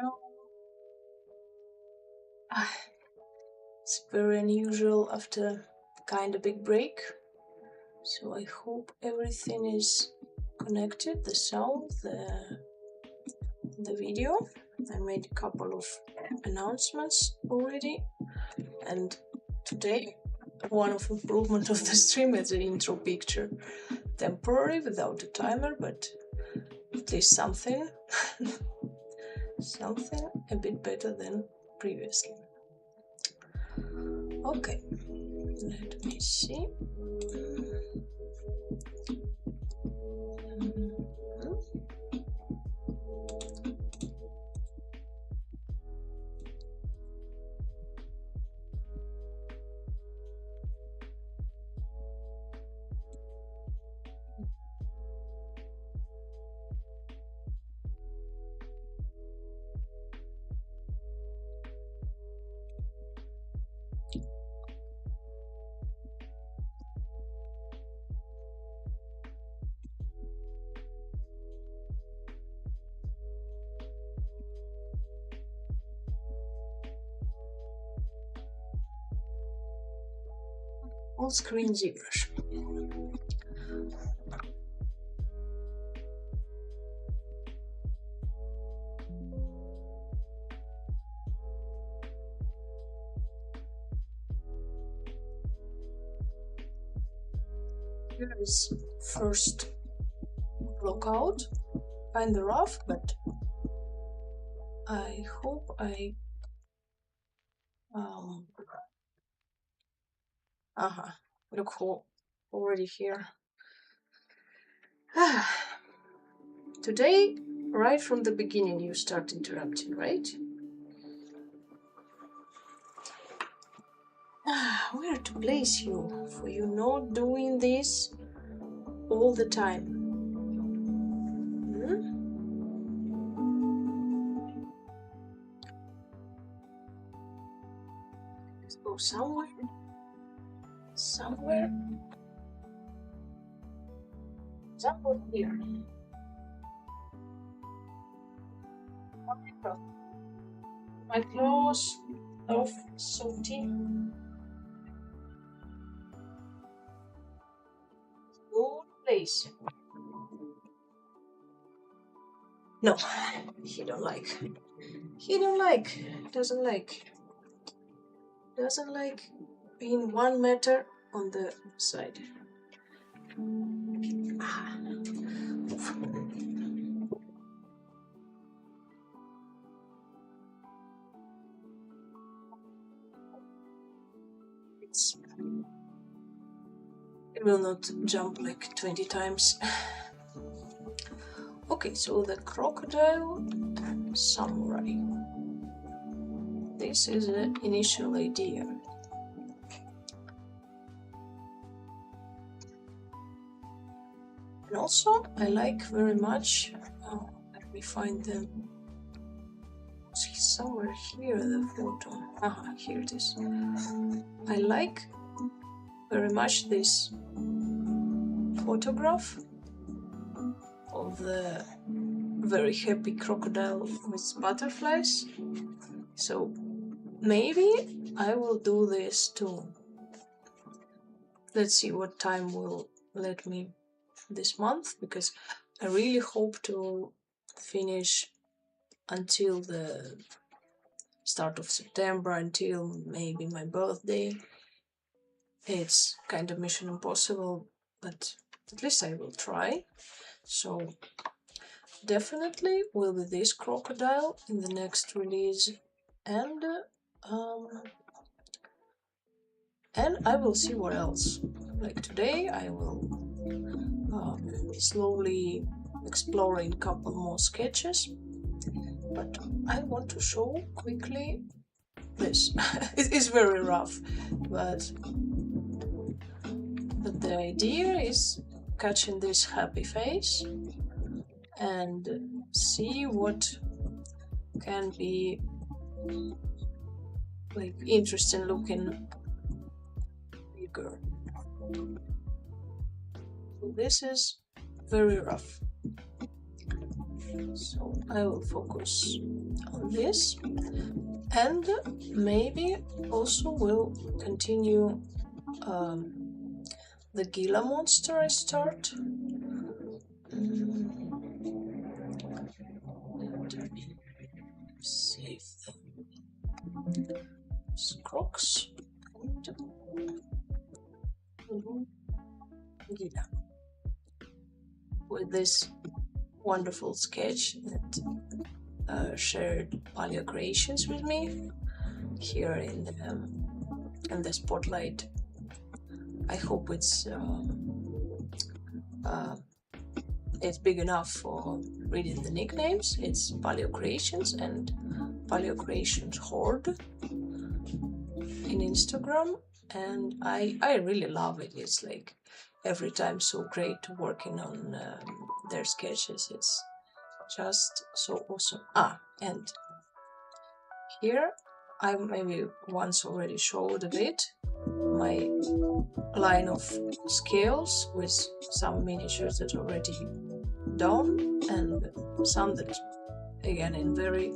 know, it's very unusual after kind of big break. So I hope everything is connected, the sound, the video. I made a couple of announcements already, and today one of improvement of the stream is the intro picture. Temporary without a timer, but at least something something a bit better than previously. Okay, let me see. All screen ZBrush. Here is first block out, kinda rough, but I hope I look already here. Today, right from the beginning, you start interrupting, right? Where to place you for you not doing this all the time? Let's go somewhere. Somewhere here. My clothes off salty. Good place. No, he don't like. He doesn't like being 1 meter on the side. It will not jump like 20 times. Okay, so the crocodile samurai. This is the initial idea. And also, I like very much. Let me find them. Somewhere here, the photo. Here it is. I like very much this photograph of the very happy crocodile with butterflies. So maybe I will do this too. Let's see what time will let me this month, because I really hope to finish until the start of September, until maybe my birthday. It's kind of mission impossible, but at least I will try. So definitely will be this crocodile in the next release, and I will see what else. Like today I will slowly exploring a couple more sketches, but I want to show quickly this. It is very rough, but the idea is catching this happy face and see what can be like interesting looking figure. So this is very rough. So I will focus on this, and maybe also will continue the Gila monster I start. Save the Scrox and Gila with this wonderful sketch that shared Paleo Creations with me here in the spotlight. I hope it's big enough for reading the nicknames. It's Paleo Creations and Paleo Creations Horde in Instagram, and I really love it. It's like every time so great working on their sketches. It's just so awesome. And here I maybe once already showed a bit my line of scales with some miniatures that are already done and some that again in very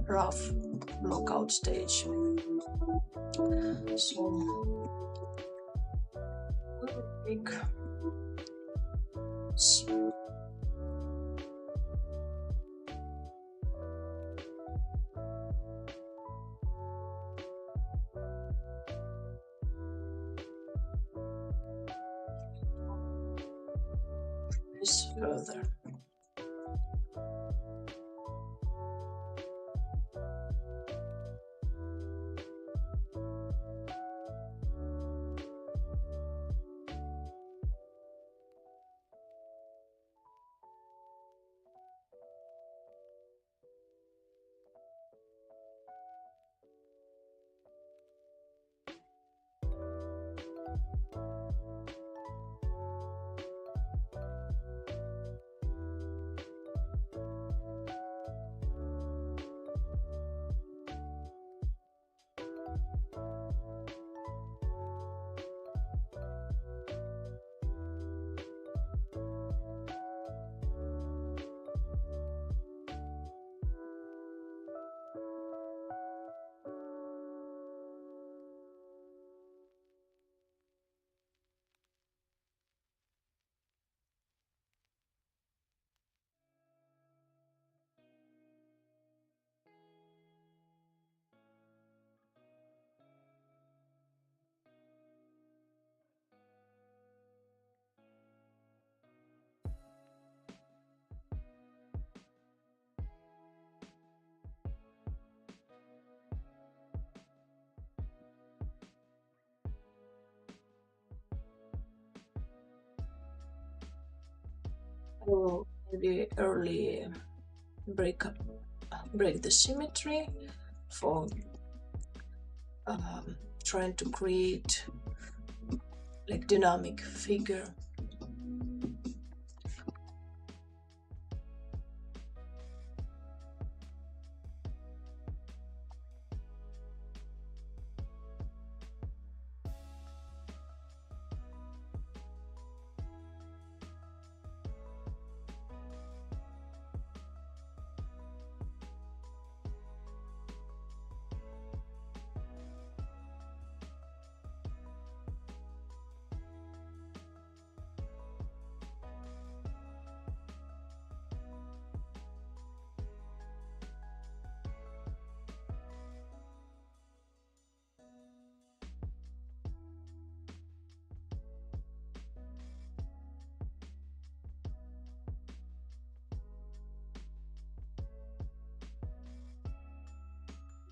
rough blockout stage. So we'll take this further. I will maybe early break the symmetry for trying to create like dynamic figure.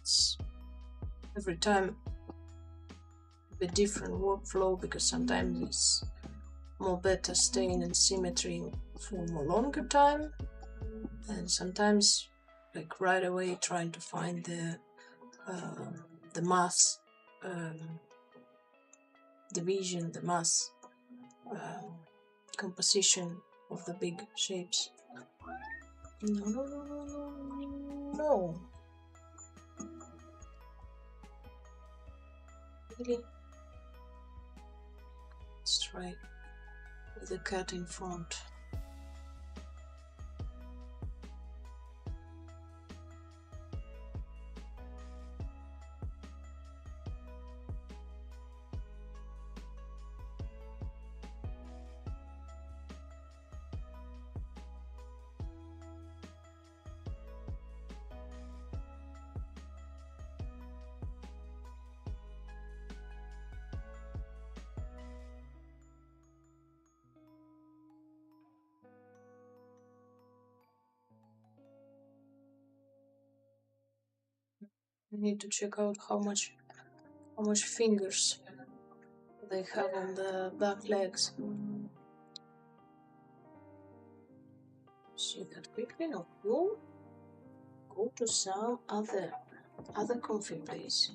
It's every time a different workflow because sometimes it's more better staying in symmetry for more longer time, and sometimes like right away trying to find the mass division, the mass composition of the big shapes. No. Really? Let's try with the cat in front. I need to check out how much fingers they have on the back legs. See that quickly. No, you go to some other comfy place.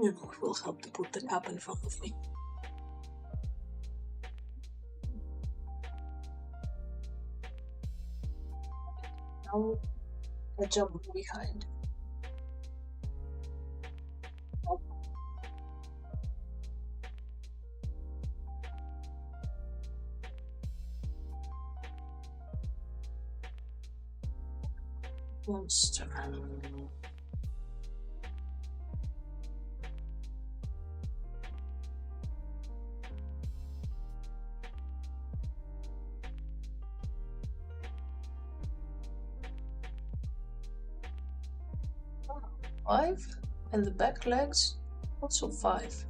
You know, it will help to put the cup in front of me. Now I jump behind. Monster. 5, and the back legs also 5.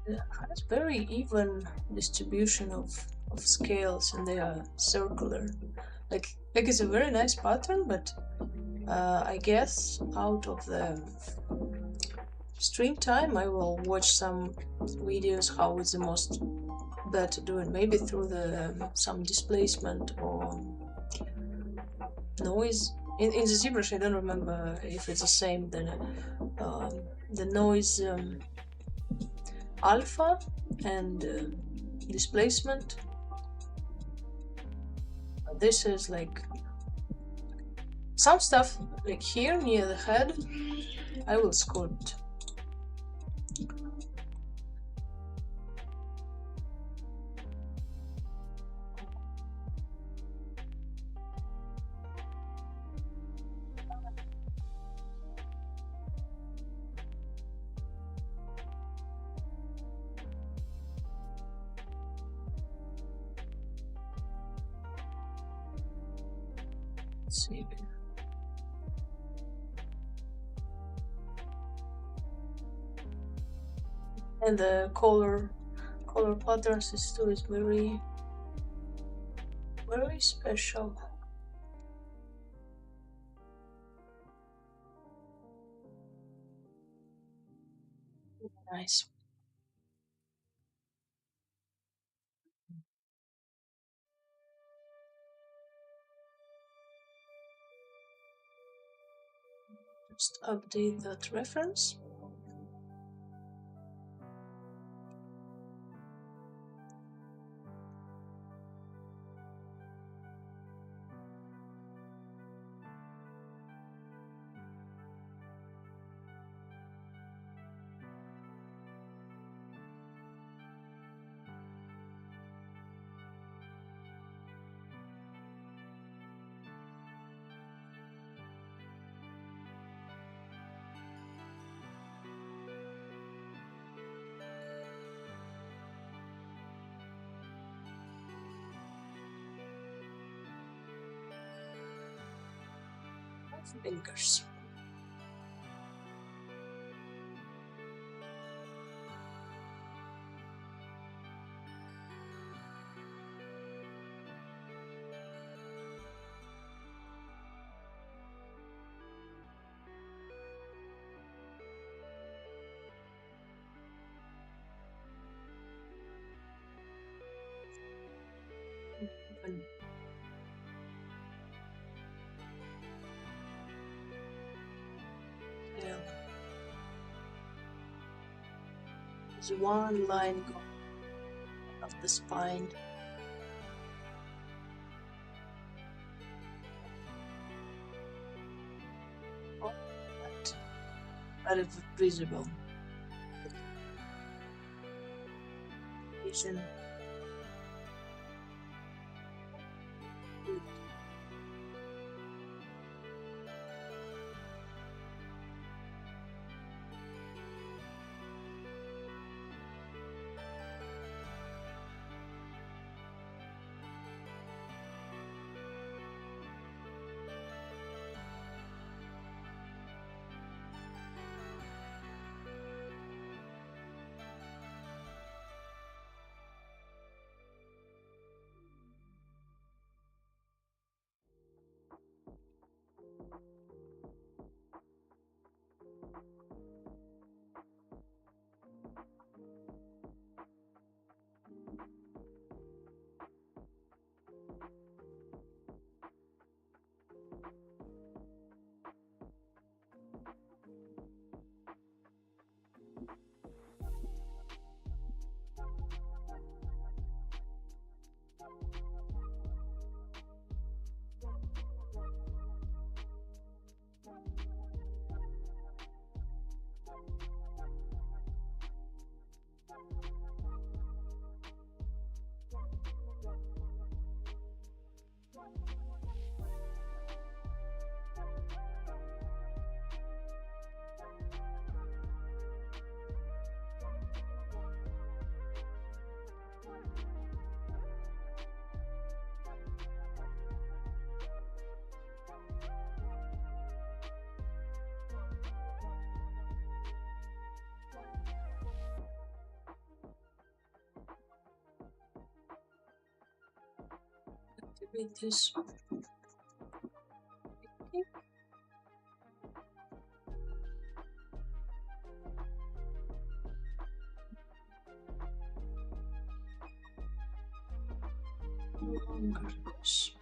It has very even distribution of scales, and they are circular. Like it's a very nice pattern, but I guess out of the stream time I will watch some videos how it's the most better do it, maybe through the some displacement or noise. In the ZBrush I don't remember if it's the same. Then the noise alpha and displacement. This is like some stuff like here near the head I will sculpt. Let's see. And the color pattern system is very special. Nice. Just update that reference. Fingers. Yeah. There's one line of the spine. Oh, that is visible. Vision. with this. Longer this.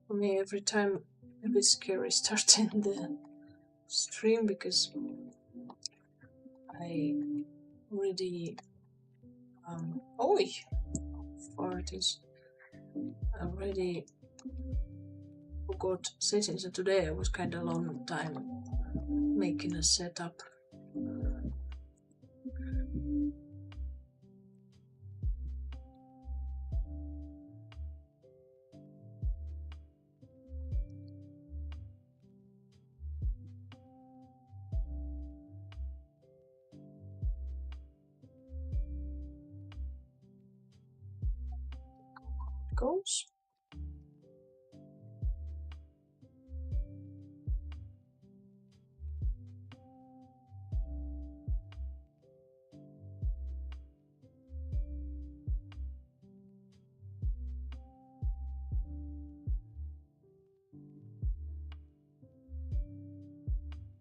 For me, every time a bit scary starting the stream because I already oi, far it is. I already forgot settings, and today I was kind of long time making a setup. Goes.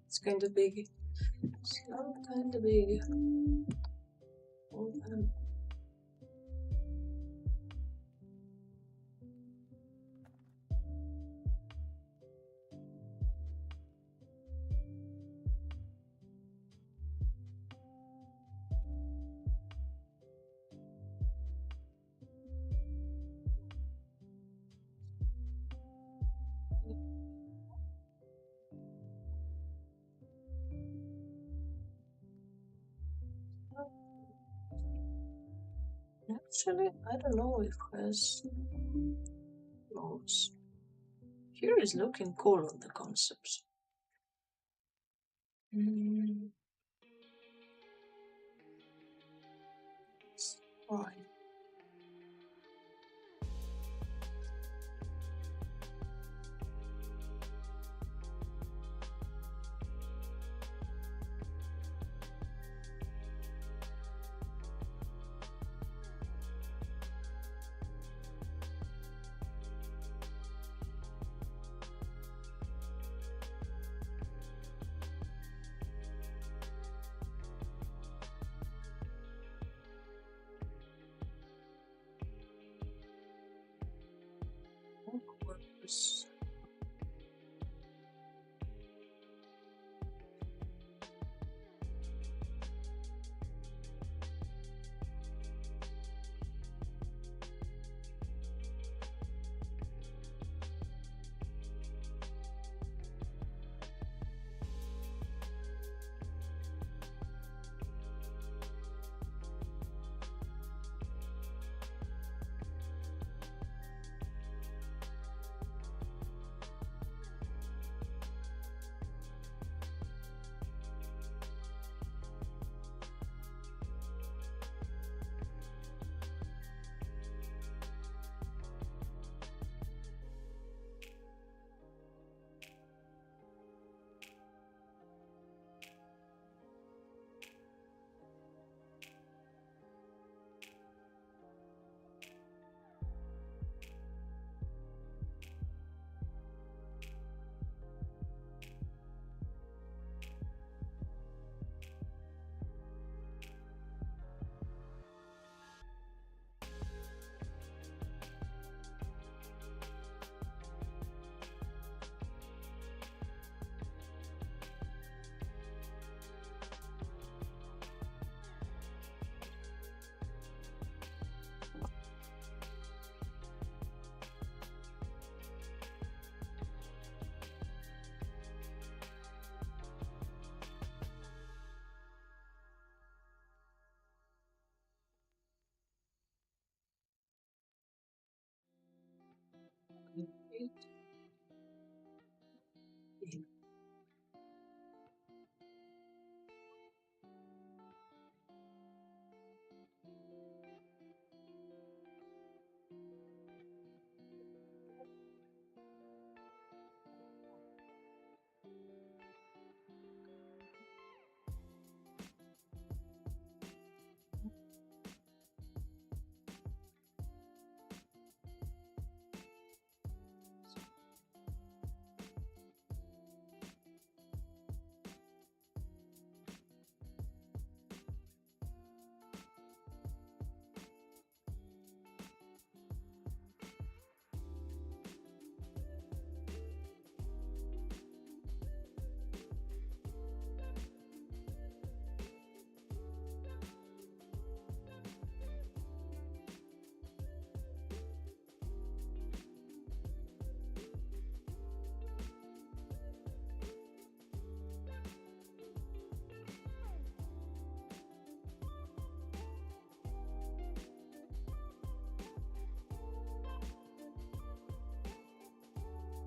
It's kind of big. It's not kind of big. Open. Actually, I don't know if it has loads. Here is looking cool on the concepts. It's fine.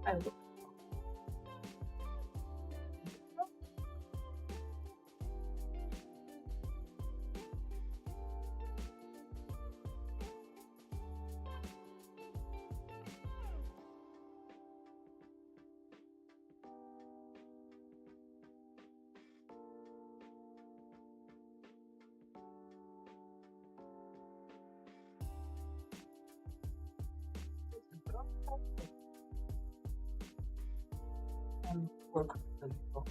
I will. And work with the oh.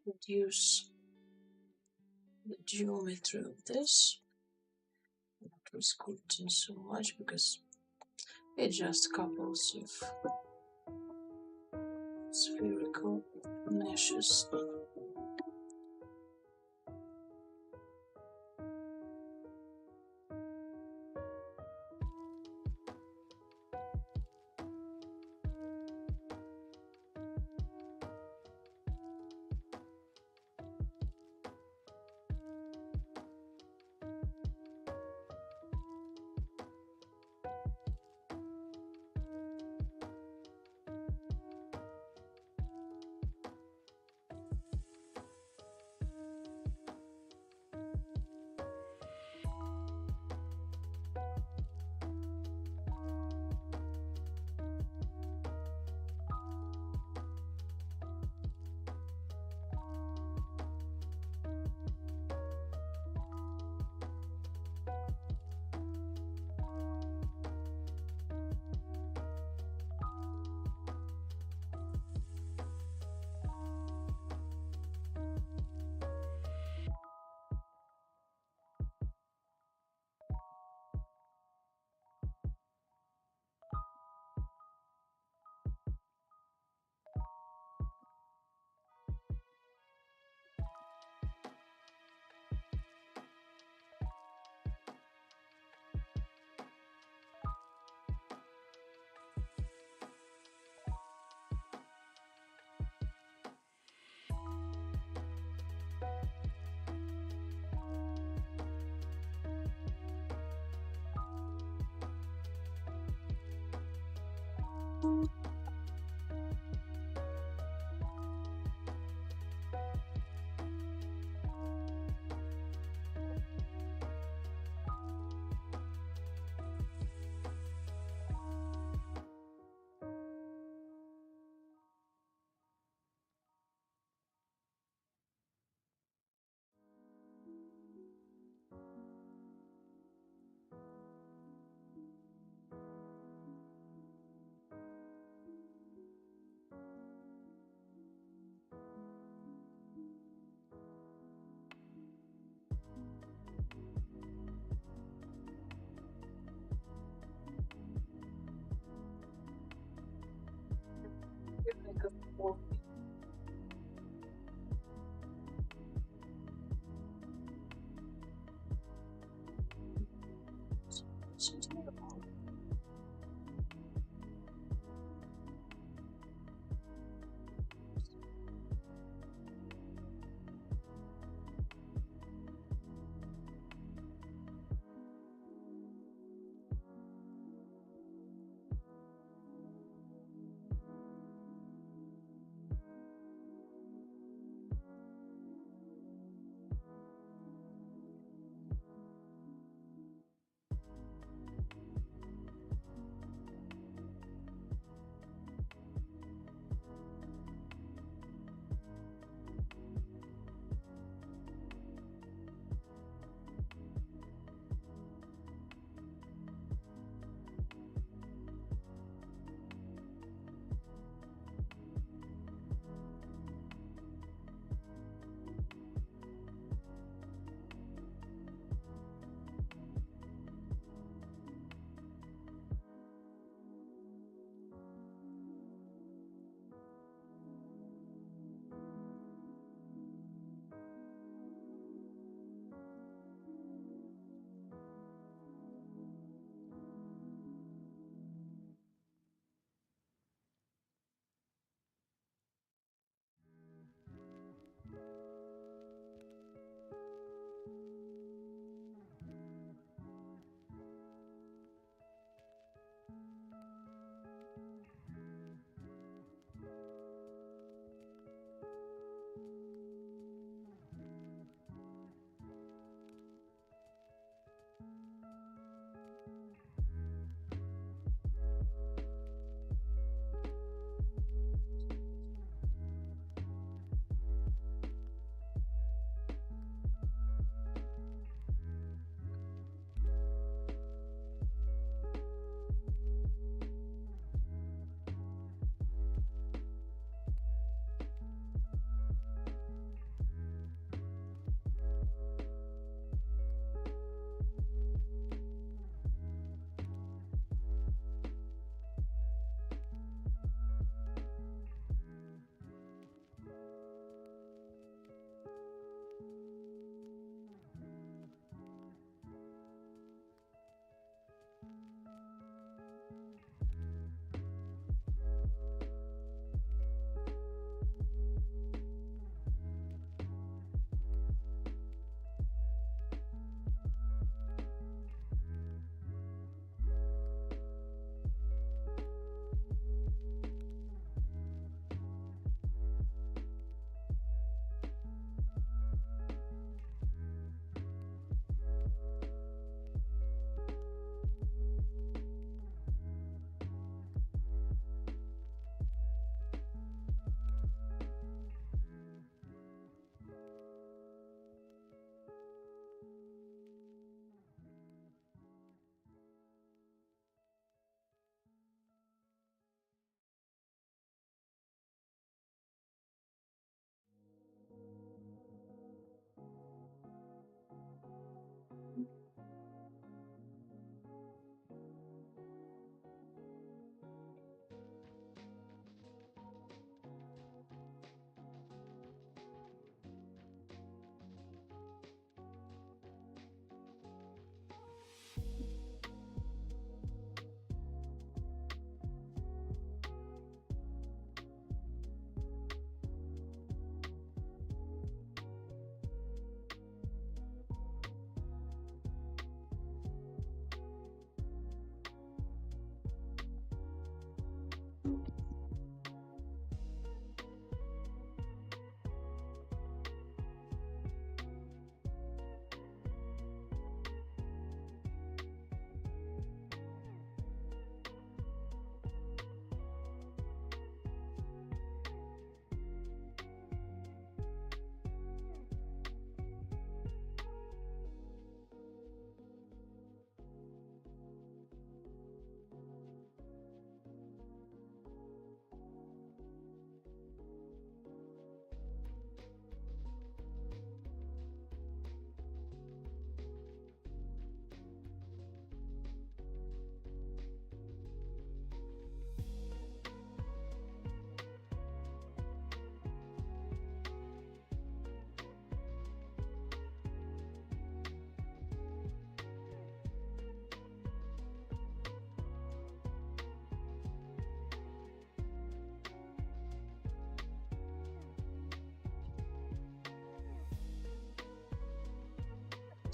Introduce the geometry of this. Not resculpting so much because it's just couples of spherical meshes.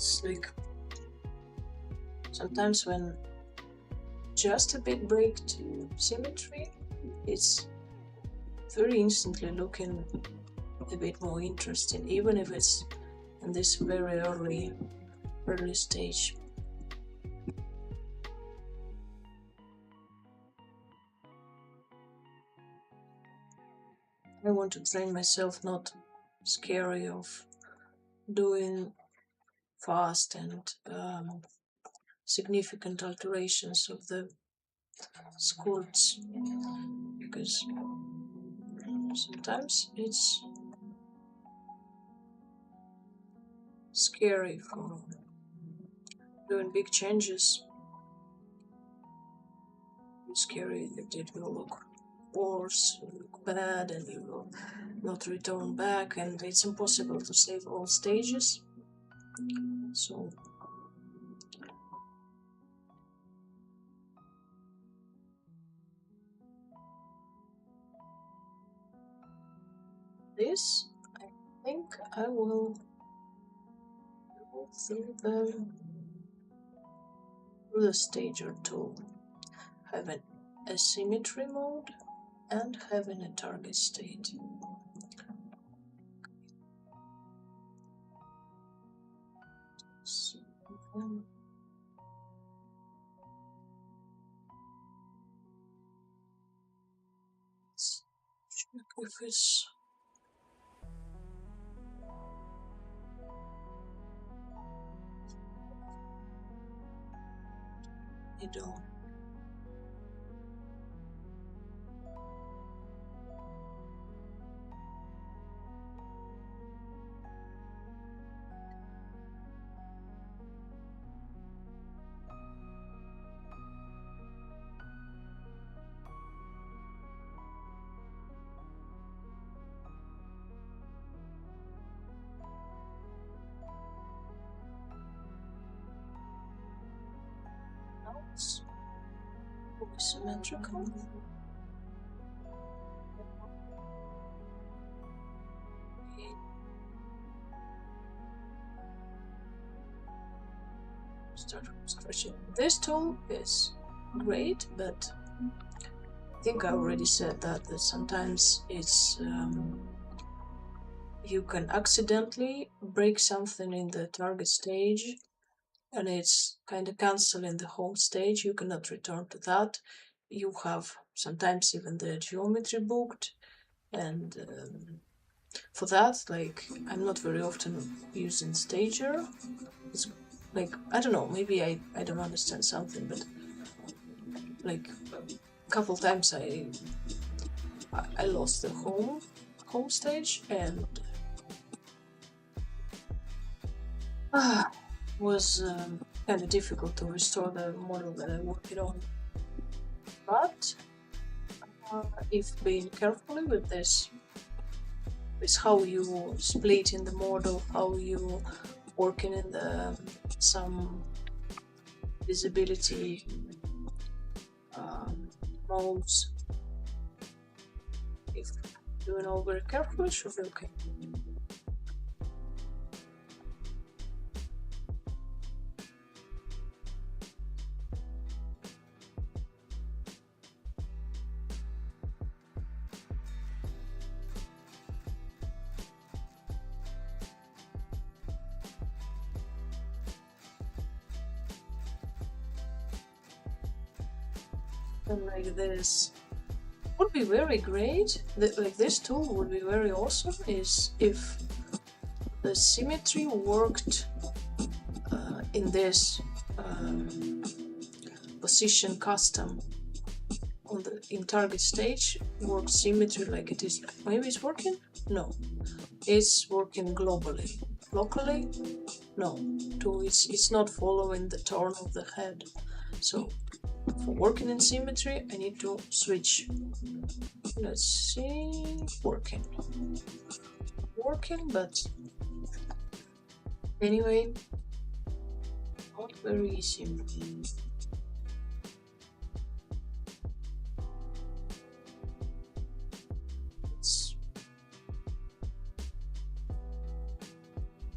It's like sometimes when just a big break to symmetry, it's very instantly looking a bit more interesting, even if it's in this very early stage. I want to train myself not scary of doing fast and significant alterations of the sculpts, because sometimes it's scary for doing big changes. It's scary that it will look worse, look bad, and you will not return back, and it's impossible to save all stages. So this, I think I will go through the stager tool, having a symmetry mode and having a target state. So, let's check if it's middle. Now it's fully symmetrical. Start stretching. This tool is great, but I think I already said that sometimes it's you can accidentally break something in the target stage, and it's kind of canceling the home stage. You cannot return to that. You have sometimes even the geometry booked, and for that, like, I'm not very often using stager. It's like, I don't know, maybe I don't understand something, but like a couple times I lost the home stage, and was kind of difficult to restore the model that I worked on. But if being carefully with this, is how you split in the model, how you working in the some visibility modes. If doing all very carefully, should be okay. And like this would be very great. Like this tool would be very awesome is if the symmetry worked in this position custom on the in target stage, works symmetry like it is. Maybe it's working? No, it's working globally. Locally, no. It's not following the turn of the head. So for working in symmetry, I need to switch. Let's see, working, but anyway, not very easy. It's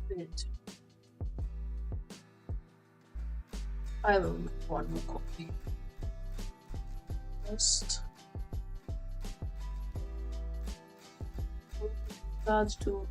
a bit I will make one more copy. Just start to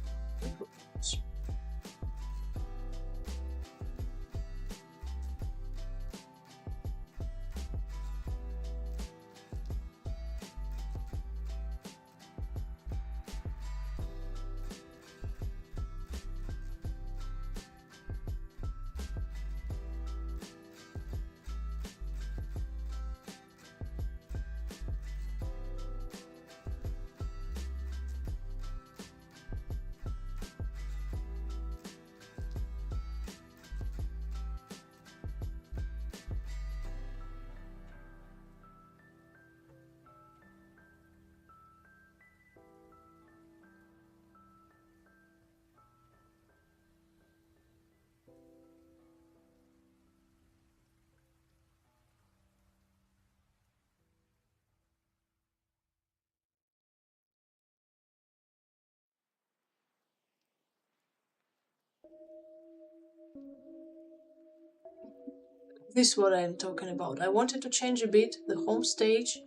this is what I'm talking about. I wanted to change a bit the home stage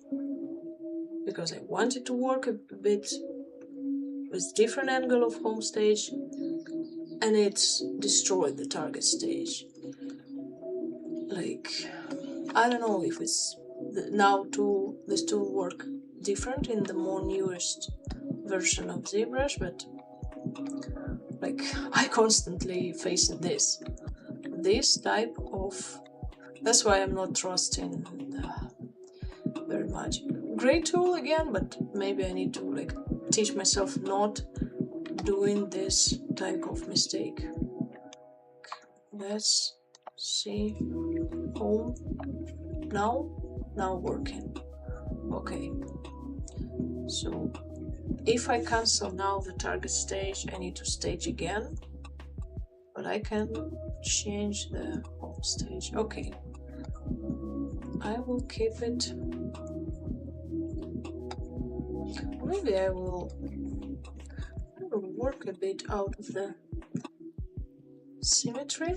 because I wanted to work a bit with different angle of home stage, and it's destroyed the target stage. Like, I don't know if it's now this tool work different in the more newest version of ZBrush, but like I constantly face this type of. That's why I'm not trusting very much. Great tool again, but maybe I need to like teach myself not doing this type of mistake. Let's see. Home. Now working. Okay. So if I cancel now the target stage, I need to stage again. But I can change the home stage. Okay. I will keep it. Maybe I will work a bit out of the symmetry.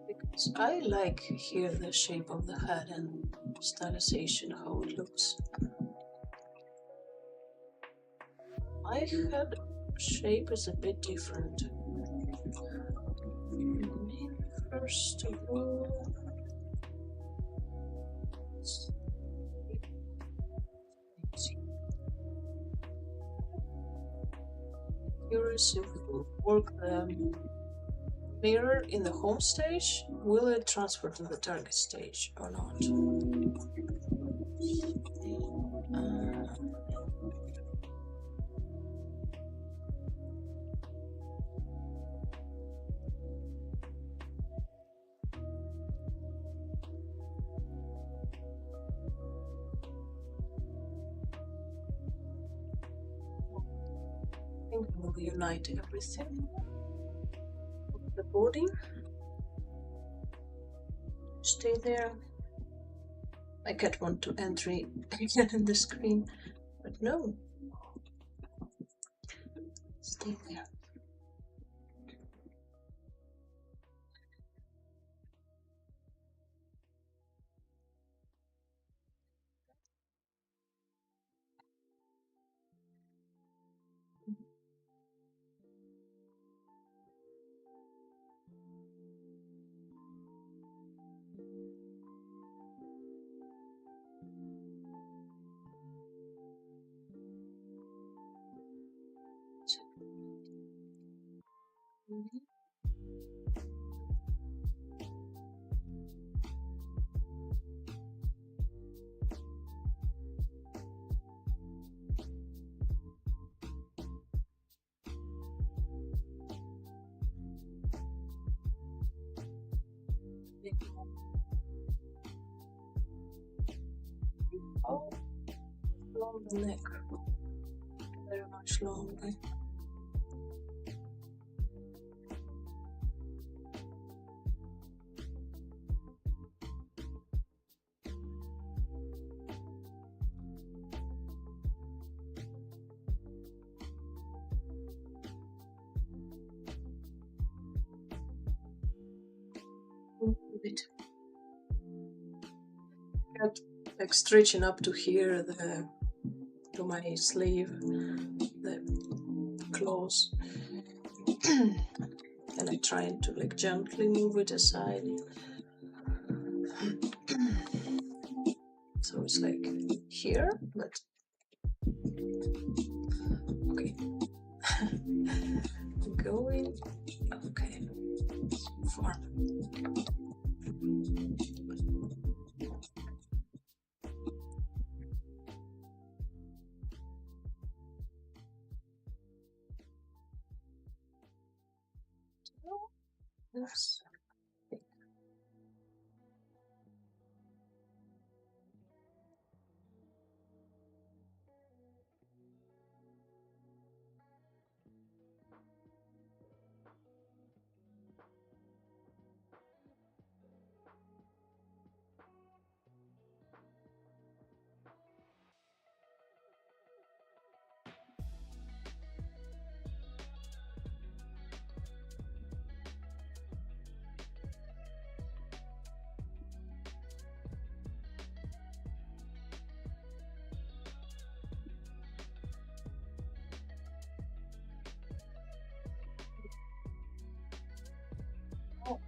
Because I like here the shape of the head and stylization, how it looks. My head shape is a bit different. First of all, curious if we will work the mirror in the home stage. Will it transfer to the target stage or not? I think we will unite everything. The body stay there. I cat want to entry again in the screen, but no, stay there. Oh, long the neck, very much longer. bit. Got like stretching up to here, to my sleeve, the claws, and I'm trying to like gently move it aside. So it's like here, but okay. Going, okay, so far. Yes.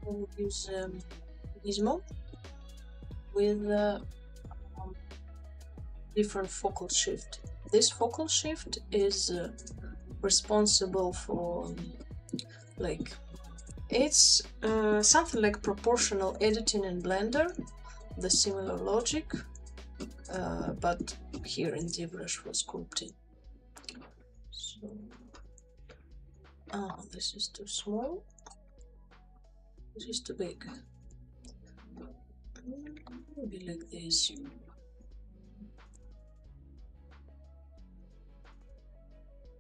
We'll use Gizmo with different focal shift. This focal shift is responsible for like it's something like proportional editing in Blender, the similar logic, but here in ZBrush for sculpting. So, this is too small. This is too big. Maybe like this.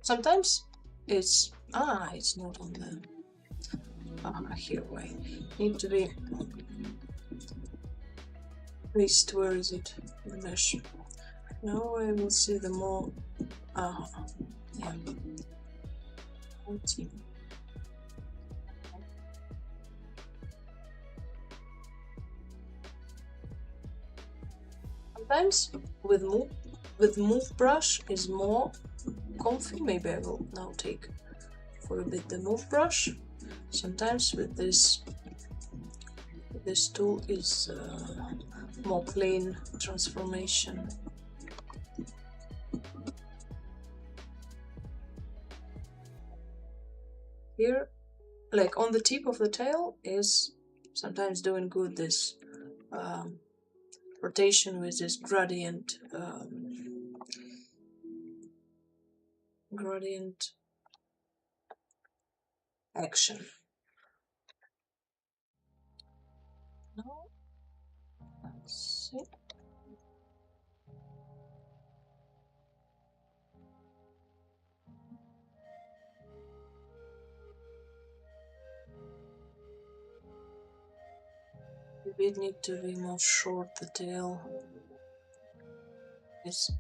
Sometimes it's not on the here. Why need to be placed? Where is it? The mesh. Now I will see the more. Yeah. Sometimes with move brush is more comfy. Maybe I will now take for a bit the move brush. Sometimes with this tool is more plain transformation. Here, like on the tip of the tail, is sometimes doing good this rotation with this gradient action. Now, let's see. We need to be more short, the tail. Yes.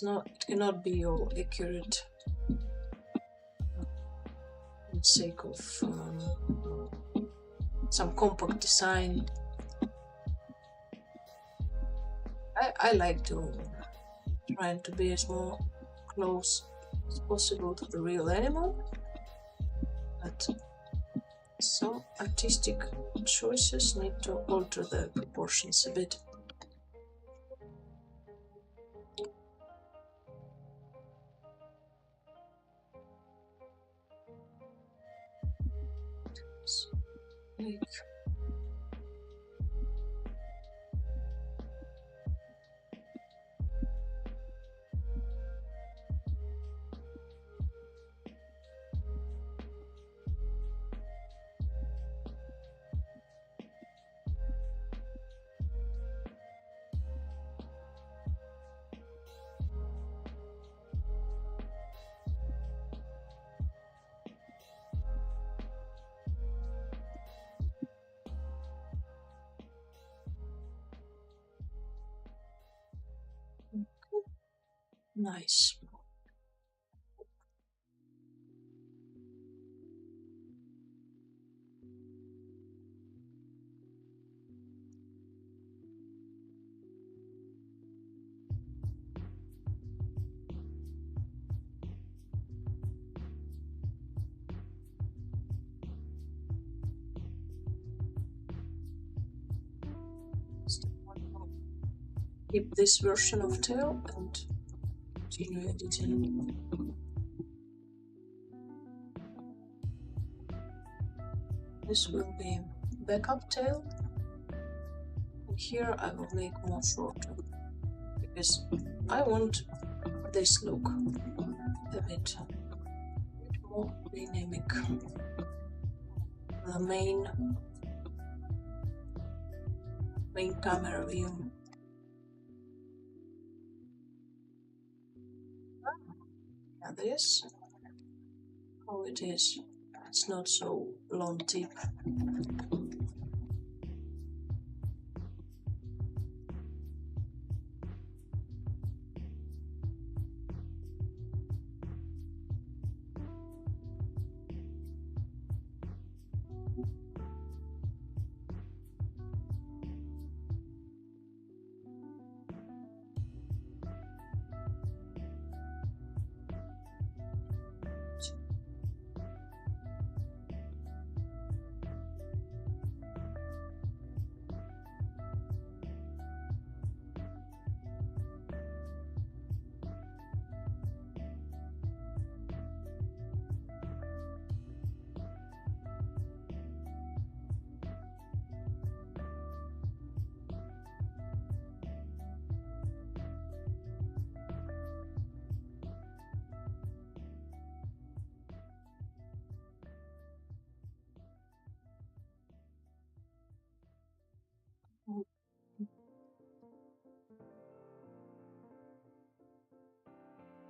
It cannot be all accurate for the sake of some compact design. I like to trying to be as more close as possible to the real animal, but some artistic choices need to alter the proportions a bit. Like Nice. Keep this version of tail and continue editing. This will be backup tail, and here I will make more shorter because I want this look a bit more dynamic. The main camera view. And this, how it is. It's not so long tip.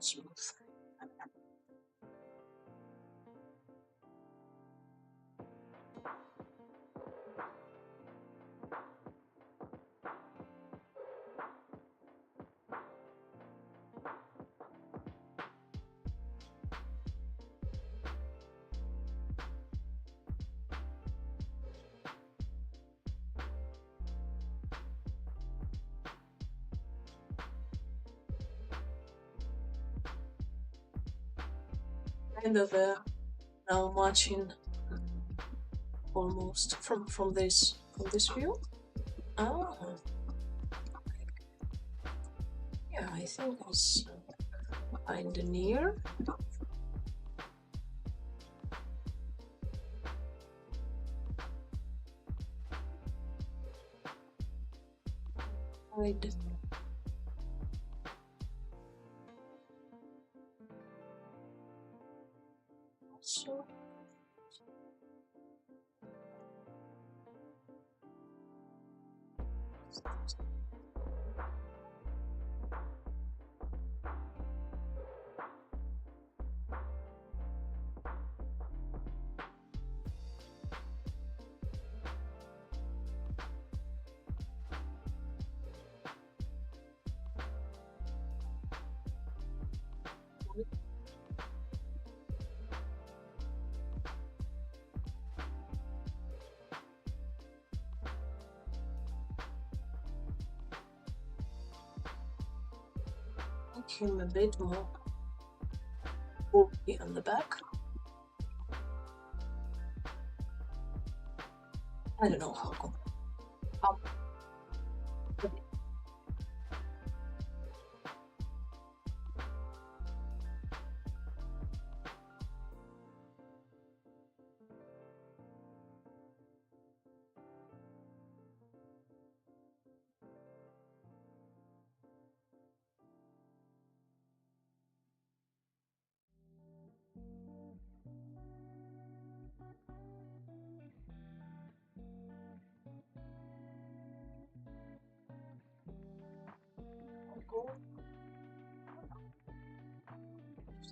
Smooth. Kind of now matching almost from this view. Ah, yeah, I think it's kind of near. Right. So. Him a bit more bulky on the back. I don't know how come.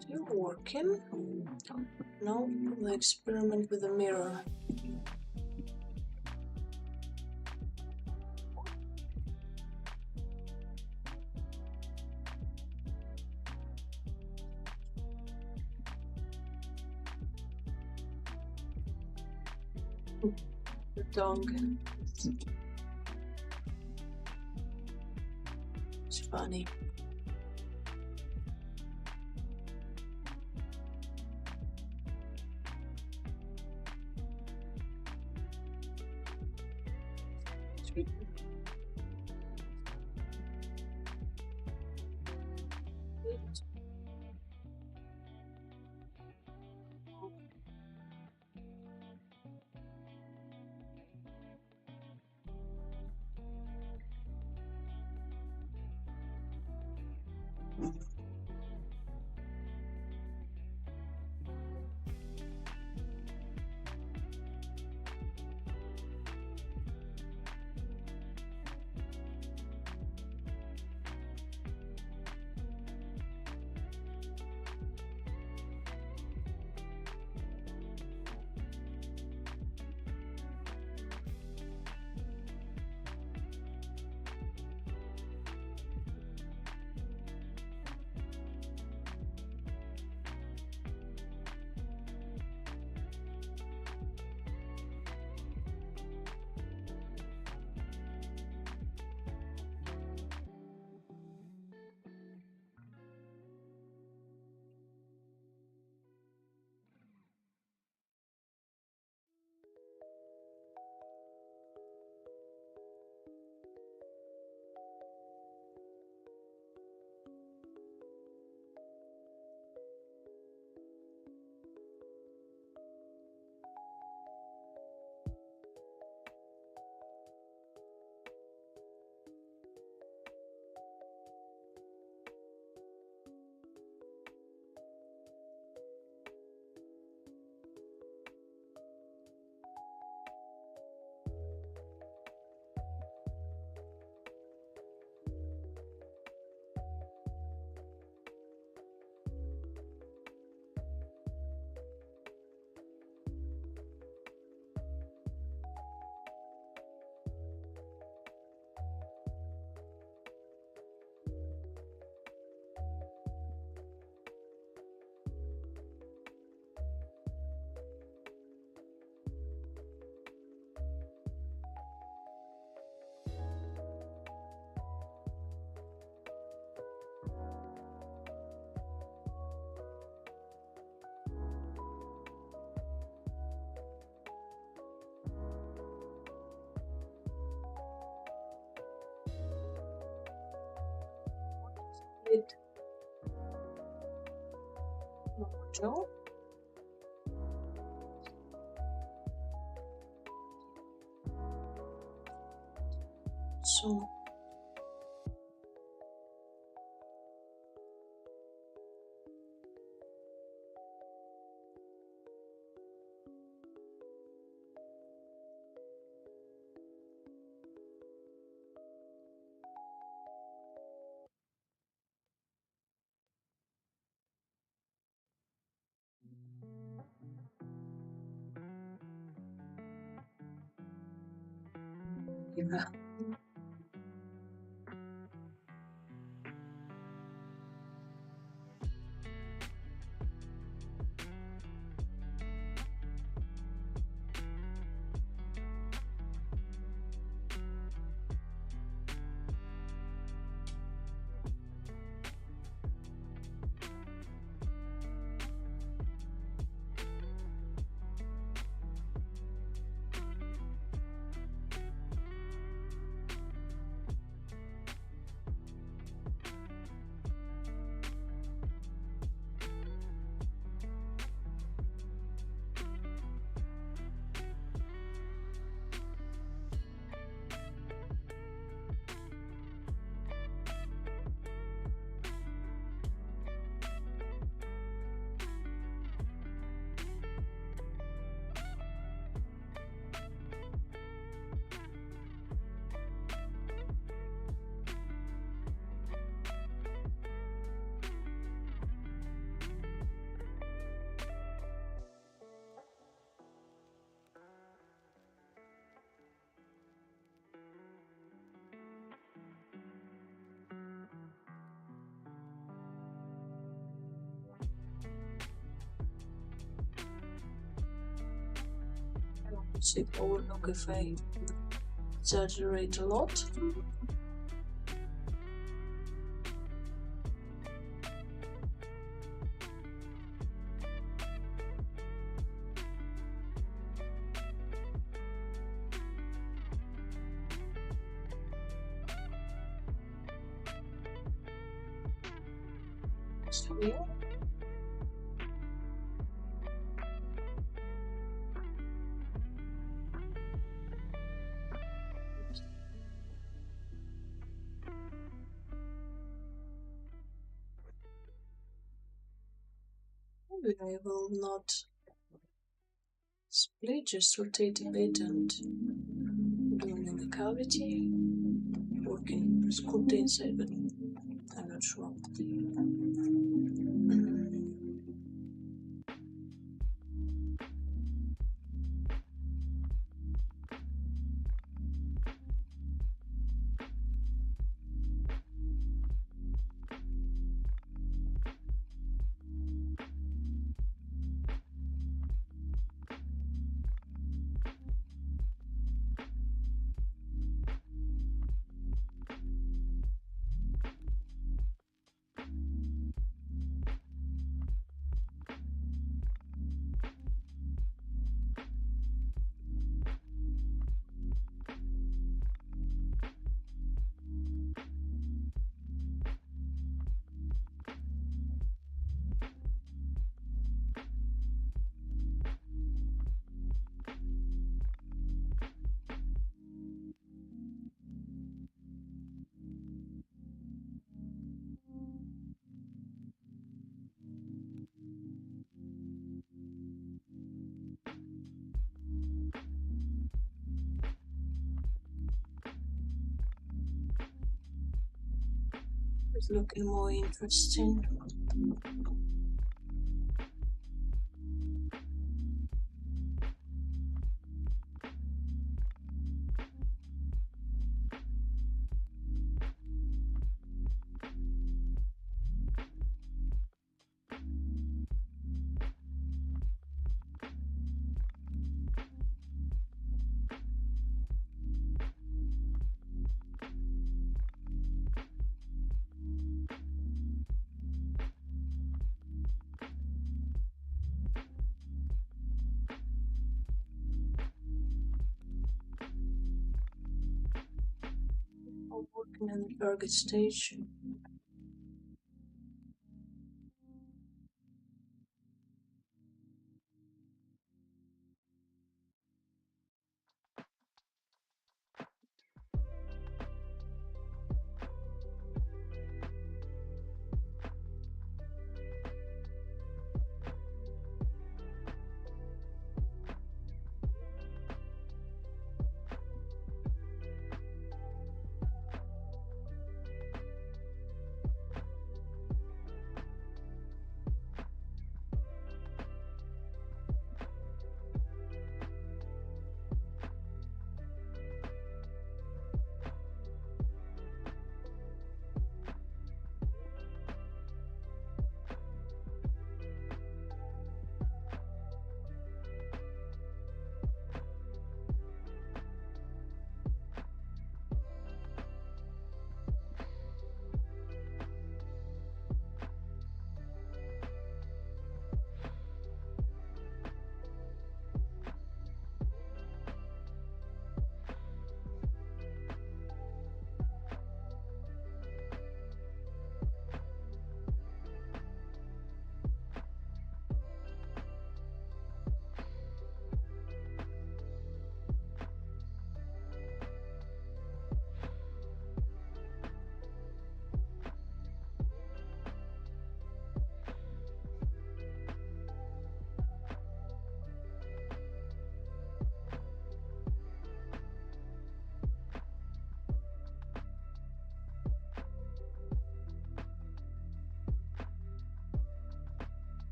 Still working. Now we'll experiment with the mirror. The tongue. It's funny. It Joe. So yeah. See overlook if I exaggerate a lot. So yeah. Maybe I will not split, just rotate a bit and doing in the cavity, working sculpt inside, but I'm not sure. It's looking more interesting. I'm working on the target stage.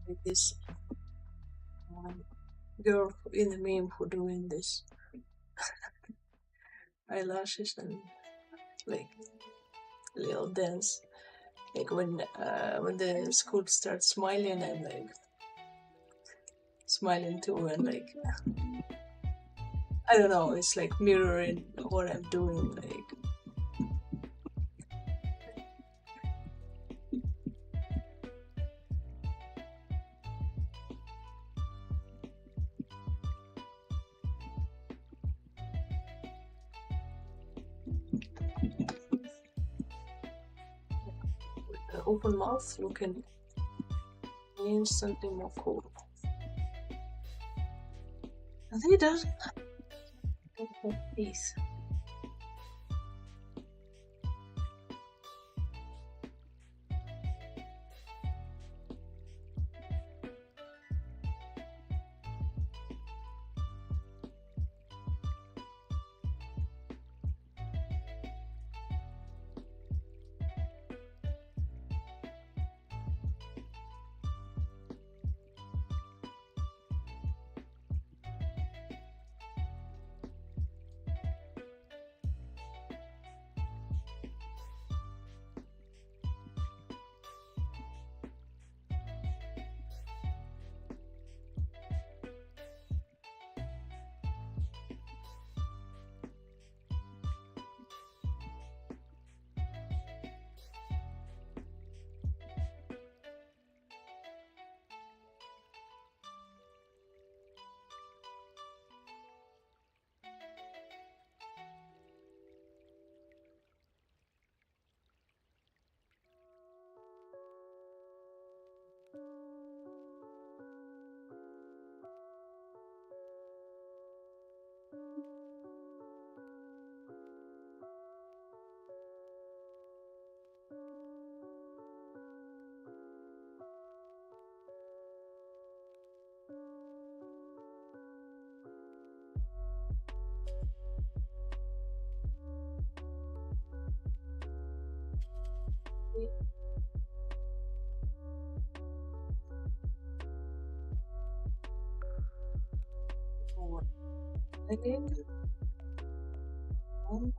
like this girl in the meme who doing this eyelashes and like little dance, like when the school starts smiling and like smiling too, and like I don't know, it's like mirroring what I'm doing, like with the open mouth looking instantly more cool. I think it doesn't have teeth. Or again, and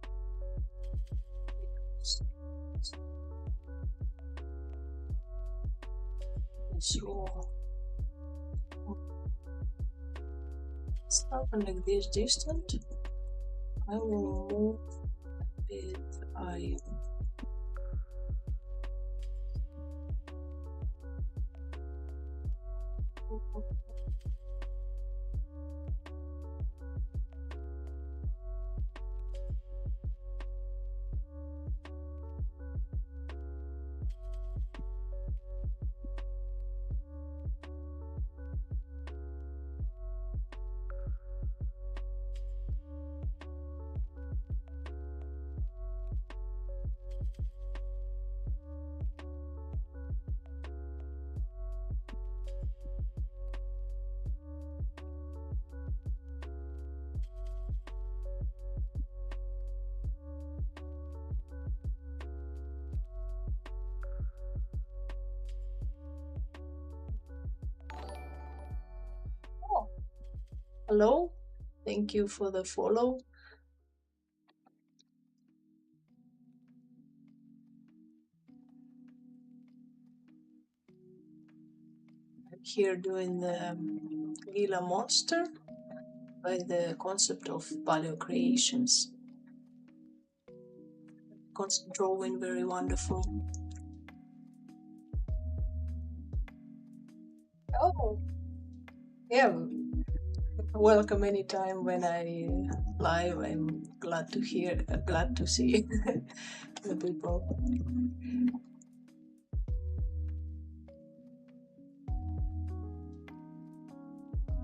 so something like this distant, I will move it. I oh, hello, thank you for the follow. I'm here doing the Gila Monster by the concept of Paleo Creations. Concept drawing, very wonderful. Oh, yeah, welcome anytime when I live. I'm glad to hear, glad to see the people.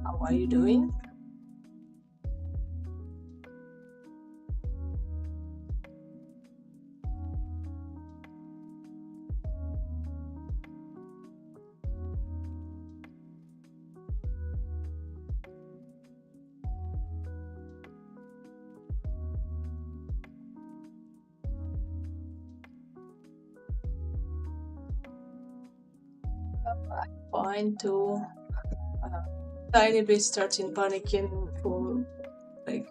How are you doing? Fine too. Tiny bit starting panicking for like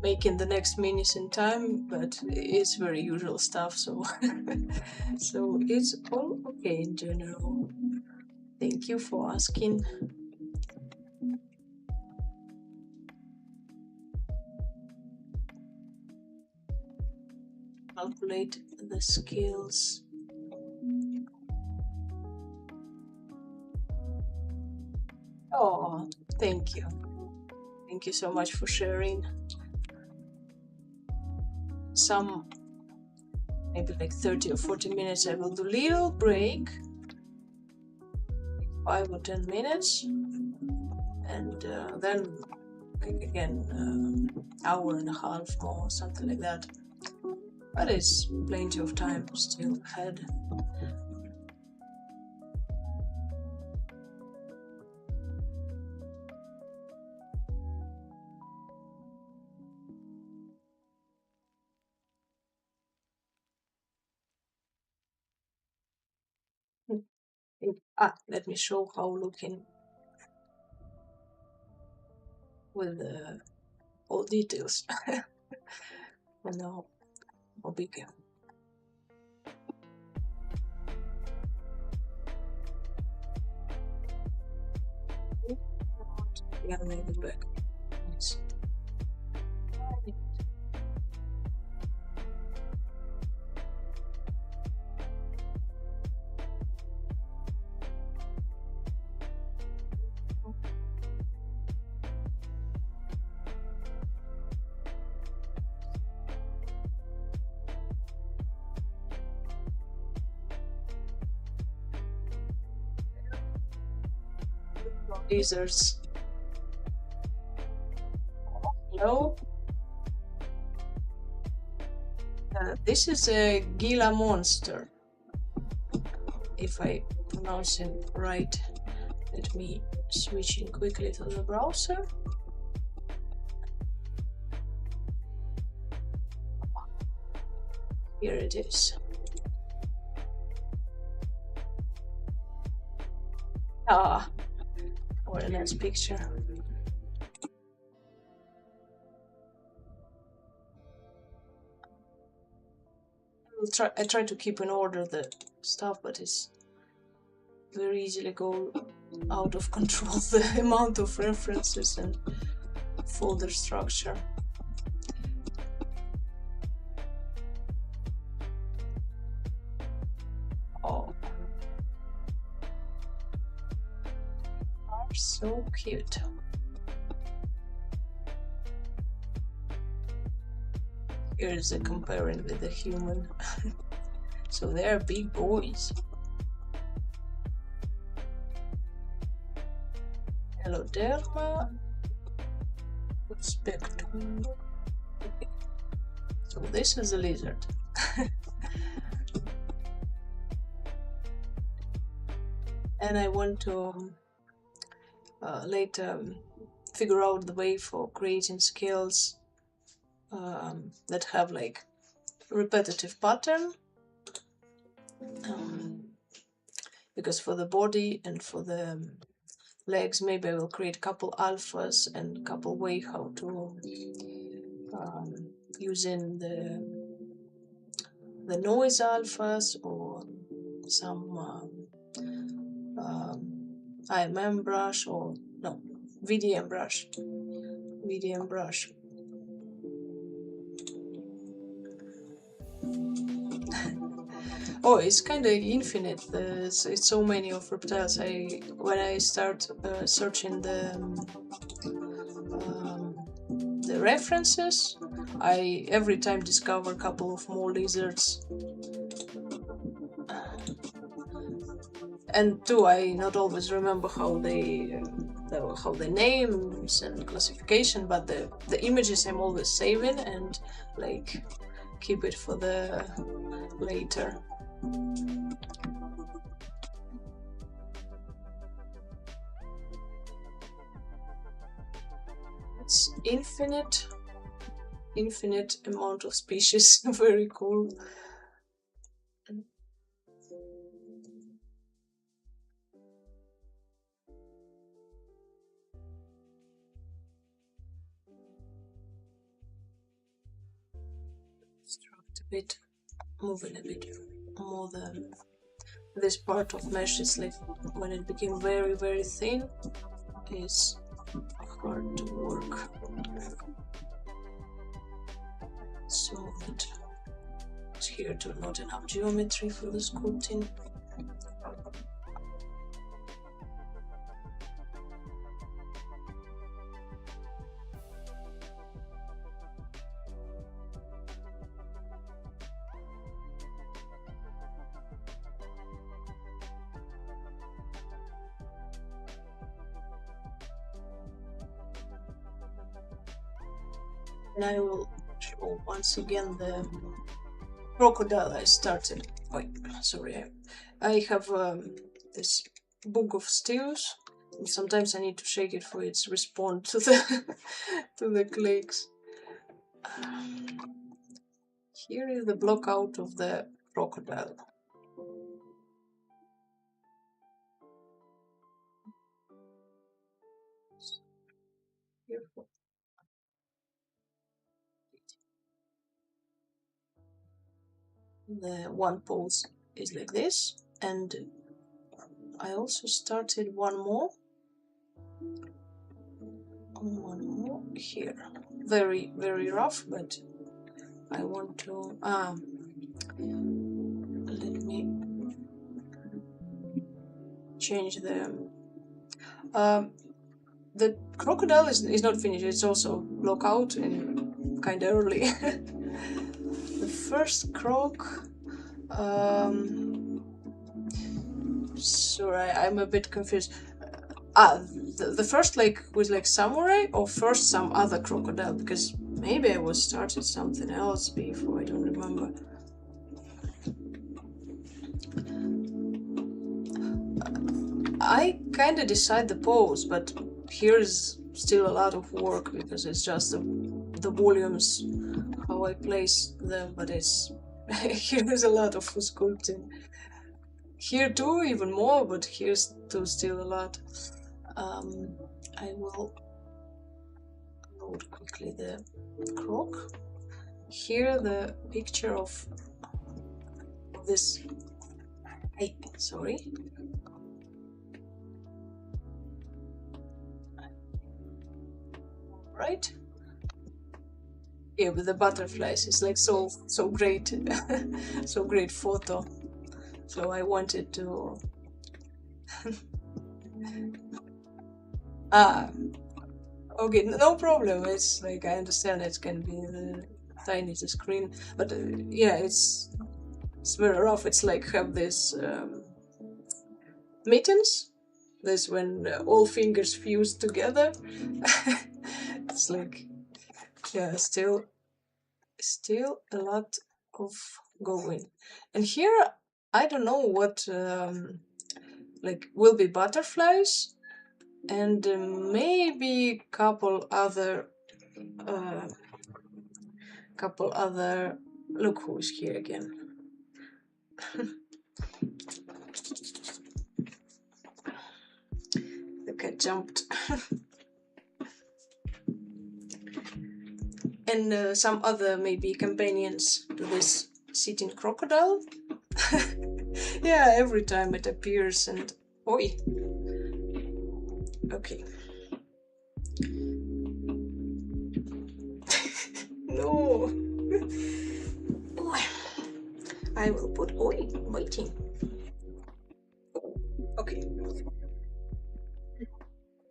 making the next minis in time, but it's very usual stuff, so so it's all okay in general. Thank you for asking. Calculate the skills. Oh, thank you. Thank you so much for sharing. Some maybe like 30 or 40 minutes I will do little break, 5 or 10 minutes, and then again hour and a half more, something like that. But it's plenty of time still ahead. Let me show how looking with all details. And now how big. Yeah, make it back. Nice. Lizards. Hello. This is a Gila monster, if I pronounce it right. Let me switch in quickly to the browser. Here it is. Ah, what a nice picture. I try to keep in order the stuff, but it's very easily go out of control, the amount of references and folder structure. Oh, are so cute. Here's a comparing with the human. So they're big boys. Hello, Derma. Spectrum. Okay. So this is a lizard. And I want to later figure out the way for creating skills that have like repetitive pattern, because for the body and for the legs maybe I will create a couple alphas and a couple way how to using the noise alphas or some IMM brush or no VDM brush. Oh, it's kind of infinite. It's so many of reptiles. When I start searching the references, I every time discover a couple of more lizards. And two, I not always remember how the names and classification, but the images I'm always saving and like keep it for the later. It's infinite amount of species. Very cool. bit, moving a bit more this part of mesh. It's like when it became very, very thin, it's hard to work. Some of it is here too, not enough geometry for the sculpting. And I will show once again the crocodile I started. Oh, sorry, I have this book of stills. And sometimes I need to shake it for its respond to the to the clicks. Here is the block out of the crocodile. Careful. The one pose is like this, and I also started one more here. Very, very rough, but I want to let me change the crocodile is not finished. It's also block out and kind of early. The first croc, sorry, I'm a bit confused. The first like was like samurai, or first some other crocodile, because maybe I was started something else before, I don't remember. I kind of decide the pose, but here's still a lot of work because it's just the volumes, how I place them, but it's here's a lot of sculpting. Here too, even more, but here's too still a lot. I will load quickly the croc. Here the picture of this. Hey, sorry. Right? Yeah, with the butterflies, it's like so great, so great photo. So I wanted to. Okay, no problem. It's like I understand it can be the tiny the screen, but yeah, it's very rough. It's like have this mittens. This when all fingers fuse together. It's like, yeah, still a lot of going. And here I don't know what like will be butterflies and maybe couple other look who's here again. The cat jumped. And some other maybe companions to this sitting crocodile. Yeah, every time it appears and oi. Okay. No. I will put oi waiting. Okay.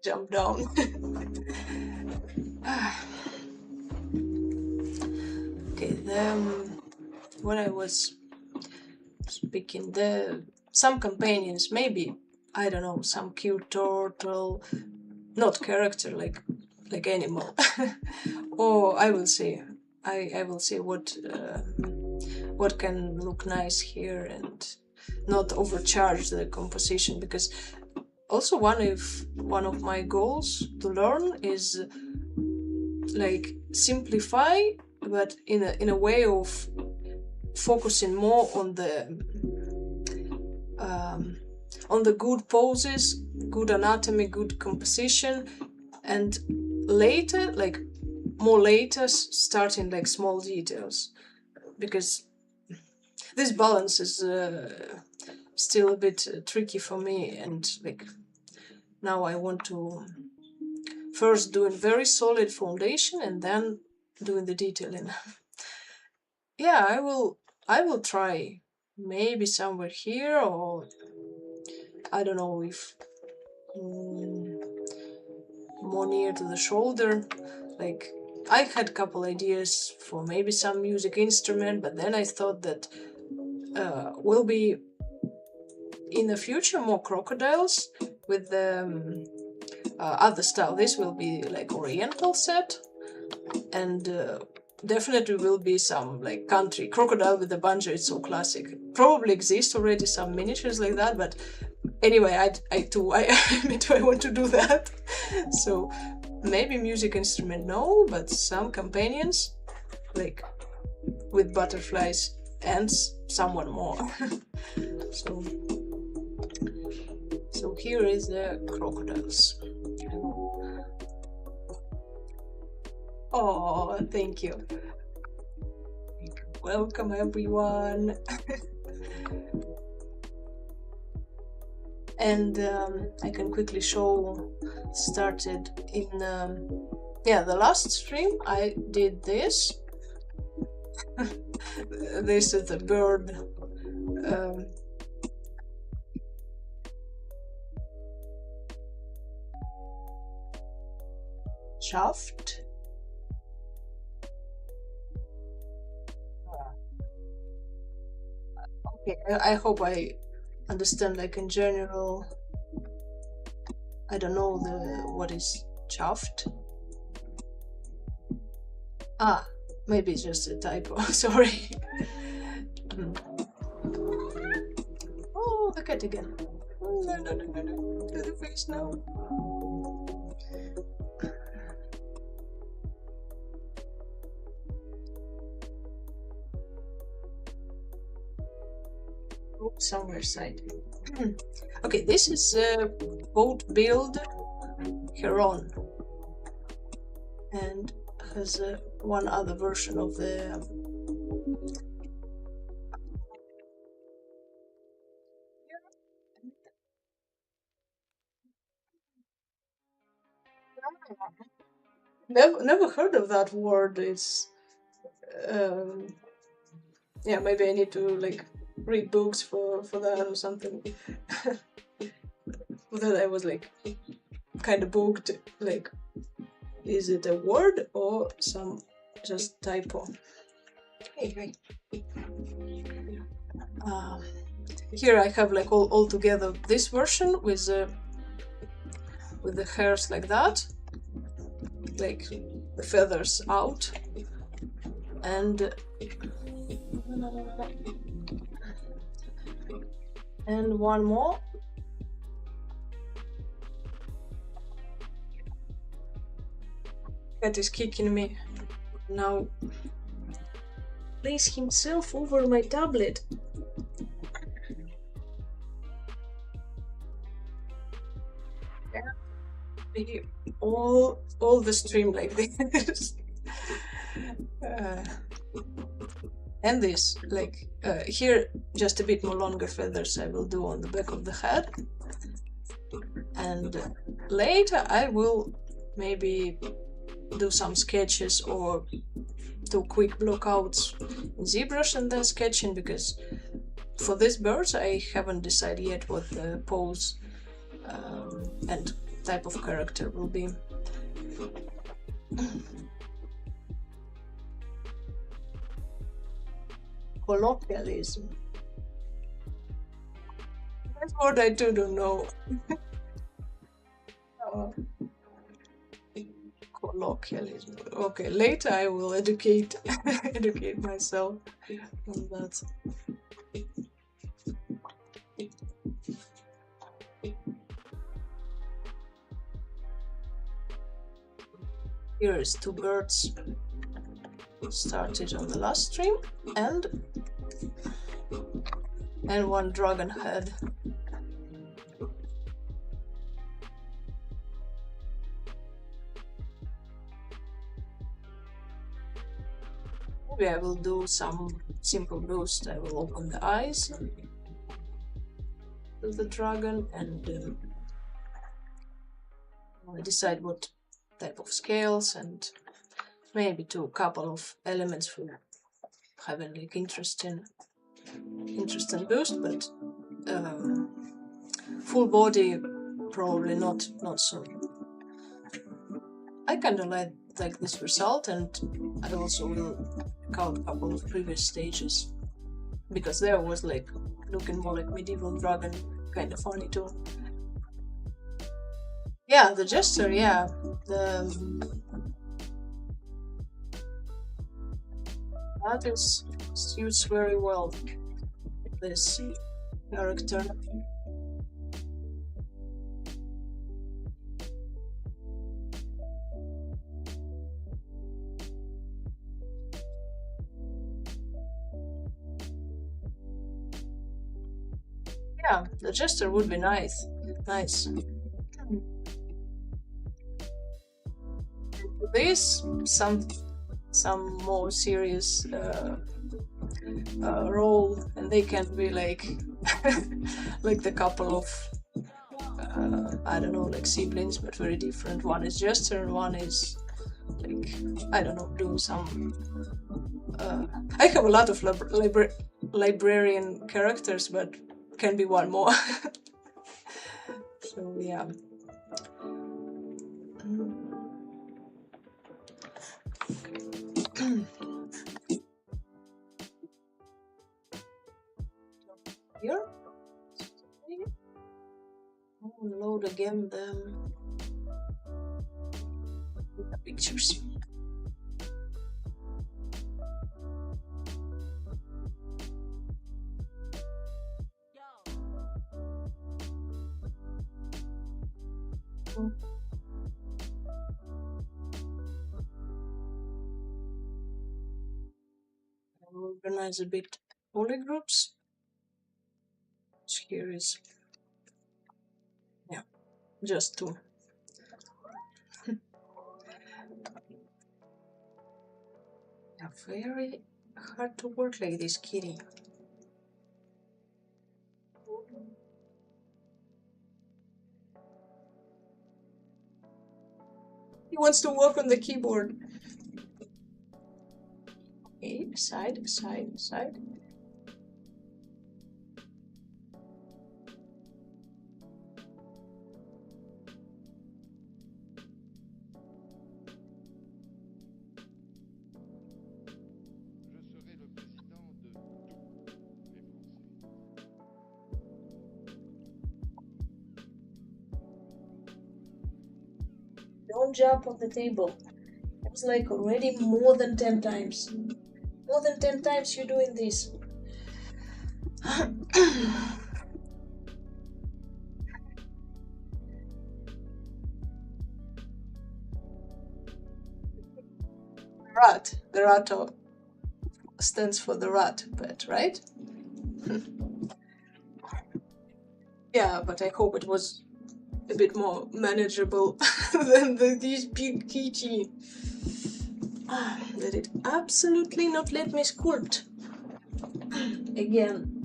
Jump down. Okay, when I was speaking, some companions, maybe, I don't know, some cute turtle, not character like animal. Or I will see. I will see what can look nice here and not overcharge the composition, because also one of my goals to learn is like simplify, but in a way of focusing more on the good poses, good anatomy, good composition, and later, like more later, starting like small details, because this balance is still a bit tricky for me, and like now I want to first do a very solid foundation and then doing the detailing. Yeah, I will try maybe somewhere here, or I don't know if more near to the shoulder. Like I had a couple ideas for maybe some music instrument, but then I thought that will be in the future more crocodiles with the other style. This will be like oriental set, and definitely will be some like country crocodile with the banjo. It's so classic. Probably exist already some miniatures like that, but anyway, I want to do that. So maybe music instrument, no, but some companions like with butterflies and someone more. so so here is the crocodiles. Oh, thank you. Welcome everyone. And I can quickly show, started in yeah, the last stream I did this. This is the bird shaft. Okay, I hope I understand, like in general. I don't know what is shaft. Ah, maybe it's just a typo. Sorry. Oh, the cat again. Oh, no, no, no, no, no. To the face now. Oh, somewhere side. Okay, this is a boat build Heron, and has one other version of the never heard of that word. It's yeah, maybe I need to like read books for that or something. For that I was like kind of booked, like is it a word or some just typo? Anyway, here I have like all together this version with the hairs like that, like the feathers out, and one more. Cat is kicking me now. Place himself over my tablet. Yeah. All the stream like this. And this, like here, just a bit more longer feathers I will do on the back of the head. And later I will maybe do some sketches or do quick blockouts in ZBrush and then sketching, because for these birds I haven't decided yet what the pose and type of character will be. Colloquialism. That's what I don't know. Colloquialism. Okay, later I will educate myself on that. Here is two birds started on the last stream, and one dragon head. maybe I will do some simple boost. I will open the eyes of the dragon and decide what type of scales and maybe do a couple of elements for having like interesting boost, but full body probably not so. I kind of like this result, and I also will count a couple of previous stages because there was like looking more like medieval dragon, kind of funny too. Yeah, the gesture, yeah, that is suits very well this character. Yeah, the gesture would be nice. This some more serious role, and they can be like like the couple of I don't know, like siblings, but very different. One is gesture and one is like, I don't know, doing some I have a lot of librarian characters, but can be one more. So yeah. Here, I'll load again the pictures. I'll organize a bit polygroups. Here is, yeah, just two. Yeah, very hard to work like this kitty. He wants to walk on the keyboard. Okay, side. Don't jump off the table. It was like already more than 10 times. More than 10 times you're doing this. Rat. The ratto stands for the rat pet, right? Yeah, but I hope it was a bit more manageable than this big kitty. Did it absolutely not let me sculpt again?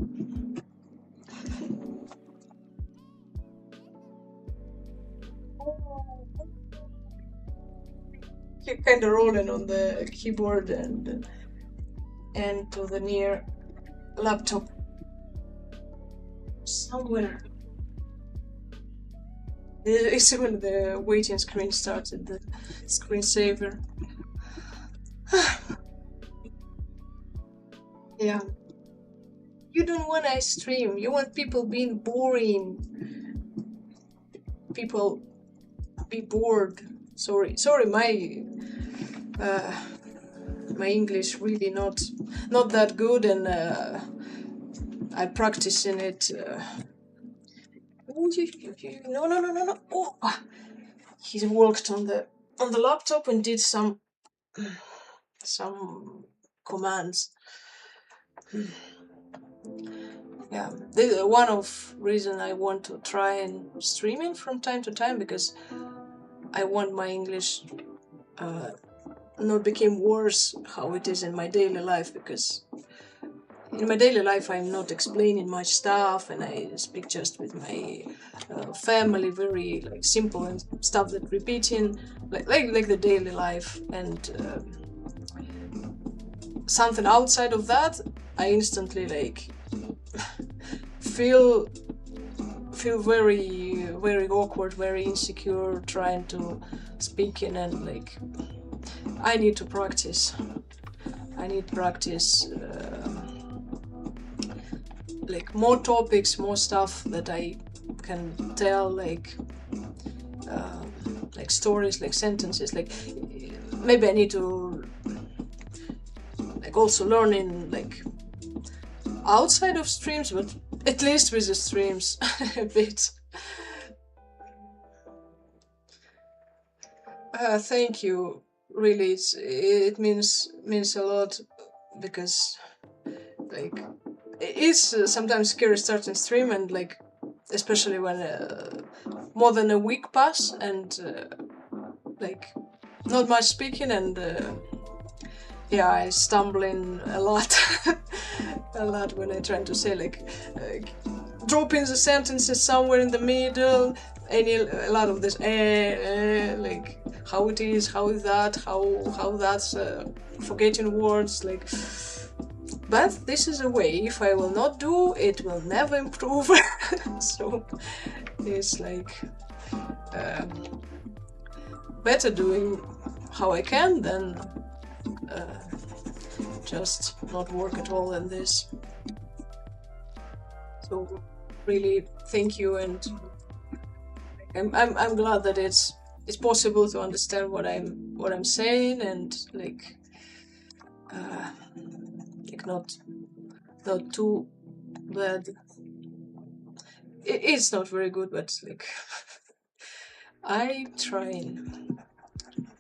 You're kind of rolling on the keyboard and to the near laptop somewhere. It's when the waiting screen started, the screensaver. Yeah. You don't want to stream. You want people being boring. People be bored. Sorry, my English really not that good, and I practice in it. No. Oh, he walked on the laptop and did some commands. Yeah, one of reason I want to try and streaming from time to time, because I want my English not become worse how it is in my daily life, because in my daily life I'm not explaining much stuff, and I speak just with my family, very like simple and stuff that repeating like the daily life, and something outside of that I instantly like feel very awkward, very insecure trying to speak in, and like I need to practice. I need practice, like more topics, more stuff that I can tell, like stories, like sentences. Like maybe I need to like also learn in like outside of streams, but at least with the streams a bit. Thank you. Really, it means a lot, because like it's sometimes scary starting stream, and like especially when more than a week pass and like not much speaking, and yeah, I stumbling a lot a lot when I try to say like dropping the sentences somewhere in the middle, a lot of this like how it is, how is that, how that's forgetting words, like. But this is a way, if I will not do, it will never improve. So it's like better doing how I can than just not work at all in this. So really thank you, and I'm glad that it's possible to understand what I'm saying, and like not too bad. It's not very good, but like I'm trying,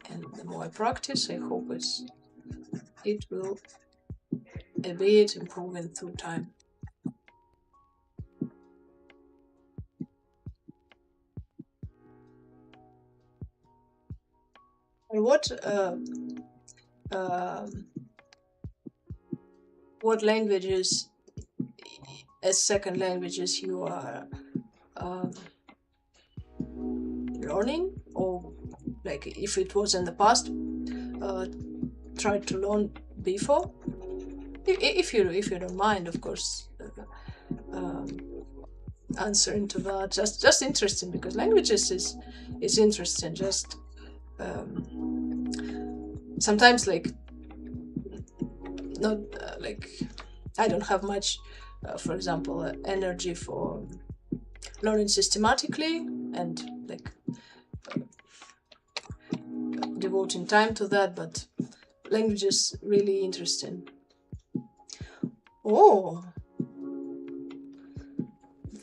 and the more I practice, I hope it will a bit improving through time. And what languages as second languages you are learning, or like if it was in the past tried to learn before, if you don't mind, of course, answering to that. Just interesting, because languages is interesting. Just sometimes like not like I don't have much, for example, energy for learning systematically and like devoting time to that, but language is really interesting. Oh,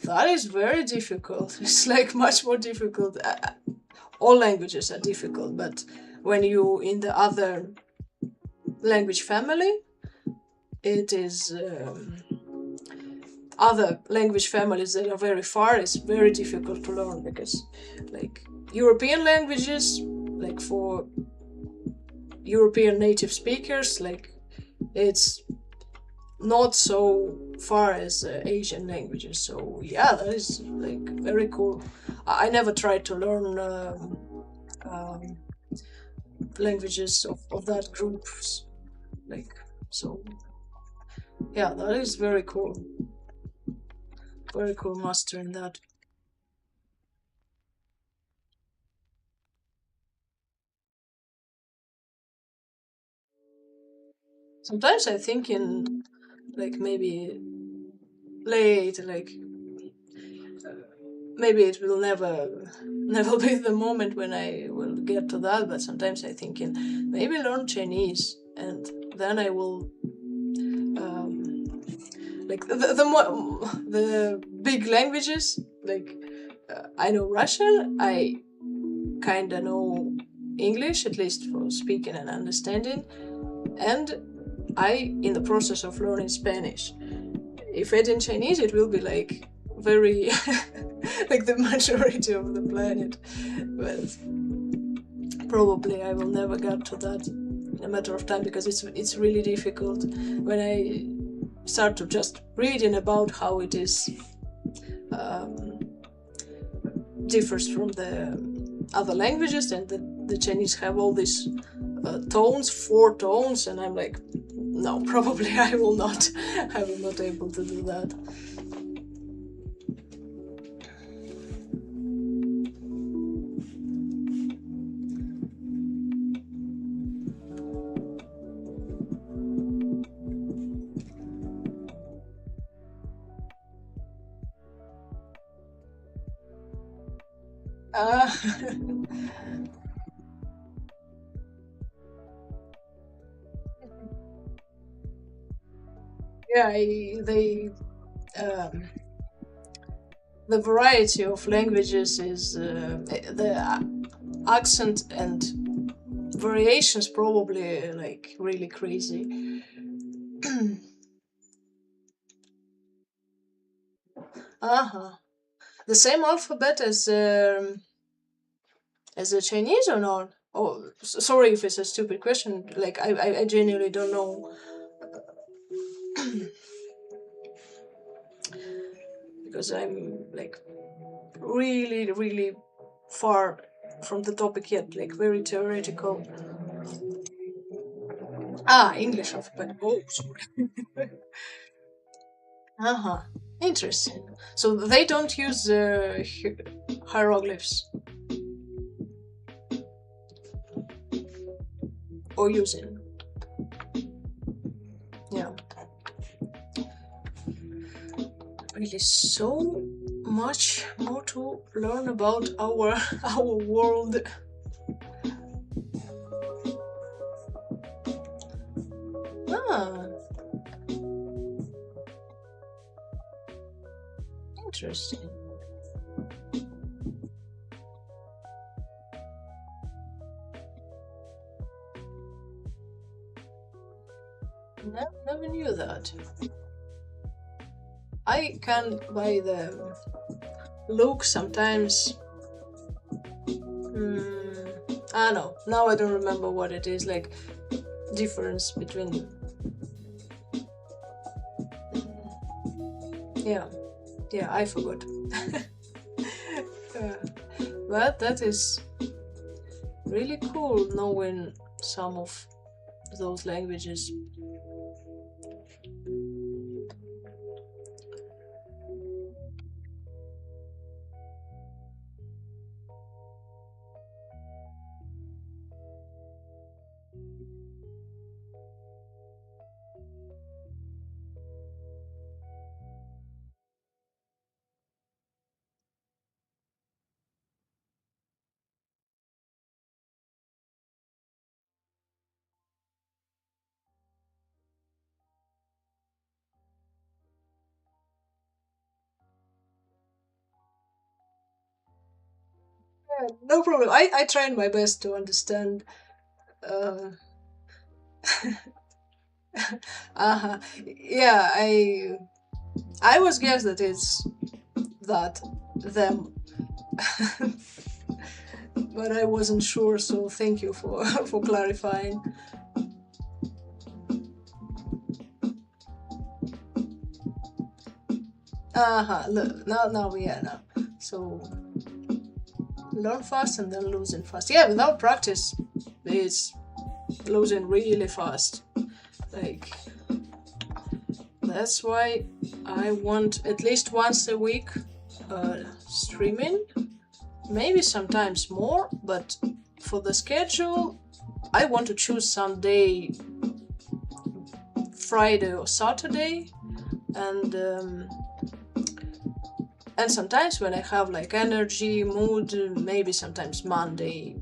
that is very difficult. It's like much more difficult. All languages are difficult, but when you in the other language family, it is other language families that are very far is very difficult to learn, because like European languages, like for European native speakers, like it's not so far as Asian languages. So yeah, that is like very cool. I never tried to learn languages of that group, like, so yeah, that is very cool. Very cool mastering that. Sometimes I think in like maybe late, like maybe it will never be the moment when I will get to that, but sometimes I think in maybe learn Chinese, and then I will like the big languages, like I know Russian, I kinda know English, at least for speaking and understanding, and I in the process of learning Spanish. If adding Chinese, it will be like very like the majority of the planet, but probably I will never get to that. a matter of time, because it's really difficult when I start to just reading about how it is differs from the other languages, and the Chinese have all these tones, 4 tones, and I'm like, no, probably I will not able to do that. Yeah, the variety of languages is the accent and variations probably like really crazy. Uh-huh. The same alphabet as the Chinese or not? Oh, sorry if it's a stupid question. Like I genuinely don't know. Because I'm like really far from the topic yet, like very theoretical. English alphabet. Oh, sorry. Uh-huh. Interesting. So they don't use hieroglyphs or using. Yeah. Really, so much more to learn about our world. Ah, interesting. Never knew that. I can, by the look, sometimes. No, now I don't remember what it is. Like difference between. Yeah, I forgot. But that is really cool knowing some of those languages. No problem. I tried my best to understand. Uh, uh-huh. Yeah, I was guessed that it's that them, but I wasn't sure. So thank you for for clarifying. Look, now yeah now. So learn fast and then losing fast. Yeah, without practice, it's losing really fast. Like that's why I want at least once a week streaming, maybe sometimes more, but for the schedule, I want to choose some day, Friday or Saturday, and sometimes when I have like energy, mood, maybe sometimes Monday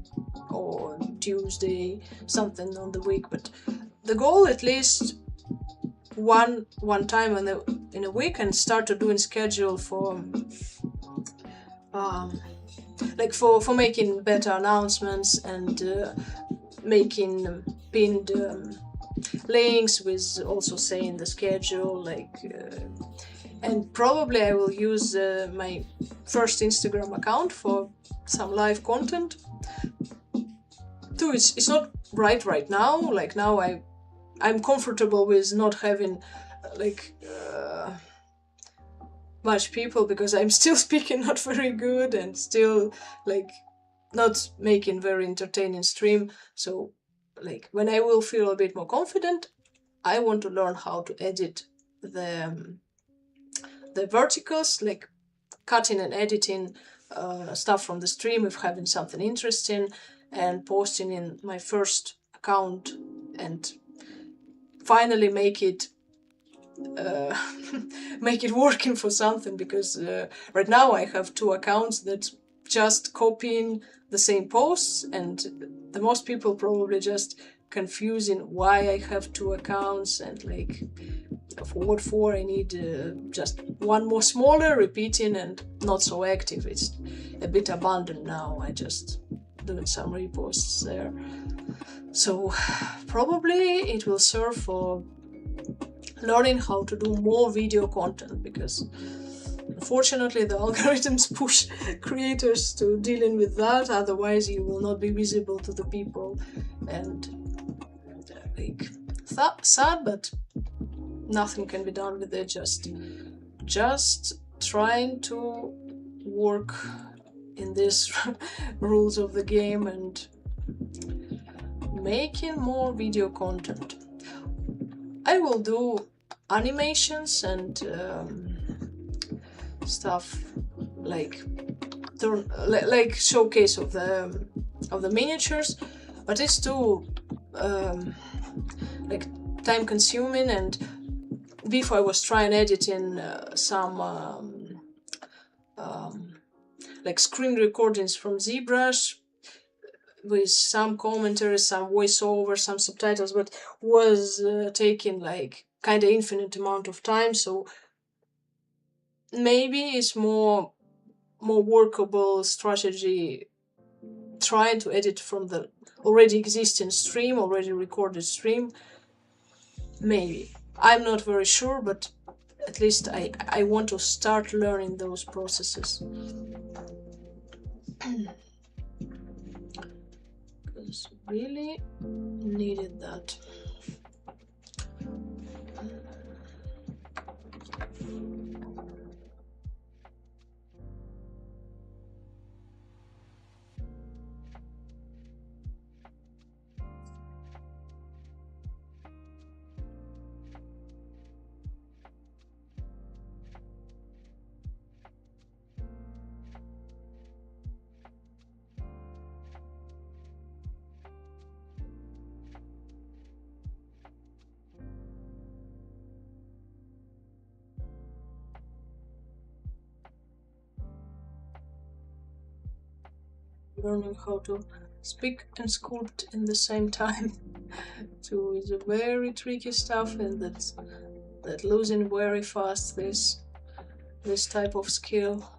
or Tuesday, something on the week. But the goal, at least one time in a week, and start to doing schedule for like for making better announcements and making pinned links with also saying the schedule, like and probably I will use my first Instagram account for some live content too. It's not right now, like now I'm comfortable with not having much people, because I'm still speaking not very good and still like not making very entertaining stream. So like when I will feel a bit more confident, I want to learn how to edit the verticals, like cutting and editing stuff from the stream if having something interesting, and posting in my first account, and finally make it make it working for something, because right now I have 2 accounts that just copying the same posts, and the most people probably just confusing why I have 2 accounts, and like for what for I need just one more smaller repeating and not so active. It's a bit abandoned now. I just doing some reposts there. So probably it will serve for learning how to do more video content, because unfortunately the algorithms push creators to dealing with that, otherwise you will not be visible to the people. And like sad, but nothing can be done with it. Just trying to work in these rules of the game and making more video content. I will do animations and stuff like showcase of the miniatures, but it's too like time consuming. And before I was trying editing some like screen recordings from ZBrush with some commentary, some voiceover, some subtitles, but was taking like kind of infinite amount of time. So maybe it's more workable strategy trying to edit from the already existing stream, already recorded stream. Maybe. I'm not very sure, but at least I want to start learning those processes. Because really needed that. Learning how to speak and sculpt in the same time too is a very tricky stuff, and that losing very fast this type of skill.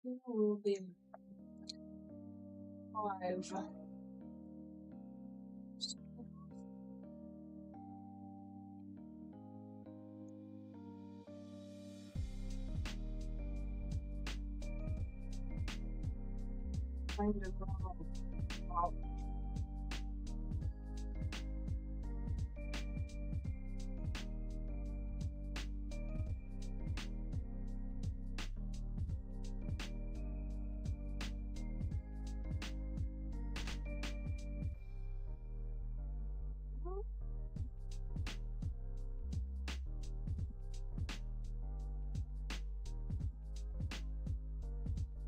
It will be 5. Kind of wow.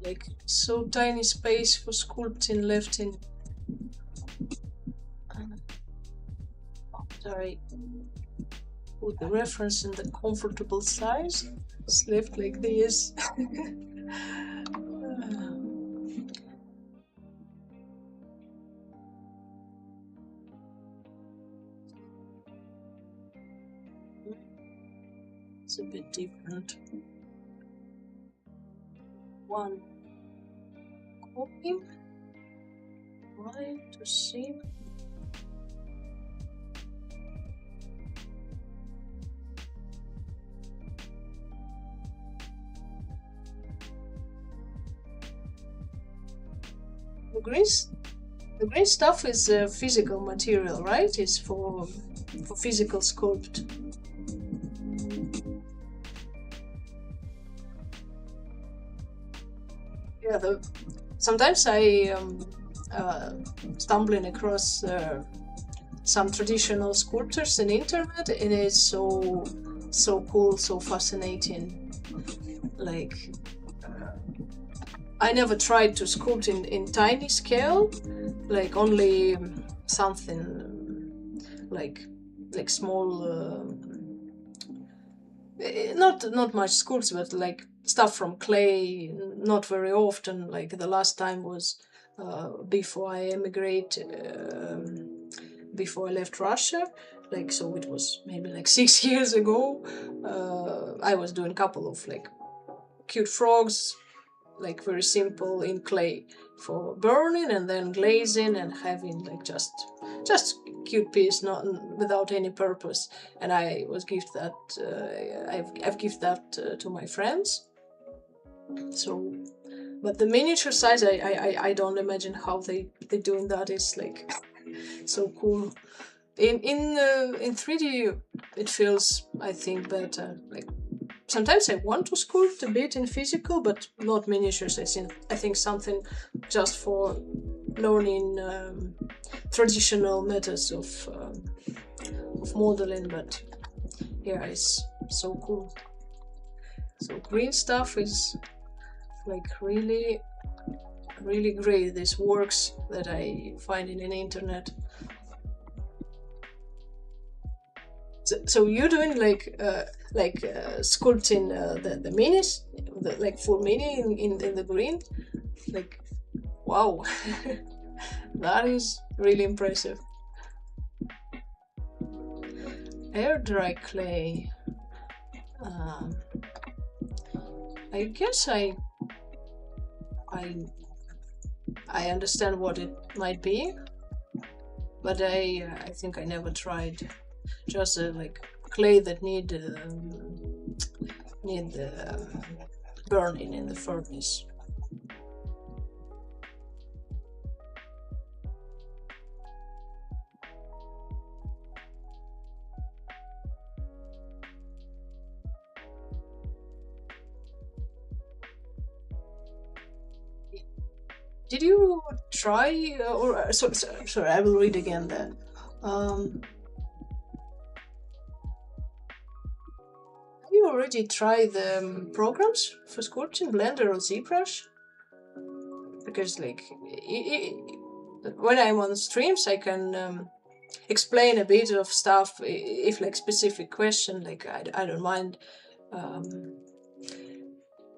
Like so tiny space for sculpting left in. Oh, sorry. put the reference in the comfortable size. It's left like this. It's a bit different. One copy. Try to see. The green stuff is physical material, right? It's for physical sculpt. Yeah, sometimes I stumbling across some traditional sculptures on internet, and it's so cool, so fascinating. Like, I never tried to sculpt in tiny scale, like only something like small, not much sculpts, but like stuff from clay. Not very often. Like the last time was before I before I left Russia. Like, so it was maybe like 6 years ago. I was doing a couple of like cute frogs, like very simple in clay for burning, and then glazing and having like just cute piece, not without any purpose. And I was gift that I've gift that to my friends. So, but the miniature size, I don't imagine how they doing that. Is like so cool. In 3D, it feels, I think, better. Like, sometimes I want to sculpt a bit in physical, but not miniatures. I think something just for learning traditional methods of modeling. But yeah, it's so cool. So green stuff is like really great. These works that I find in the internet. So you're doing like sculpting the minis, like full mini in the green, like, wow. That is really impressive. Air dry clay. I guess I understand what it might be, but I think I never tried. Just like clay that need burning in the furnace. Did you try sorry, I will read again then. Have you already tried the programs for sculpting, Blender or ZBrush? Because like when I'm on streams, I can explain a bit of stuff if like specific question. Like I don't mind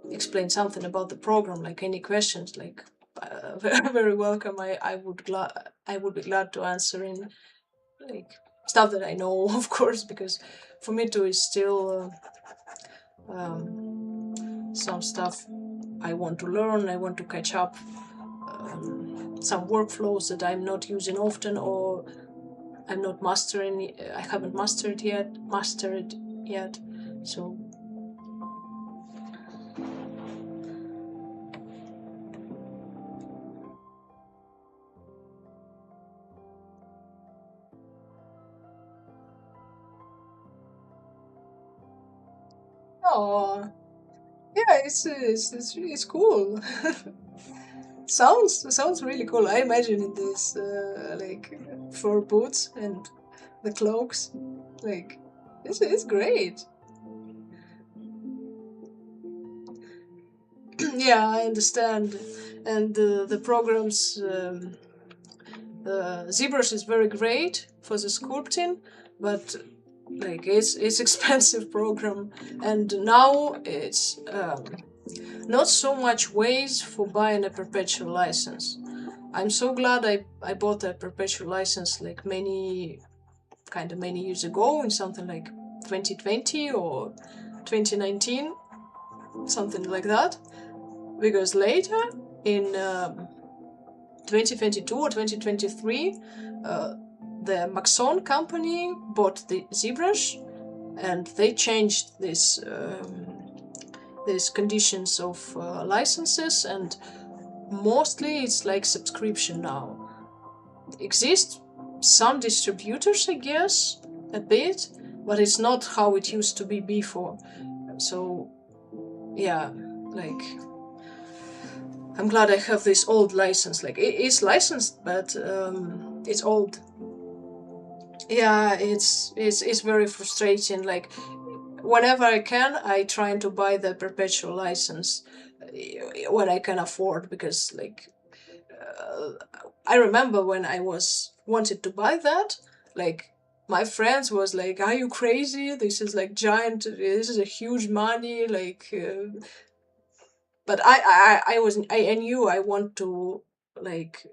explain something about the program. Like any questions, like very welcome. I would be glad to answer in like stuff that I know, of course, because for me too is still some stuff I want to learn. I want to catch up some workflows that I'm not using often, or I'm not mastering. I haven't mastered yet. So. Oh, yeah, it's cool. sounds really cool. I imagine this like fur boots and the cloaks. Like it's great. Yeah, I understand. And the programs, ZBrush is very great for the sculpting, but like it's expensive program, and now it's not so much ways for buying a perpetual license. I'm so glad I bought a perpetual license like many years ago, in something like 2020 or 2019, something like that, because later in 2022 or 2023, the Maxon company bought the ZBrush, and they changed these conditions of licenses, and mostly it's like subscription now. Exist some distributors, I guess, a bit, but it's not how it used to be before. So yeah, like I'm glad I have this old license. Like it's licensed, but it's old. Yeah, it's very frustrating. Like whenever I can, I try to buy the perpetual license when I can afford, because like I remember when I was wanted to buy that, like my friends was like, "Are you crazy? This is like giant. This is a huge money." Like, but I knew I want to like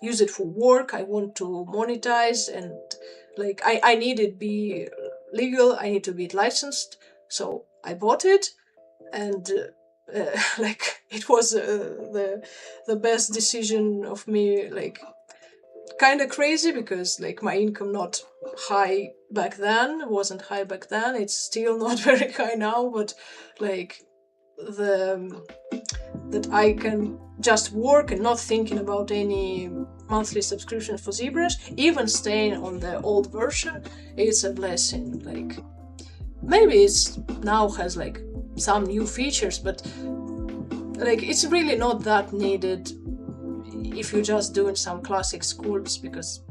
use it for work. I want to monetize, and like I need it be legal. I need to be licensed. So I bought it, and like it was the best decision of me. Like kind of crazy, because like my income not high back then, wasn't high back then. It's still not very high now, but like the that I can just work and not thinking about any monthly subscription for ZBrush, even staying on the old version, it's a blessing. Like maybe it's now has like some new features, but like it's really not that needed if you're just doing some classic sculpts, because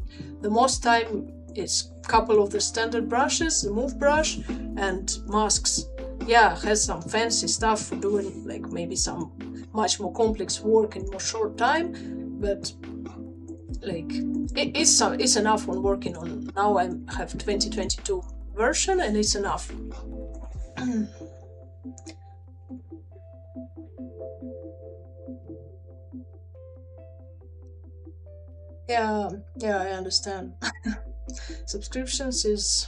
the most time it's a couple of the standard brushes, the move brush and masks. Yeah, has some fancy stuff for doing like maybe some much more complex work in more short time, but like it's enough when working on. Now I have 2022 version, and it's enough. Yeah, yeah, I understand. Subscriptions is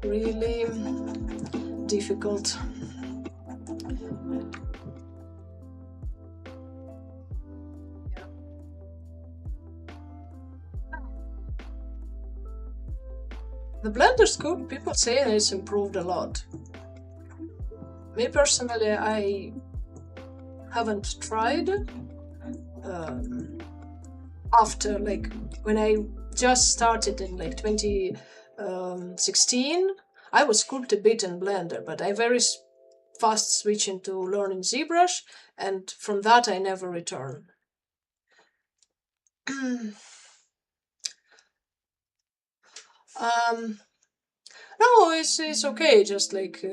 really difficult. The Blender scope, people say it's improved a lot. Me personally, I haven't tried. After like when I just started in like 2016, I was sculpt a bit in Blender, but I very fast switched into learning ZBrush, and from that I never returned. um, no, it's okay. Just like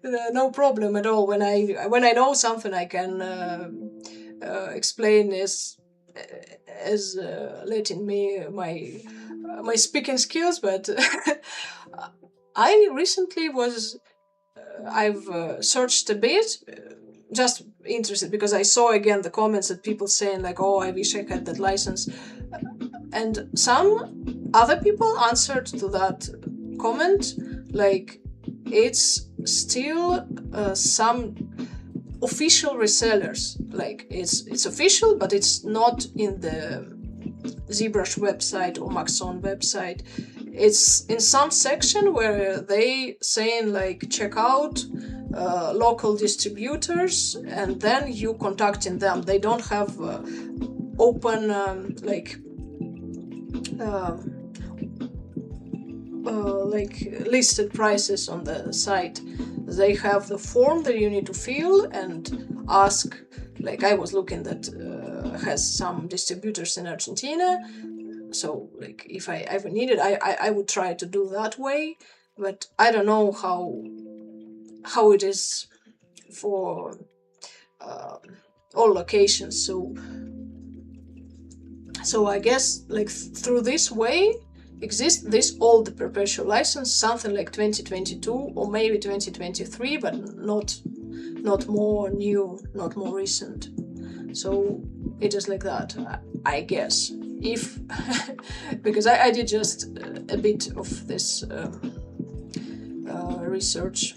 no problem at all. When I know something, I can explain as letting me my speaking skills. But I recently was I've searched a bit. Just interested because I saw again the comments that people saying like, "Oh, I wish I had that license," and some other people answered to that comment like, "It's still some official resellers. Like it's official, but it's not in the ZBrush website or Maxon website. It's in some section where they saying like check out local distributors, and then you contacting them. They don't have open like listed prices on the site. They have the form that you need to fill and ask. Like I was looking that has some distributors in Argentina, so like if I ever needed, I would try to do that way, but I don't know how it is for all locations. So I guess like through this way exists this old perpetual license, something like 2022 or maybe 2023, but not more new, not more recent. So it is like that, I guess. If because I did just a bit of this research.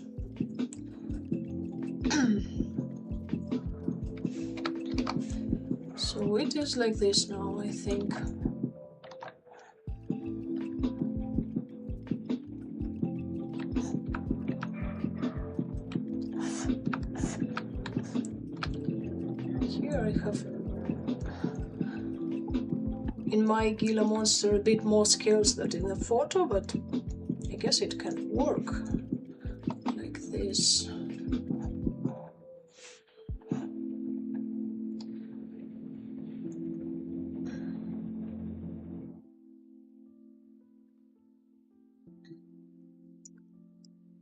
So it is like this now, I think. Here I have in my Gila monster a bit more skills than in the photo, but I guess it can work like this.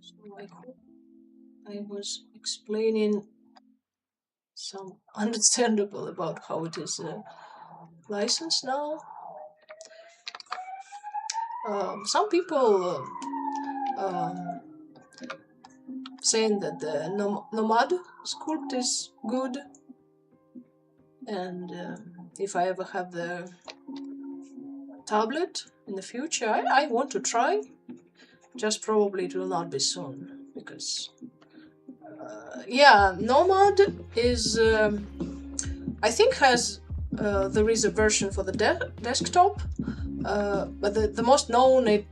So I hope I was explaining some understandable about how it is licensed now. Some people saying that the nomad sculpt is good, and if I ever have the tablet in the future, I want to try. Just probably it will not be soon, because yeah, nomad is I think has there is a version for the desktop, but the most known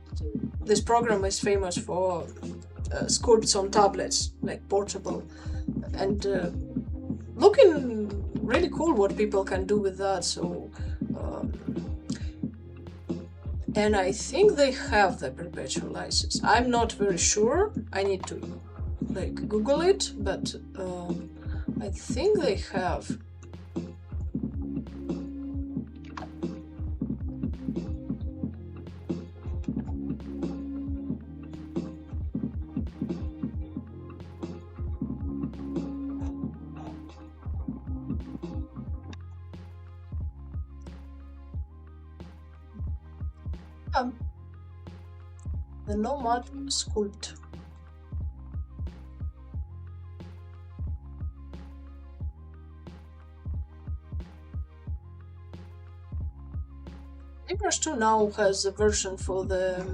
this program is famous for sculpts on tablets, like portable, and looking really cool what people can do with that. So and I think they have the perpetual license. I'm not very sure. I need to like Google it, but I think they have. The nomad sculpt. Impress 2 now has a version for the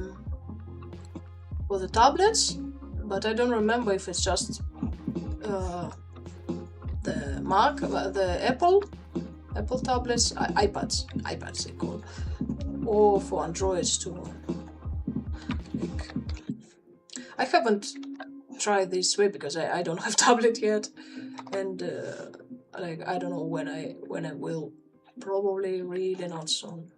tablets, but I don't remember if it's just the Mac, the Apple tablets, iPads they call, or for Androids too. Like, I haven't tried this way because I don't have tablet yet, and like I don't know when I will. Probably really not soon.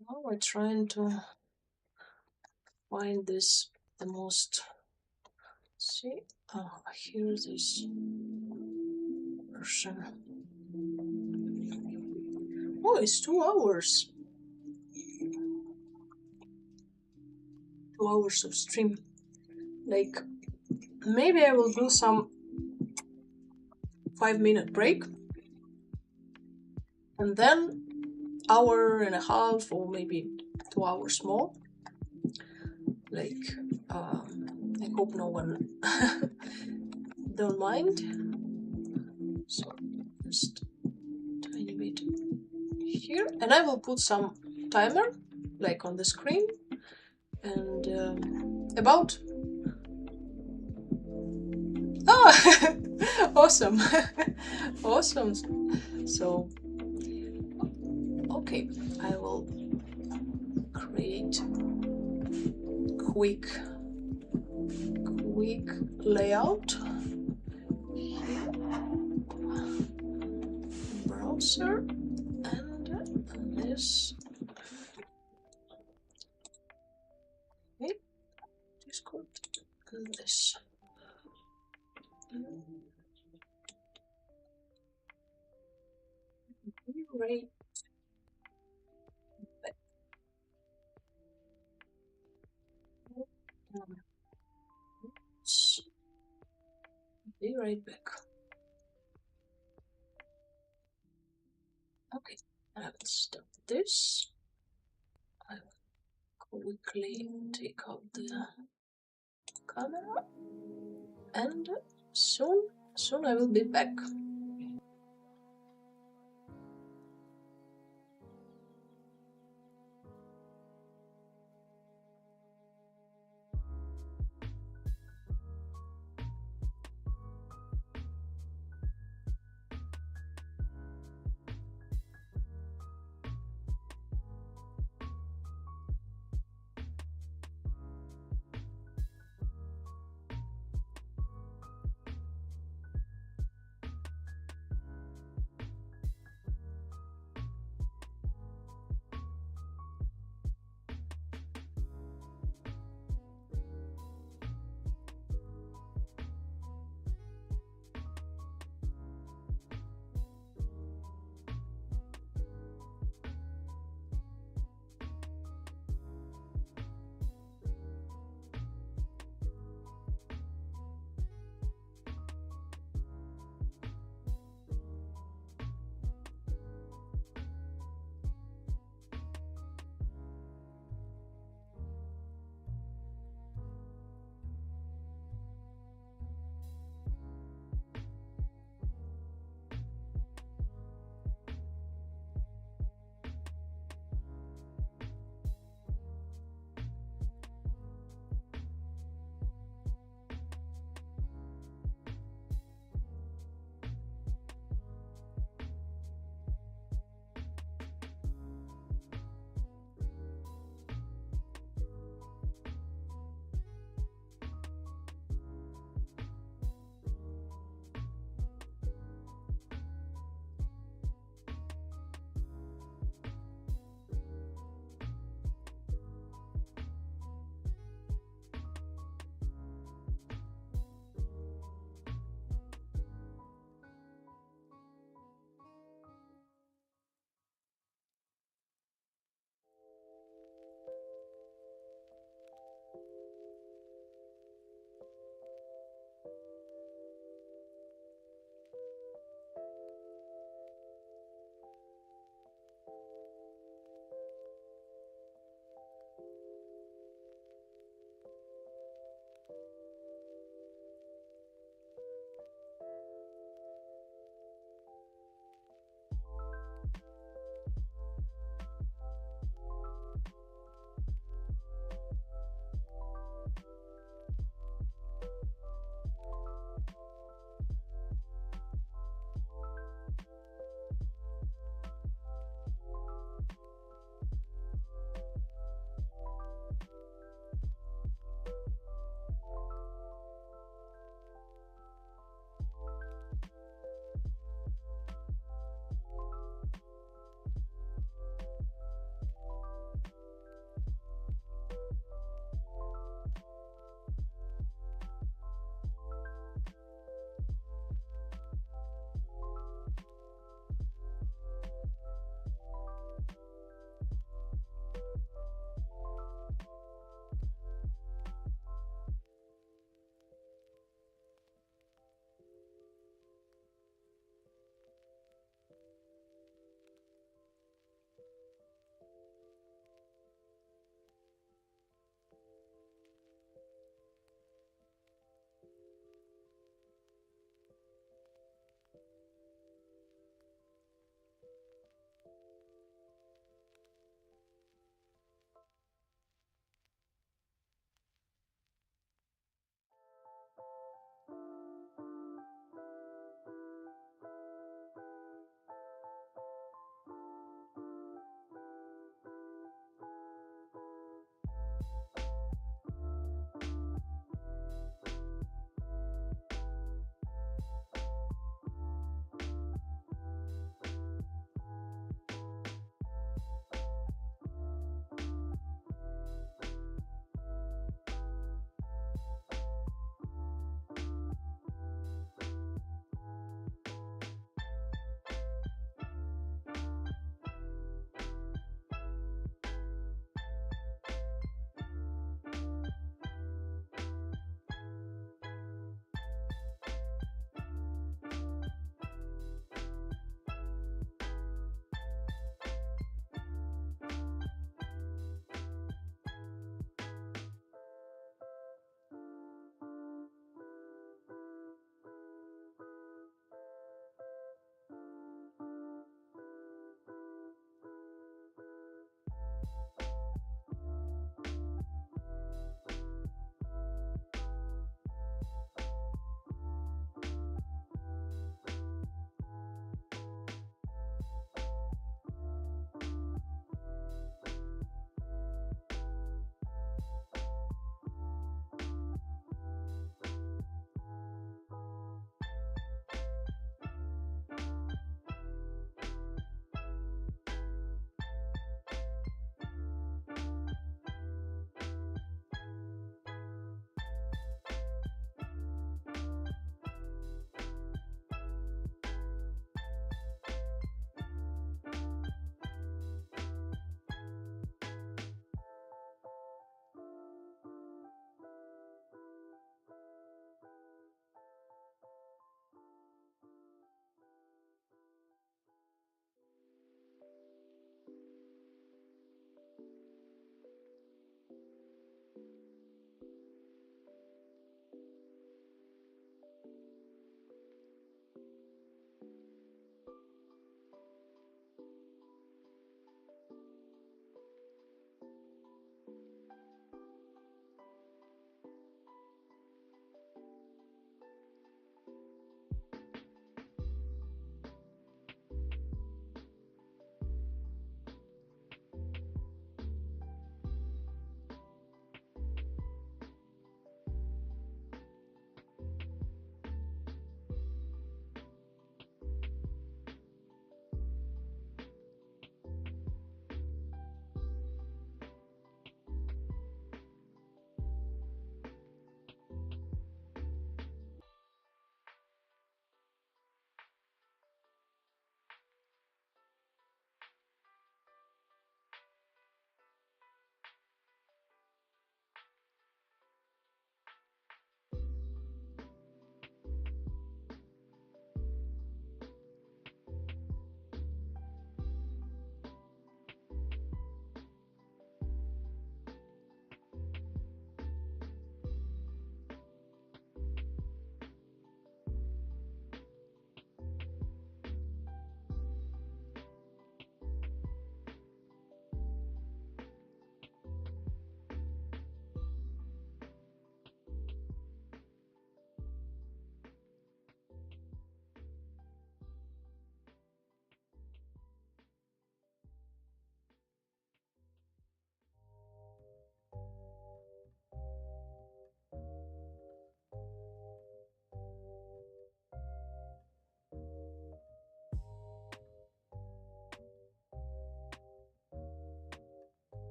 Now we're trying to find this the most. See, here's this version. Oh, it's 2 hours. 2 hours of stream. Like, maybe I will do some 5-minute break, and then hour and a half or maybe 2 hours more. Like, I hope no one don't mind. So just tiny bit here, and I will put some timer like on the screen, and about awesome. Awesome. So okay, I will create quick layout here, browser, and this. Okay, Discord and this. Right. be right back. Okay, I will stop this. I will quickly take out the camera, and soon I will be back.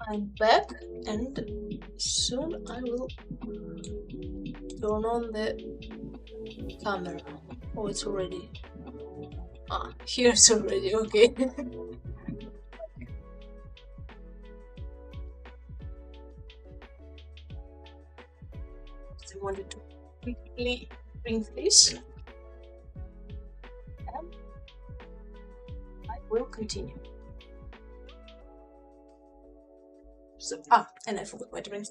I'm back, and soon I will turn on the camera. Oh, it's already. Here's already, okay. I wanted to quickly bring this, and I will continue. So, and I forgot my drink.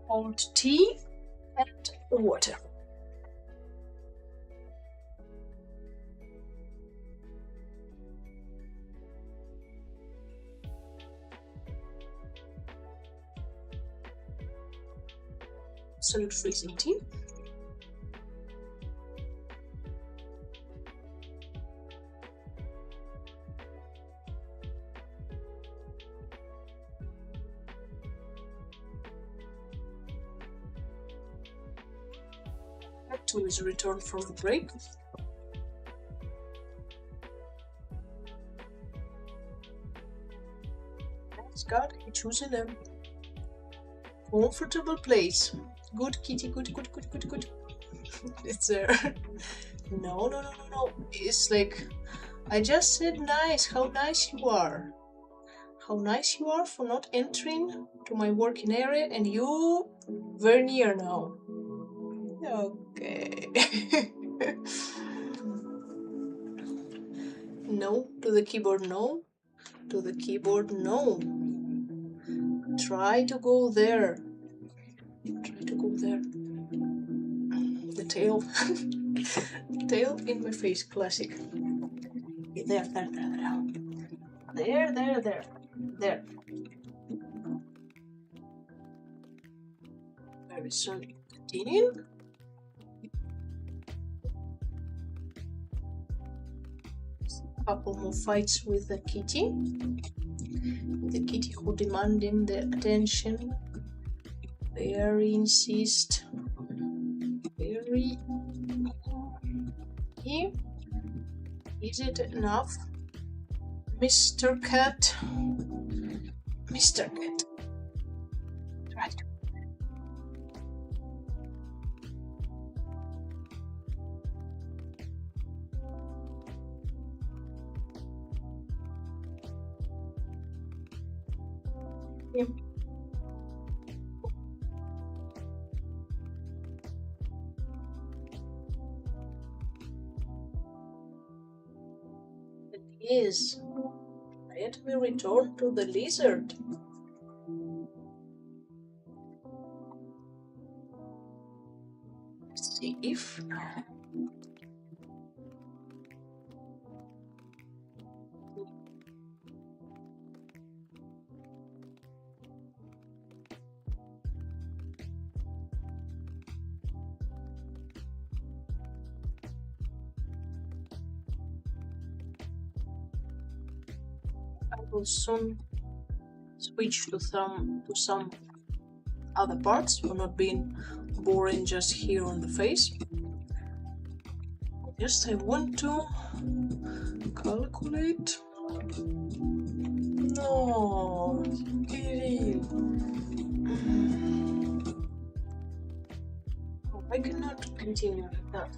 Cold tea and water. Absolute freezing tea. To his return from the break. Thanks God, he chooses a comfortable place. Good kitty, good. It's there. No. It's like, I just said nice, how nice you are. How nice you are for not entering to my working area, and you very near now. Okay. No to the keyboard, no. To the keyboard, no. Try to go there. Try to go there. The tail. Tail in my face, classic. Okay, there. There. Very soon, continue. Couple more fights with the kitty. The kitty who demanding the attention. Very insist. Very. Here. Is it enough? Mr. Cat. Mr. Cat. Right. Yep. It is. Let me return to the lizard. See if I will soon switch to some other parts for not being boring just here on the face. Just I want to calculate. No, I cannot continue like that.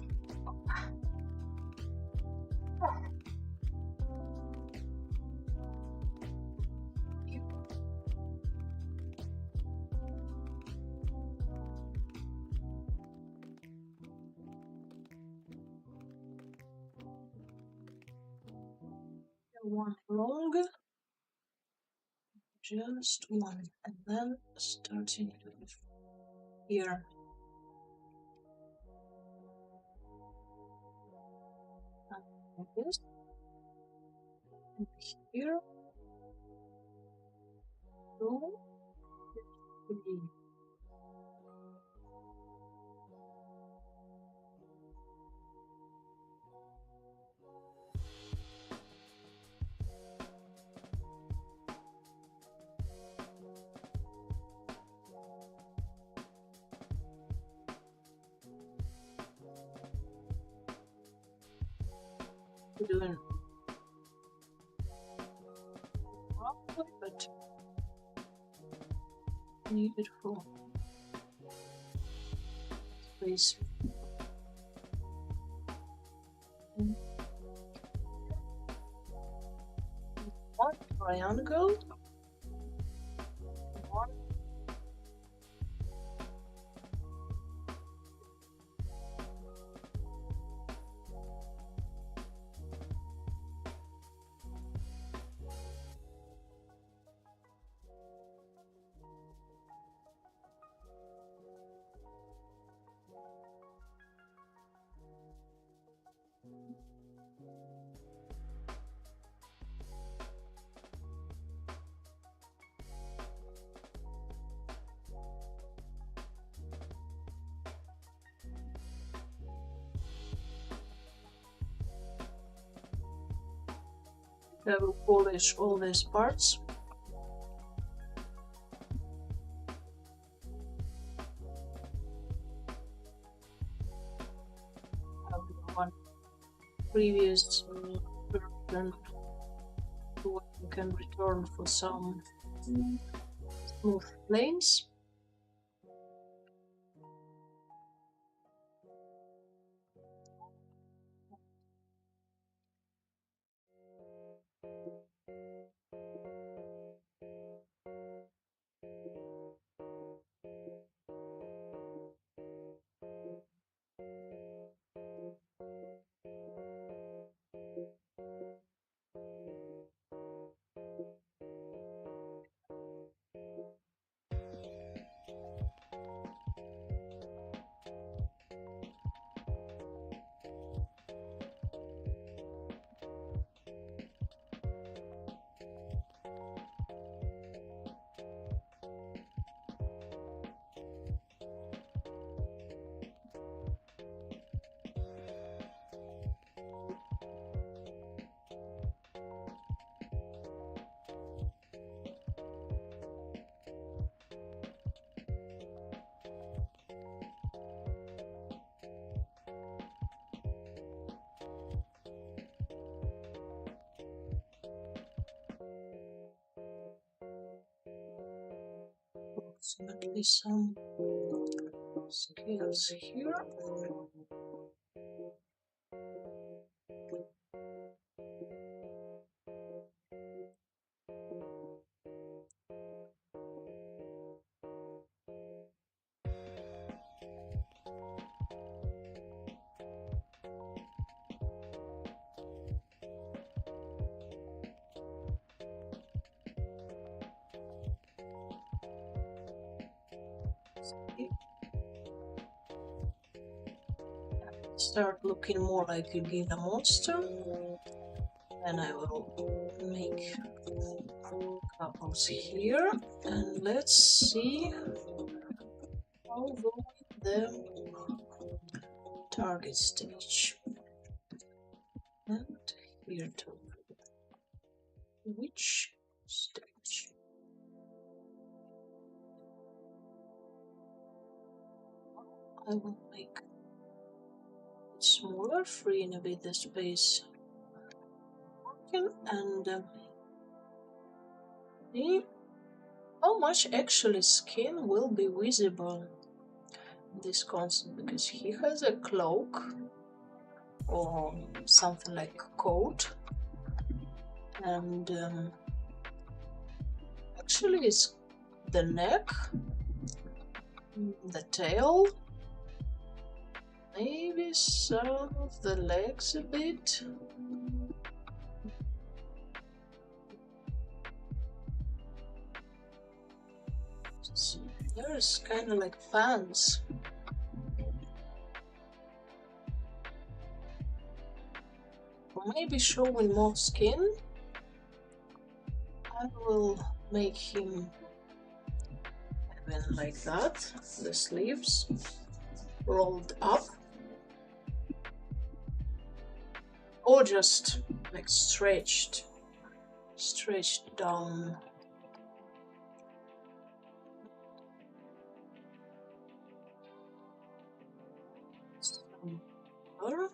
One long, just one, and then starting here. And this, and here, 2, 3. doing roughly, but needed for space. One triangle. One. I will polish all these parts. One previous version you can return for some smooth planes. Approximately some scales here. Start looking more like a Gila monster, and I will make couples here, and let's see how go with the target stage. And here too. Which stage? I will make it smaller, freeing a bit the space. And see how much actually skin will be visible in this concept, because he has a cloak or something like a coat, and actually it's the neck, the tail, maybe some of the legs a bit. There's kind of like fans. Maybe showing more skin. I will make him even like that, the sleeves rolled up, or just like stretched down. Some color.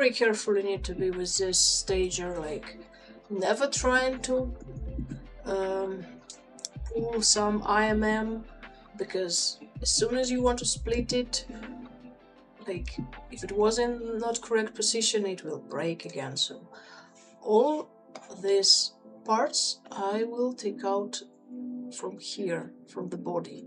very careful you need to be with this stager, like never trying to pull some IMM, because as soon as you want to split it, like if it was in not correct position, it will break again. So all these parts I will take out from here, from the body.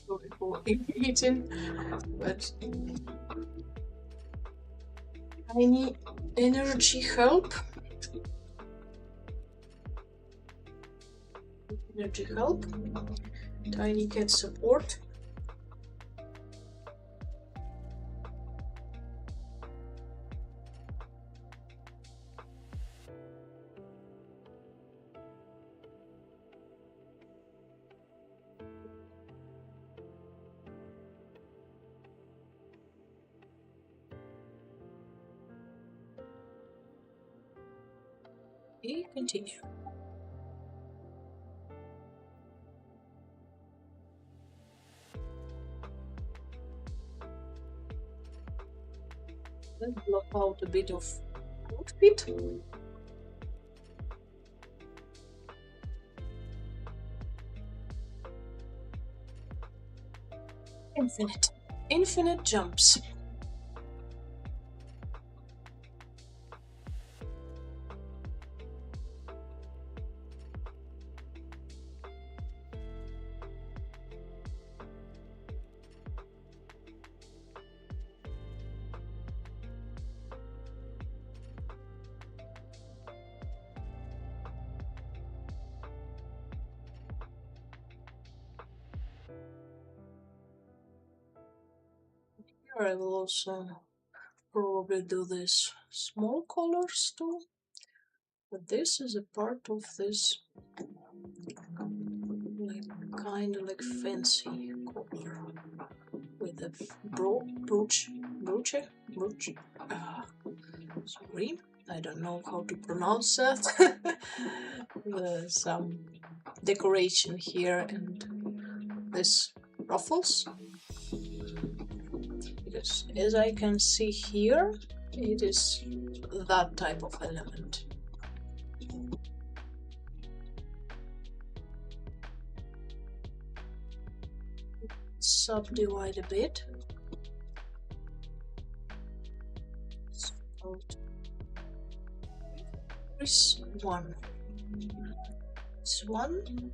Sorry for eating, but tiny energy help. Energy help. Tiny cat support. Okay, continue. Let's block out a bit of pit. Infinite jumps. Here I will also probably do this small colors too, but this is a part of this like kind of like fancy color with a brooch. Sorry, I don't know how to pronounce that. Some decoration here and this ruffles, because as I can see here, it is that type of element. Subdivide a bit. So, this one. This one.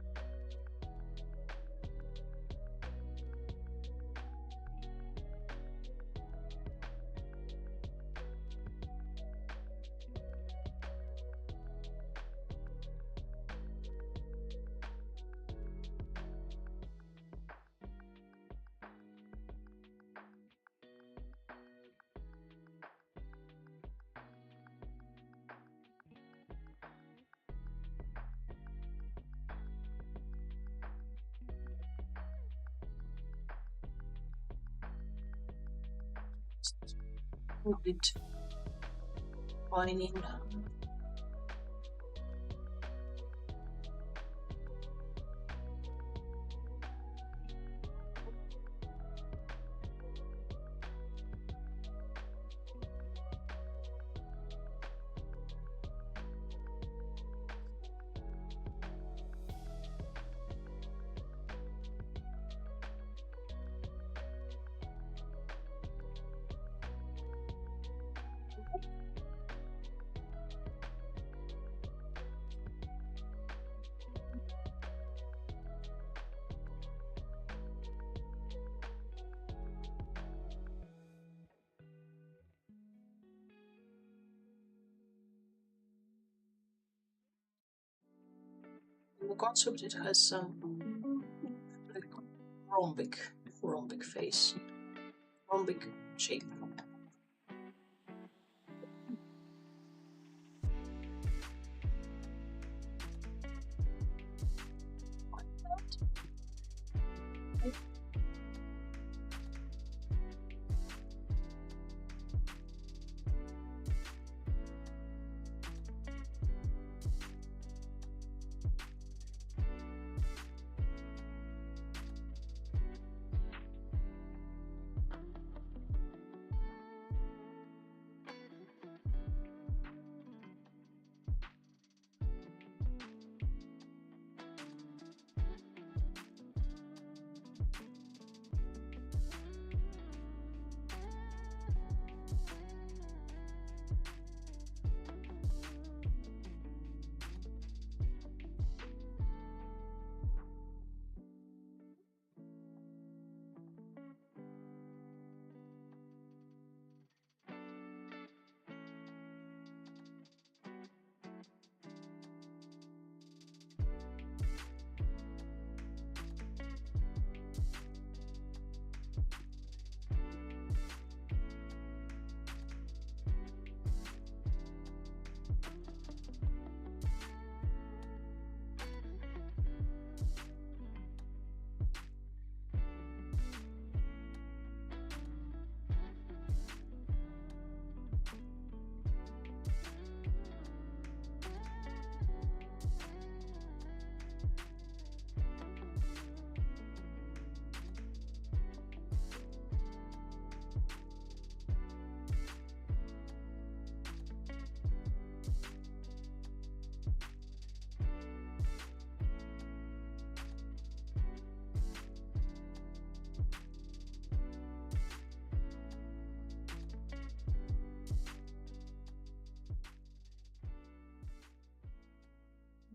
A bit finding. the concept, it has some like rhombic face, rhombic shape.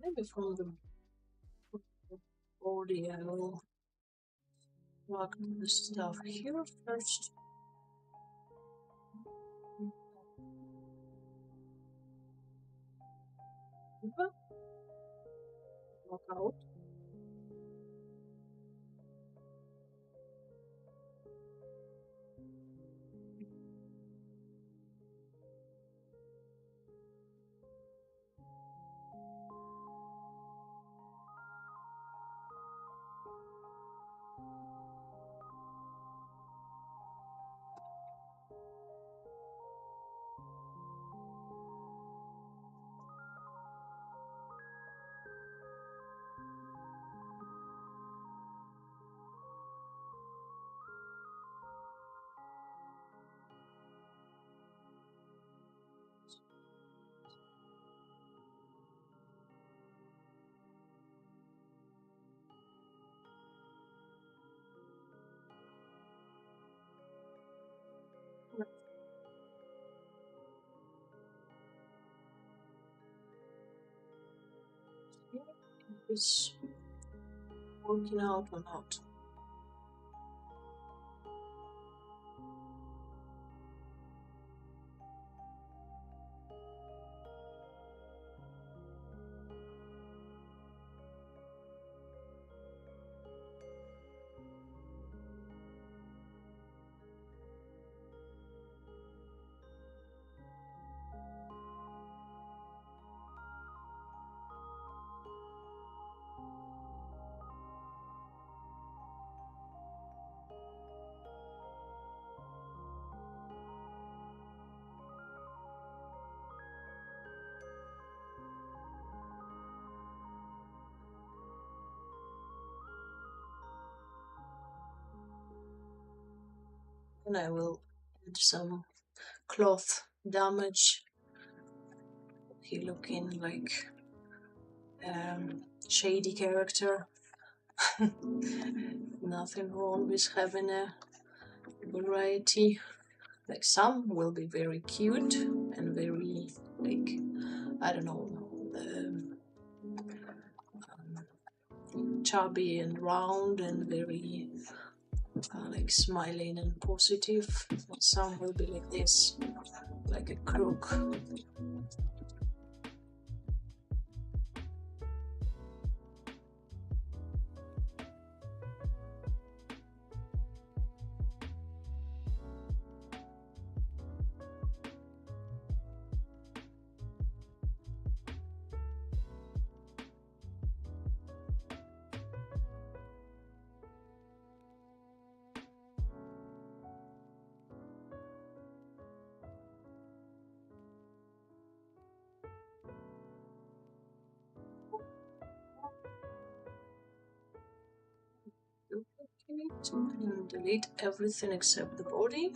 Maybe from the body I will plug the stuff here first. Block out. If it's working out or not. And I will add some cloth damage. He looking like shady character. Nothing wrong with having a variety. Like some will be very cute and very like, I don't know, chubby and round and very like smiling and positive. Some will be like this, like a crook. So I'm gonna delete everything except the body.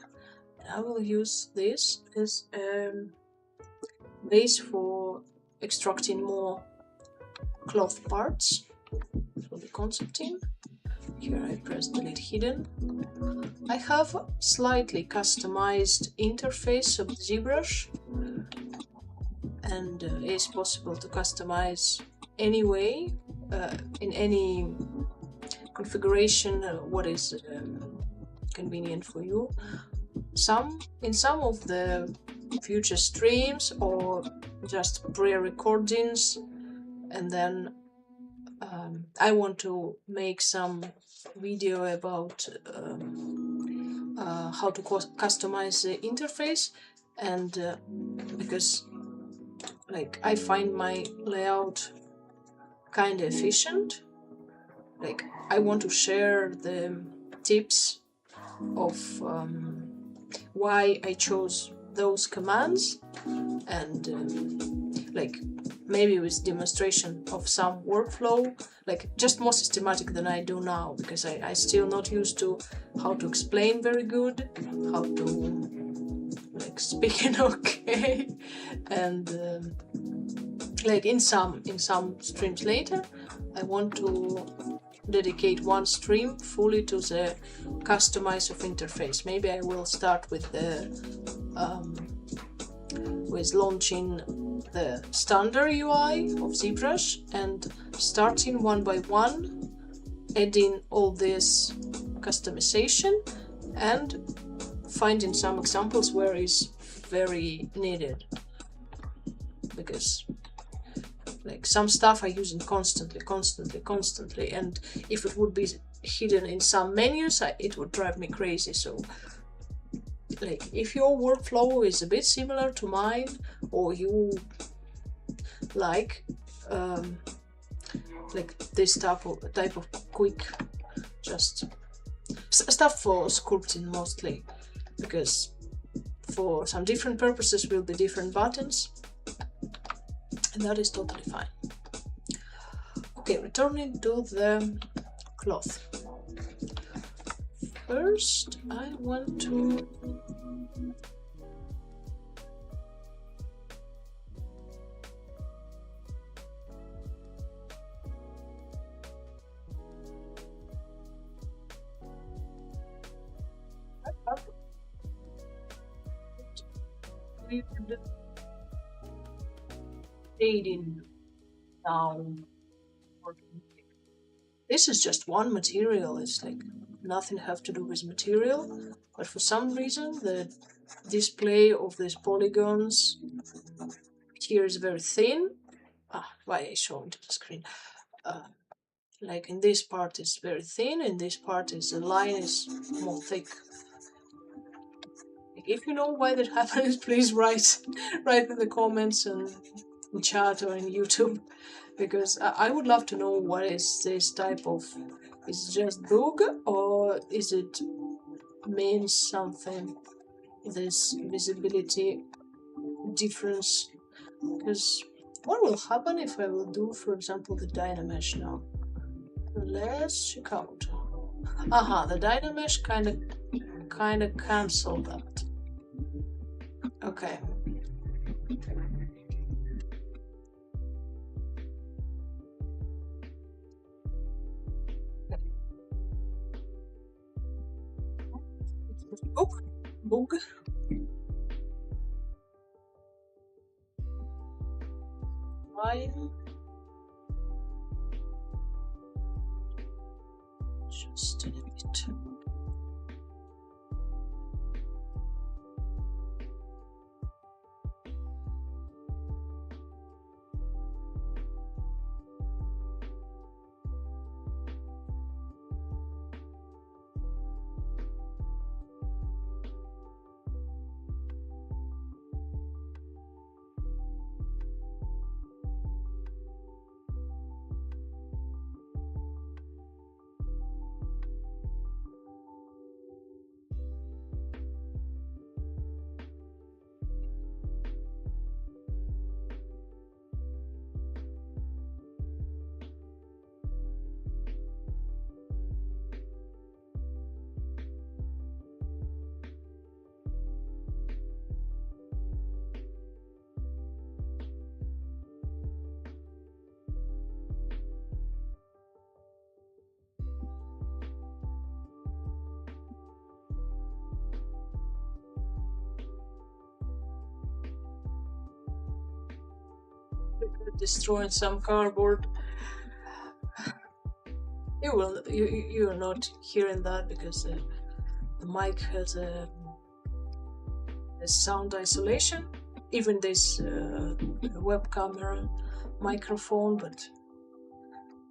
And I will use this as a base for extracting more cloth parts for the concepting. Here I press delete hidden. I have slightly customized interface of the ZBrush, and it's possible to customize anyway in any configuration what is convenient for you. In some of the future streams or just pre-recordings, and then I want to make some video about how to customize the interface, and because like I find my layout kind of efficient, like I want to share the tips of why I chose those commands, and like maybe with demonstration of some workflow, like just more systematic than I do now, because I still not used to how to explain very good, how to like speaking okay, and like in some streams later I want to dedicate one stream fully to the customize of interface. Maybe I will start with the with launching the standard UI of ZBrush and starting one by one, adding all this customization and finding some examples where it's very needed, because like some stuff I use constantly, and if it would be hidden in some menus, it would drive me crazy. So like if your workflow is a bit similar to mine, or you like this type of quick just stuff for sculpting mostly, because for some different purposes will be different buttons, and that is totally fine. Okay, returning to the cloth. First, I want to fading down. This is just one material, it's like nothing have to do with material, but for some reason the display of these polygons here is very thin. Why I show it on the screen? Like in this part is very thin, in this part is the line is more thick. Like if you know why that happens, please write in the comments and in chat or in YouTube, because I would love to know what is this type of. Is it just bug, or is it means something? This visibility difference, because what will happen if I will do, for example, the Dynamesh now? Let's check out. The Dynamesh kind of cancelled that. Okay. Bug. Line. Just a bit. destroying some cardboard. You're not hearing that because the mic has a sound isolation. Even this web camera microphone, but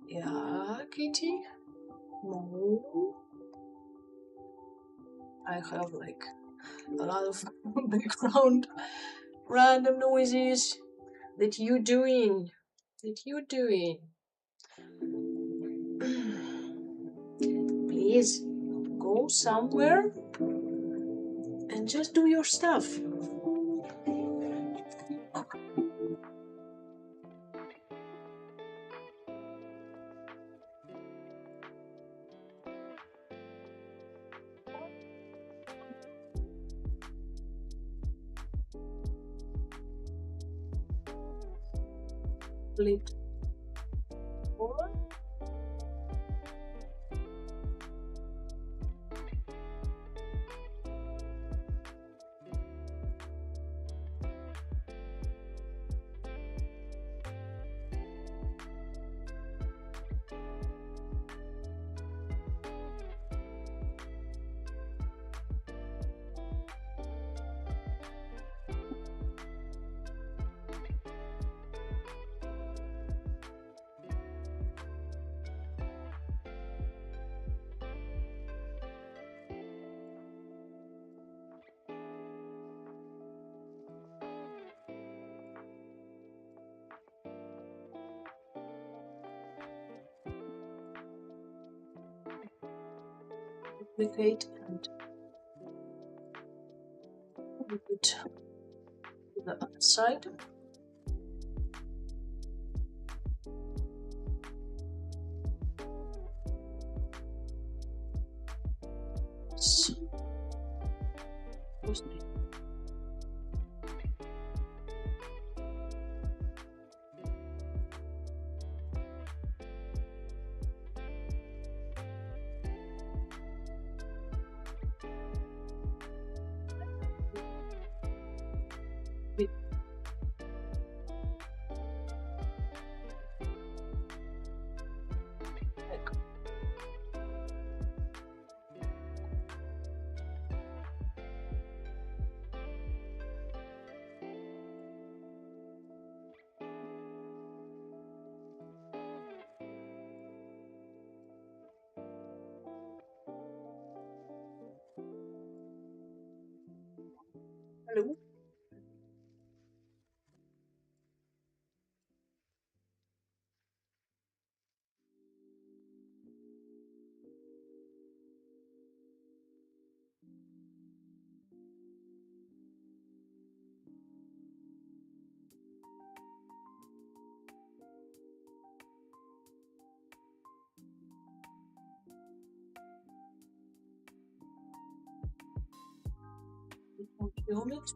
yeah, Kitty. No, I have like a lot of background random noises. That you doing? Please go somewhere and just do your stuff. Flip forward. Duplicate and move it to the other side. So, hello. Film it.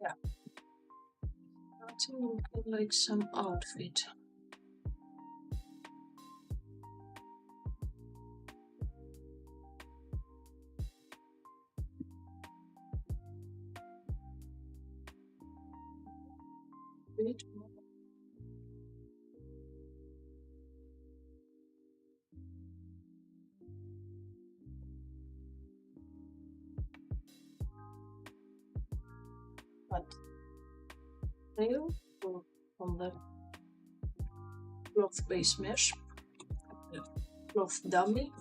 Yeah. Starting looking like some outfit. Bit more. But tail from the cloth base mesh, the cloth dummy.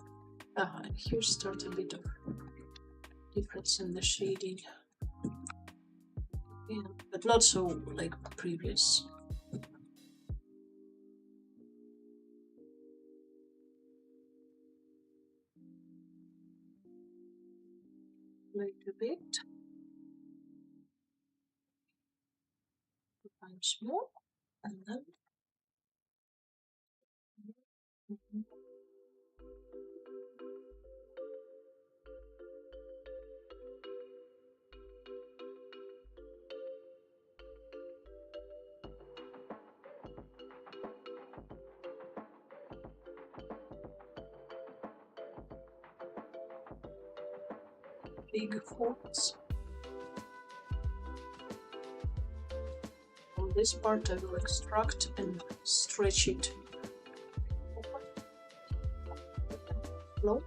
And here start a bit of difference in the shading. Yeah, but not so like previous. Wait a bit. Times more, and then. big holes. On this part I will extract and stretch it block.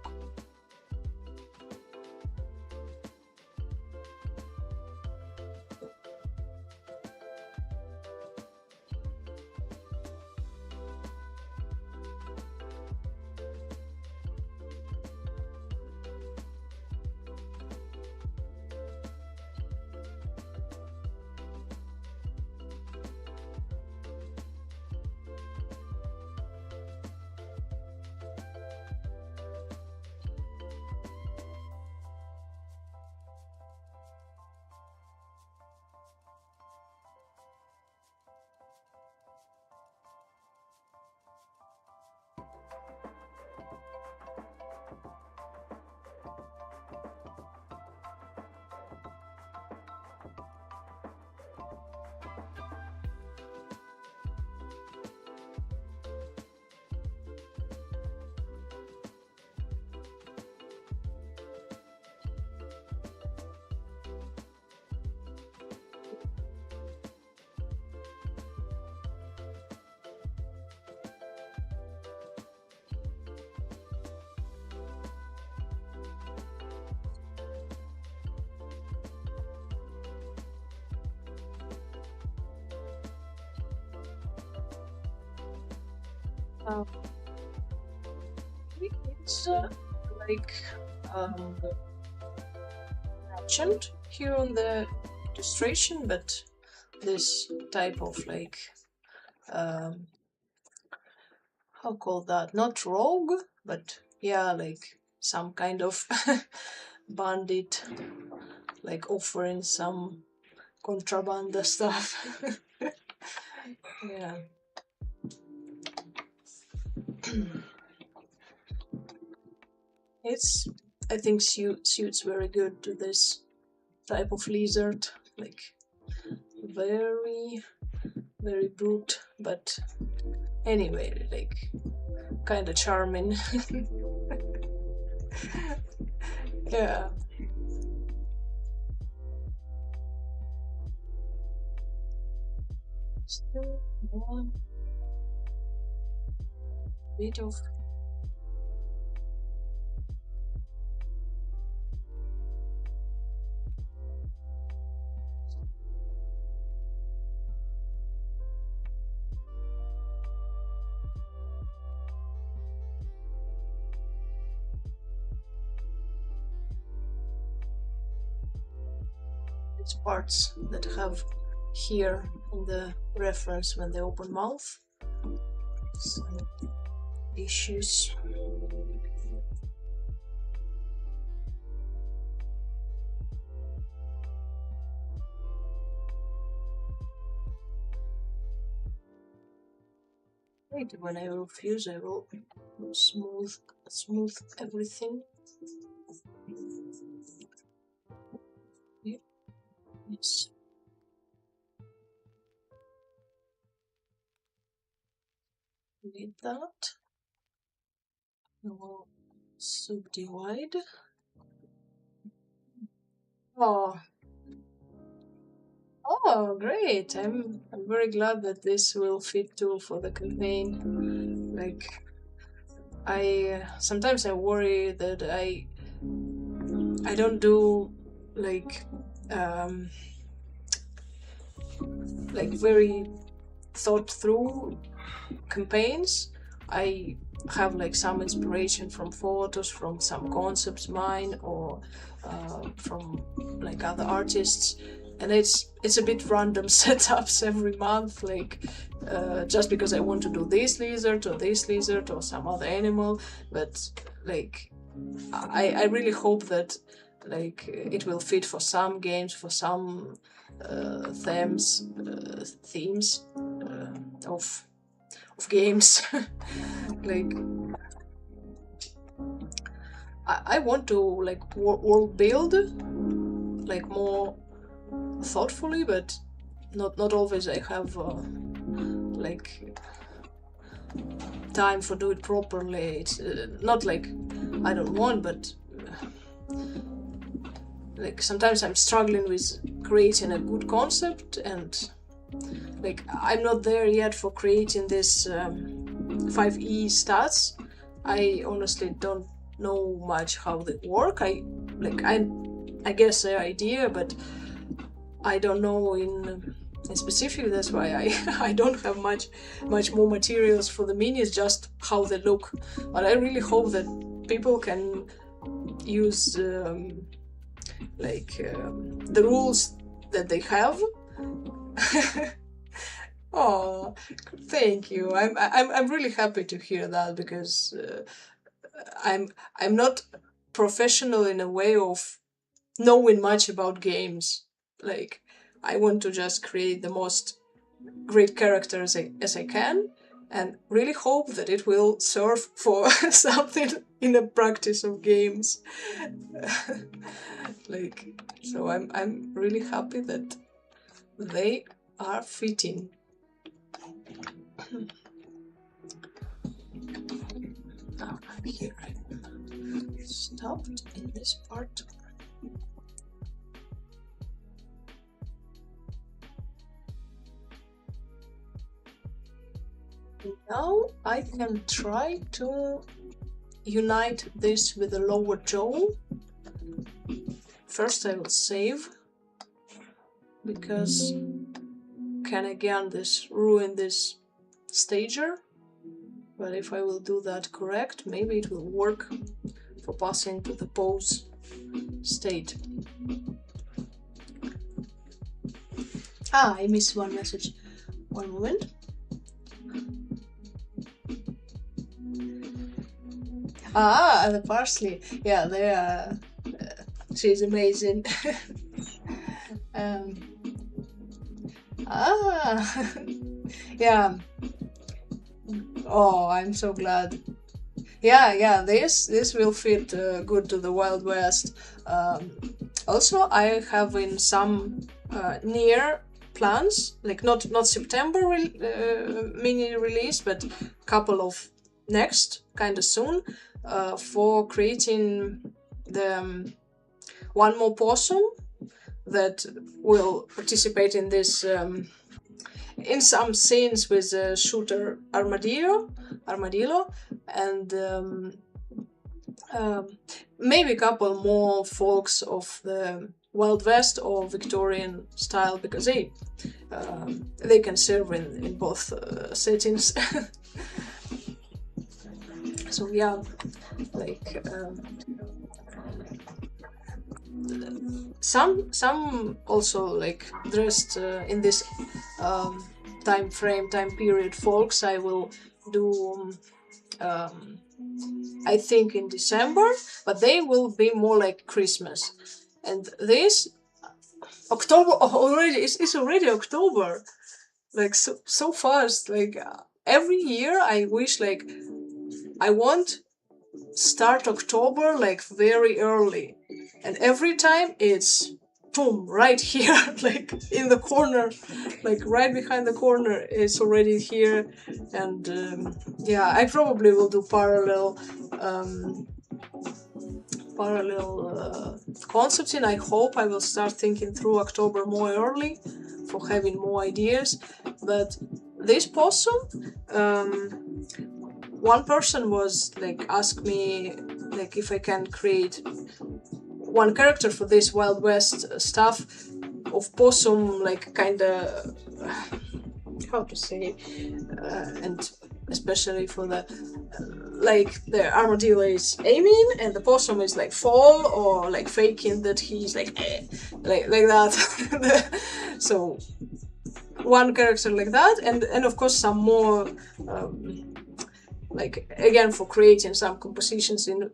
It's like mentioned here on the illustration, but this type of like how call that, not rogue, but yeah, like some kind of bandit, like offering some contraband stuff. Yeah. It's, I think, suits very good to this type of lizard, like very brute, but anyway, like kind of charming. Yeah. Still more bit of parts that have here in the reference when they open mouth. Some issues. Wait, when I will fuse, I will smooth everything. Yeah. Yes. Need that. I will subdivide. Oh. Oh, great! I'm very glad that this will fit too for the campaign. Like, sometimes I worry that I don't do like very thought through campaigns. I have like some inspiration from photos, from some concepts mine, or from like other artists, and it's a bit random setups every month, like just because I want to do this lizard or some other animal. But like I really hope that like it will fit for some games, for some themes of games. Like I want to like world build like more thoughtfully, but not always I have like time for do it properly. It's not like I don't want, but like sometimes I'm struggling with creating a good concept, and like I'm not there yet for creating this 5e stats. I honestly don't know much how they work. I guess the idea, but I don't know in specific. That's why I don't have much more materials for the minis, just how they look. But I really hope that people can use the rules that they have. Oh, thank you. I'm really happy to hear that, because I'm not professional in a way of knowing much about games. Like, I want to just create the most great characters as I can, and really hope that it will serve for something in the practice of games. Like, so I'm really happy that they are fitting. Now I'm here. I stopped in this part. Now I can try to unite this with the lower jaw. First I will save, because can again this ruin this stager. But if I will do that correct, maybe it will work for passing to the pose state. I missed one message. One moment. The parsley. Yeah, they are. She's amazing. Yeah. Oh, I'm so glad. Yeah. This will fit good to the Wild West. Also, I have in some near plans, like not September mini release, but couple of next kind of soon, for creating the one more possum that will participate in this in some scenes with shooter armadillo, and maybe a couple more folks of the Wild West or Victorian style, because they can serve in both settings. So yeah, like some also like dressed in this time period folks I will do I think in December, but they will be more like Christmas. And this October already, it's already October, like so fast. Like every year I wish, like I want start October like very early, and every time it's boom right here, like in the corner, like right behind the corner, it's already here. And yeah, I probably will do parallel concepts, and I hope I will start thinking through October more early for having more ideas. But this possum, one person was like asked me like if I can create one character for this Wild West stuff of possum, like kind of how to say, and especially for the like the armadillo is aiming and the possum is like fall or like faking that he's like like that. So one character like that, and of course some more like again for creating some compositions in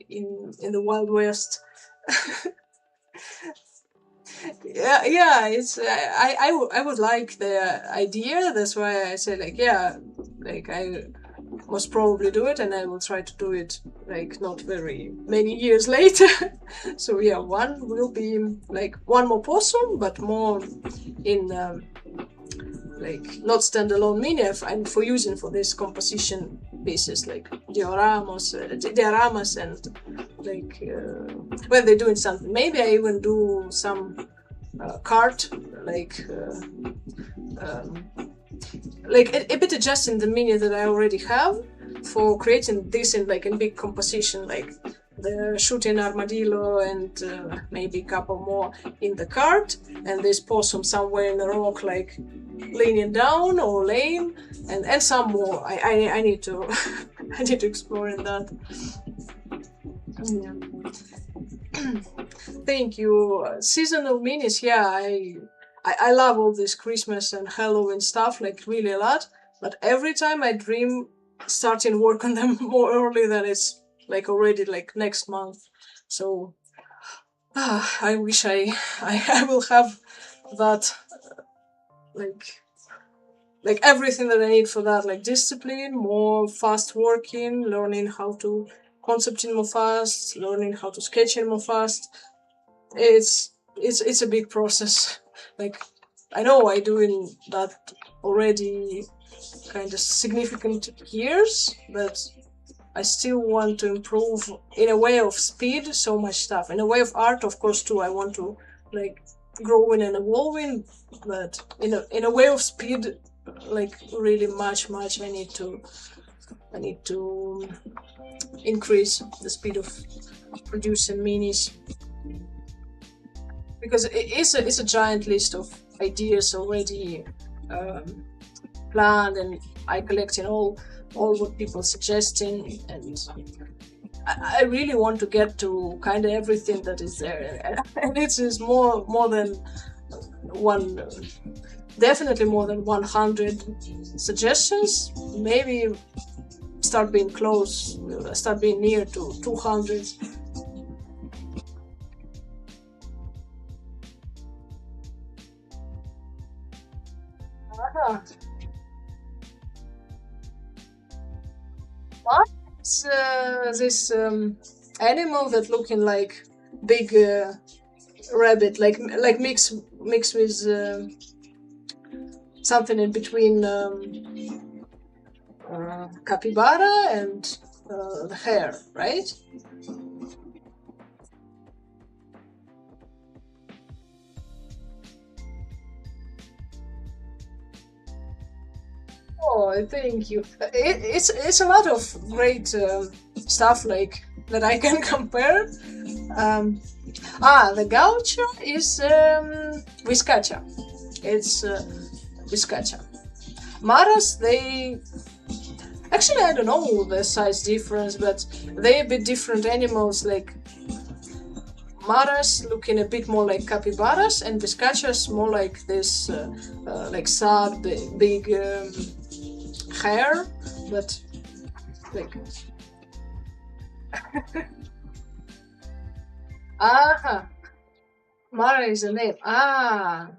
the Wild West. yeah, it's I would like the idea. That's why I say like yeah, like I must probably do it, and I will try to do it like not very many years later. So yeah, one will be like one more possum, but more in like not standalone mini, and for using for this composition pieces like dioramas and when they're doing something. Maybe I even do some cart, a bit adjusting the menu that I already have for creating this in big composition, like the shooting armadillo and maybe a couple more in the cart, and this possum somewhere in the rock, like leaning down or laying, and some more. I need to I need to explore in that. Yeah. Thank you. Seasonal minis, yeah, I love all this Christmas and Halloween stuff, like really a lot. But every time I dream starting work on them more early than it's like already like next month. So I wish I will have that like everything that I need for that, like discipline, more fast working, learning how to concepting more fast, learning how to sketching more fast. It's a big process. Like I know I doing that already kind of significant years, but I still want to improve in a way of speed so much stuff. In a way of art, of course, too. I want to like growing and evolving, but in a way of speed, like really much. I need to increase the speed of producing minis, because it's a giant list of ideas already planned, and I collecting all what people suggesting, and I really want to get to kind of everything that is there, and it's more than one, definitely more than 100 suggestions. Maybe start being close, start being near to 200. What's this animal that looking like big rabbit, like mix with something in between capybara and the hare, right? Oh, thank you. It's a lot of great stuff like that I can compare. Um, the gaucho is Vizcacha. It's Vizcacha. Maras, they actually I don't know the size difference, but they're a bit different animals. Like Maras looking a bit more like capybaras, and Vizcachas more like this, like sad, big hair, but like. Ah, Mara is a name. Ah,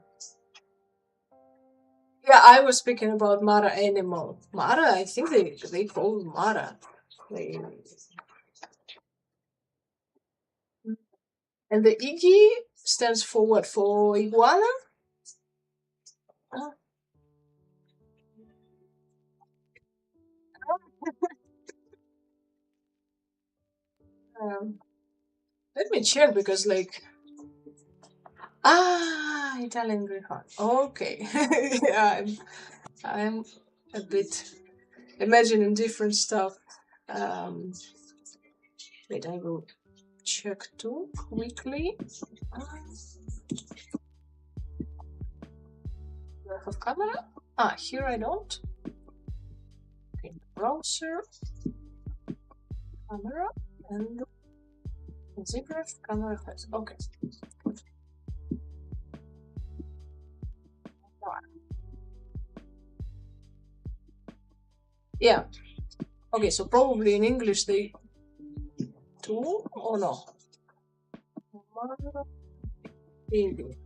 yeah, I was speaking about Mara animal. Mara, I think they call Mara. They, and the Iggy stands for what? For iguana? Ah, um, let me check, because like, Italian greyhound. Okay, yeah, I'm a bit imagining different stuff. Um, wait, I will check too quickly. Do I have camera? Here I don't. Okay, browser, camera, and ZBrush camera has. Okay. Yeah. Okay, so probably in English they do or no? English.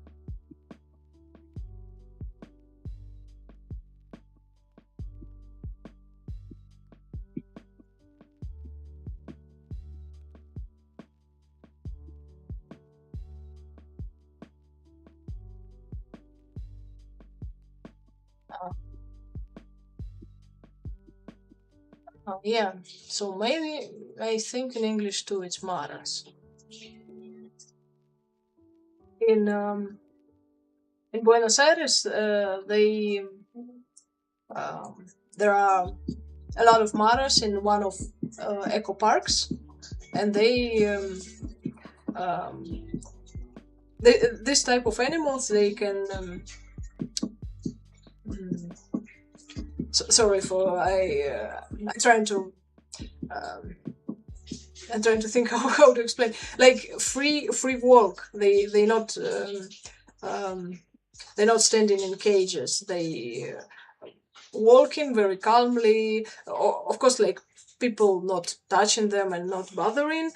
Yeah, so maybe I think in English too it's maras. In um, in Buenos Aires, they there are a lot of maras in one of eco parks, and um, this type of animals they can. Sorry for I'm trying to um, I'm trying to think how to explain. Like free walk. They not they're not standing in cages. They walking very calmly. Of course, like people not touching them and not bothering,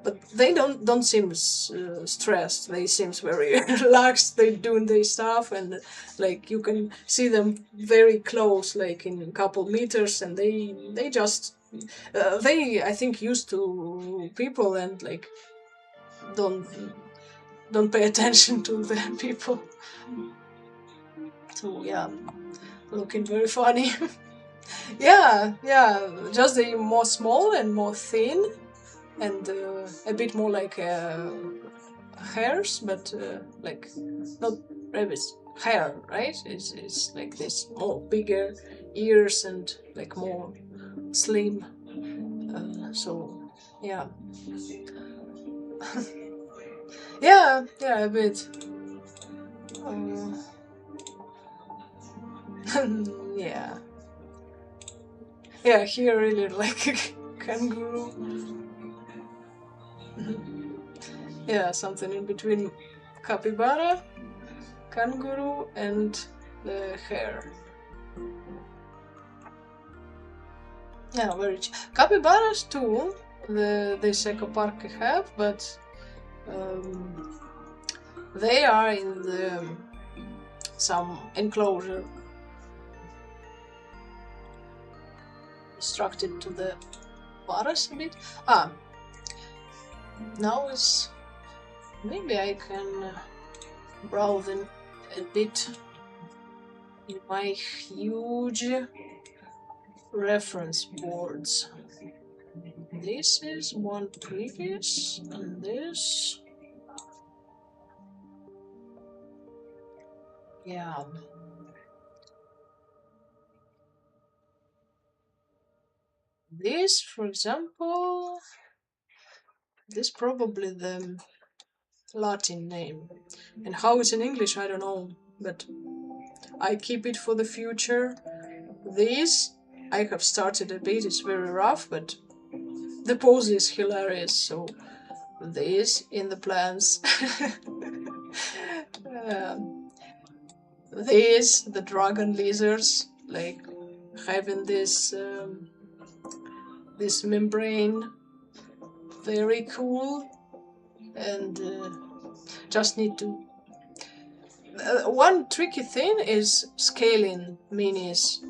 but they don't seem stressed. They seems very relaxed. They doing their stuff, and like you can see them very close, like in a couple meters, and they just they I think used to people and like don't don't pay attention to the people. So yeah, looking very funny. Yeah, just they more small and more thin and a bit more like hairs, but like not rabbits. Hair, right? It's like this more bigger ears and like more slim. So yeah, yeah, a bit. Uh, yeah, yeah. Here really like a kangaroo. Yeah, something in between capybara, kangaroo, and the hare. Yeah, very capybaras too. This eco park have, but um, they are in the some enclosure structured to the forest a bit. Ah, now is maybe I can browse in a bit in my huge reference boards. This is one previous, and this, yeah. This, for example, this probably the Latin name. And how it's in English, I don't know, but I keep it for the future. This, I have started a bit, it's very rough, but the pose is hilarious, so this in the plans. um, this, the dragon lizards, like having this membrane, very cool, and just need to. One tricky thing is scaling minis,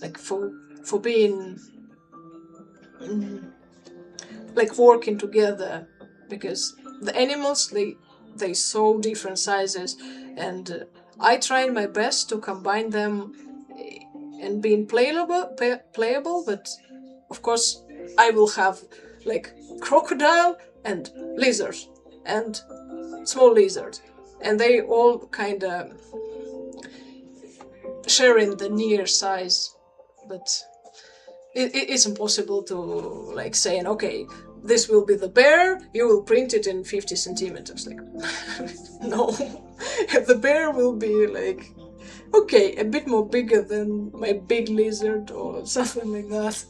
like for being like working together, because the animals they so different sizes, and I tried my best to combine them and being playable, but of course I will have like crocodile and lizards and small lizard, and they all kind of sharing the near size, but it's impossible to like saying, okay, this will be the bear, you will print it in 50 centimeters. Like, no, the bear will be like, okay, a bit more bigger than my big lizard or something like that.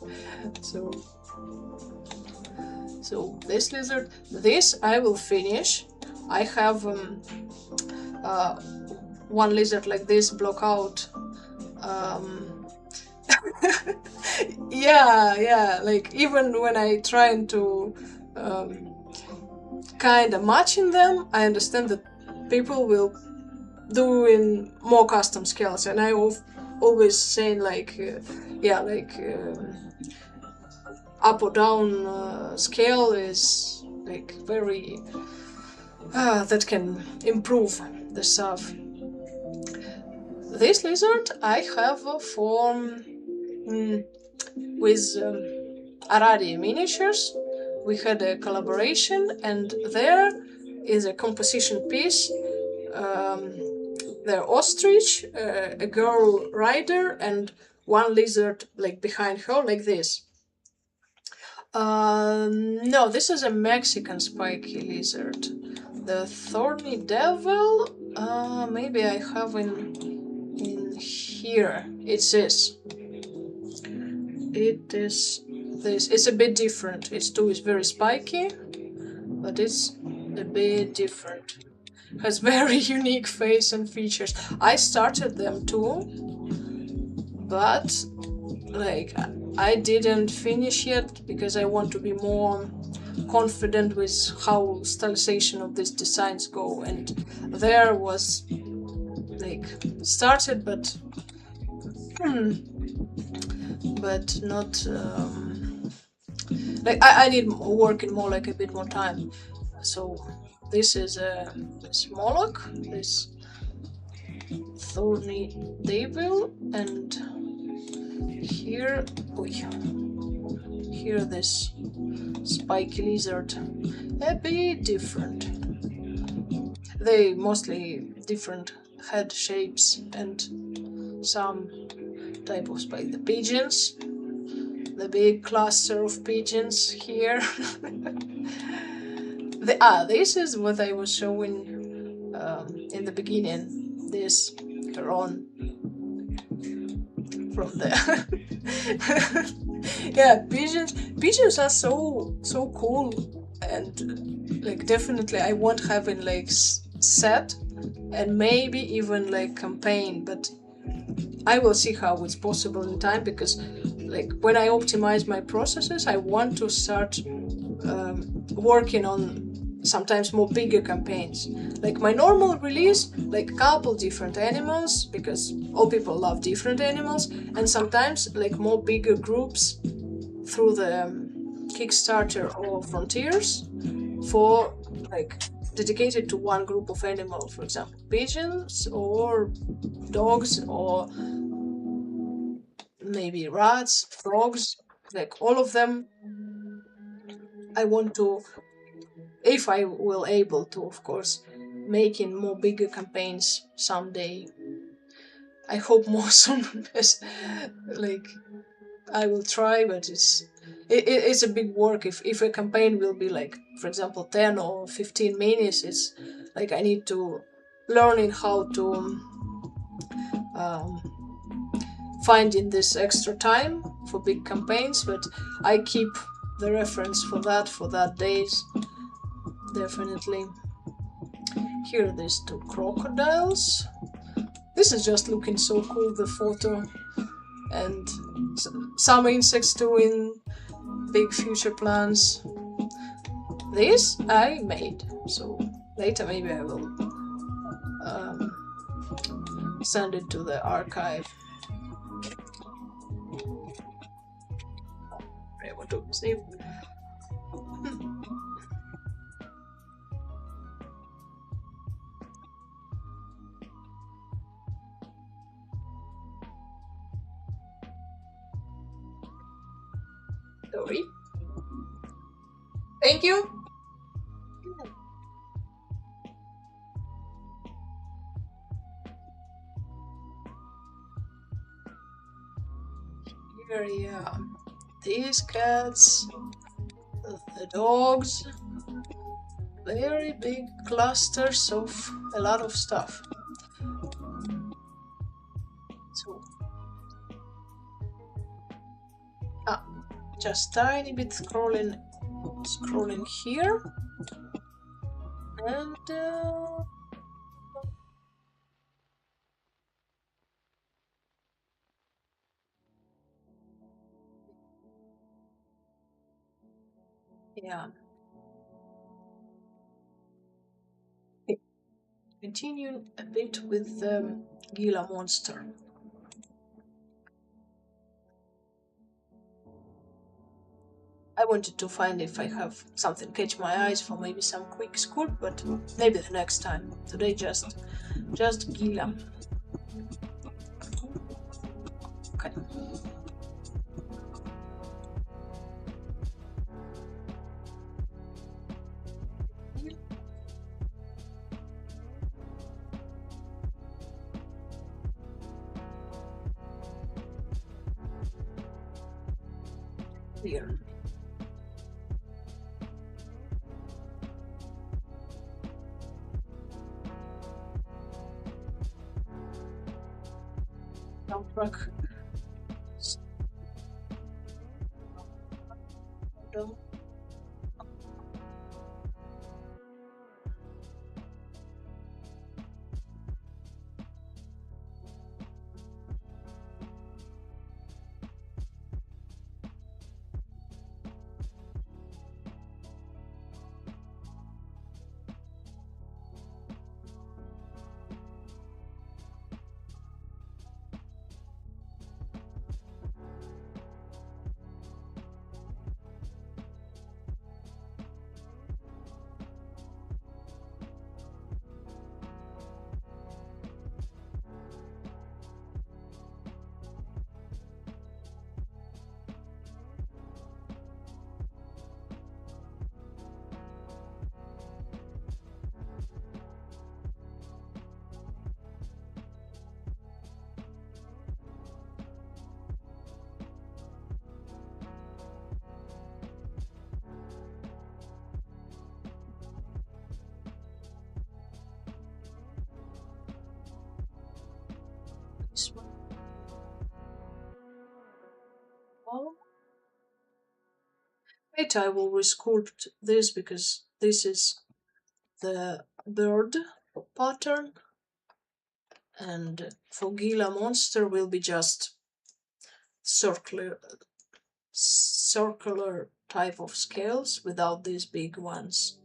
So this lizard, this I will finish. I have uh, one lizard like this block out. Yeah, like even when I trying to kind of matching them, I understand that people will doing more custom scales, and I always saying like, yeah, like up or down scale is like very that can improve the stuff. This lizard I have for with Aradi Miniatures. We had a collaboration, and there is a composition piece. The ostrich, a girl rider, and one lizard like behind her, like this. No, this is a Mexican spiky lizard. The thorny devil, maybe I have in here. It's this. It is this. It's a bit different. Its too is very spiky, but it's a bit different. Has very unique face and features. I started them too, but like I didn't finish yet because I want to be more confident with how stylization of these designs go, and there was like started but not like I need work in more like a bit more time. So this is this Moloch, this thorny devil, and here here this spiky lizard, a bit different. They mostly different head shapes and some type of spike. The pigeons, the big cluster of pigeons here. This is what I was showing in the beginning. This heron from there. Yeah, pigeons are so cool, and like definitely I want having like set and maybe even like campaign, but I will see how it's possible in time, because like when I optimize my processes I want to start working on sometimes more bigger campaigns. Like my normal release, like a couple different animals, because all people love different animals, and sometimes like more bigger groups through the Kickstarter or Frontiers for like dedicated to one group of animal, for example pigeons or dogs or maybe rats, frogs, like all of them. I want to, if I will able to, of course, making more bigger campaigns someday. I hope more soon. Like I will try, but it's a big work. If a campaign will be like, for example, 10 or 15 minutes, it's like I need to learning how to finding this extra time for big campaigns. But I keep the reference for that days. Definitely. Here are these two crocodiles. This is just looking so cool, the photo. And some insects too in big future plans. This I made, so later maybe I will send it to the archive. I want to save. Sorry. Thank you. Here, yeah. These cats, the dogs, very big clusters of a lot of stuff. So, just tiny bit scrolling here, and yeah. Continue a bit with the Gila monster. I wanted to find if I have something catch my eyes for maybe some quick sculpt, but maybe the next time. Today just Gila. Okay. here. Soundtrack. This one. Oh. Wait, I will resculpt this because this is the bird pattern, and for Gila monster will be just circular type of scales without these big ones,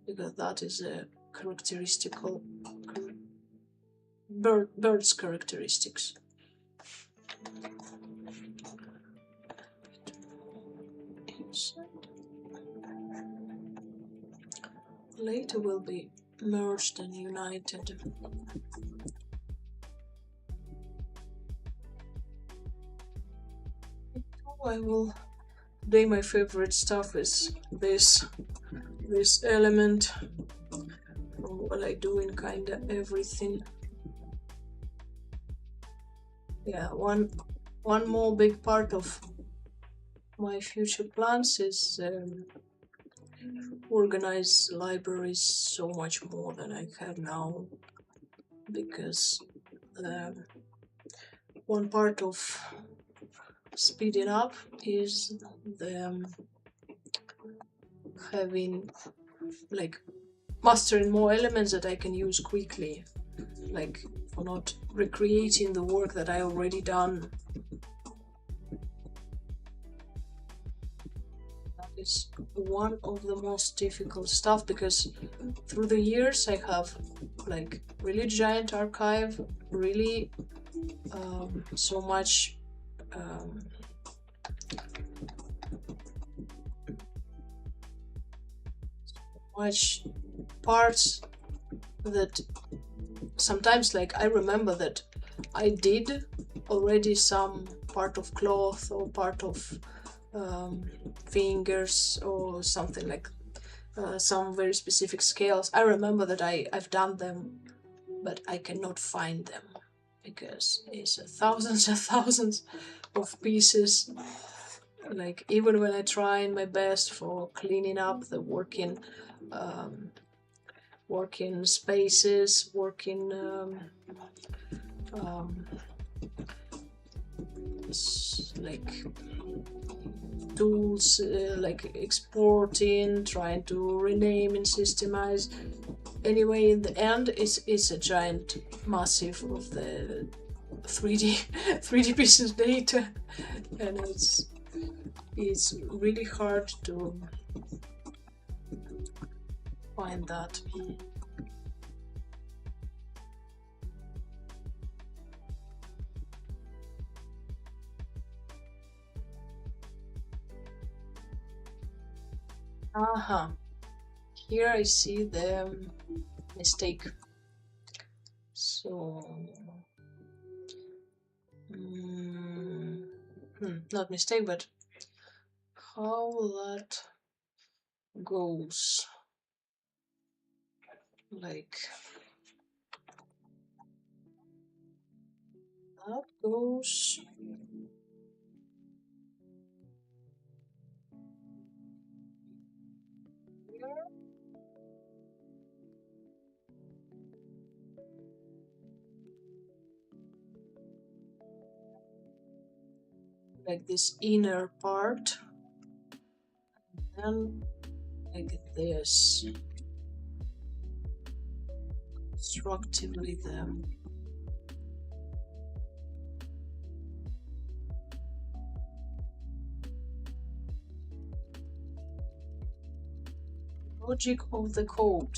because that is a characteristical bird's characteristics. Later will be merged and united. I will. Today my favorite stuff is this element. What I do in kinda everything. Yeah, one more big part of my future plans is organize libraries so much more than I have now, because one part of speeding up is the having like mastering more elements that I can use quickly, like for not recreating the work that I already done. That is one of the most difficult stuff, because through the years I have like really giant archive, really so much parts that sometimes, like, I remember that I did already some part of cloth or part of fingers or something, like some very specific scales. I remember that I've done them, but I cannot find them because it's thousands and thousands of pieces. Like, even when I try my best for cleaning up the working spaces, working like tools, like exporting, trying to rename and systemize. Anyway, in the end, it's a giant massive of the 3D 3D pieces data, and it's really hard to find that. Aha, here I see the mistake. So not mistake, but how that goes. Like, that goes like this inner part, and like this, constructively the logic of the code.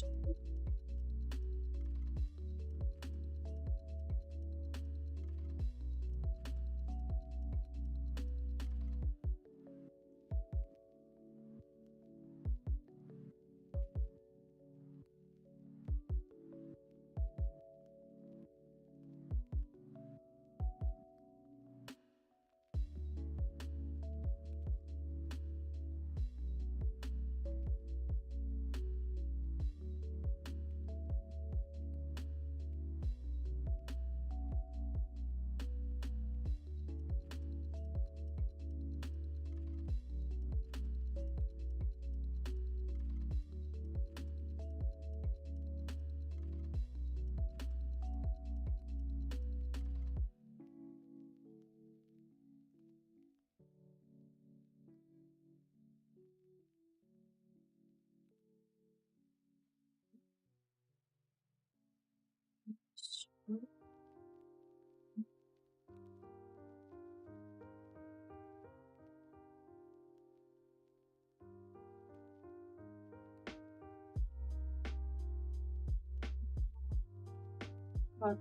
But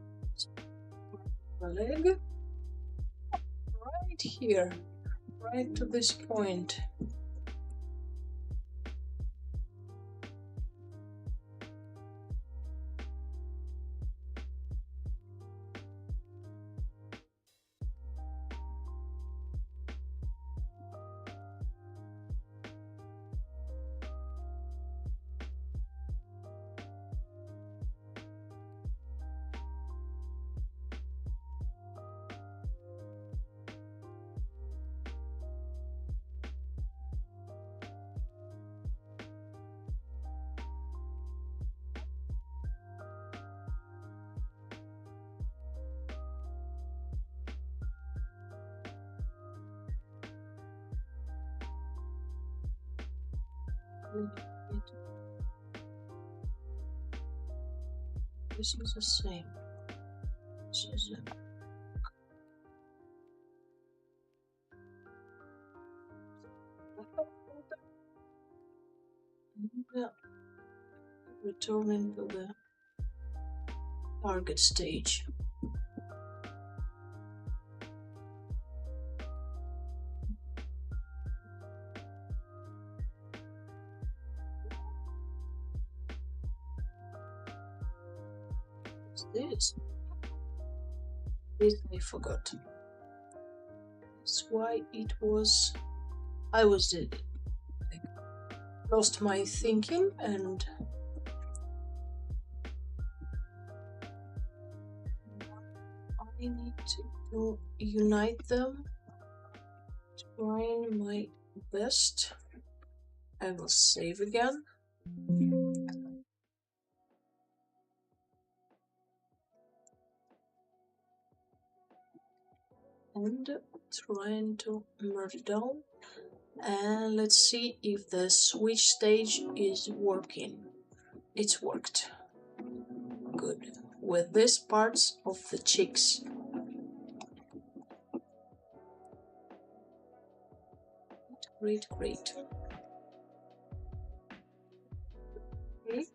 the leg right here, right to this point. This is the same. This is returning to the target stage. What's this? This I forgot. That's why it was. I was lost my thinking, and I need to unite them. Trying my best. I will save again. And trying to merge down. And let's see if the switch stage is working. It's worked. Good. With these parts of the cheeks. Great, great. Okay.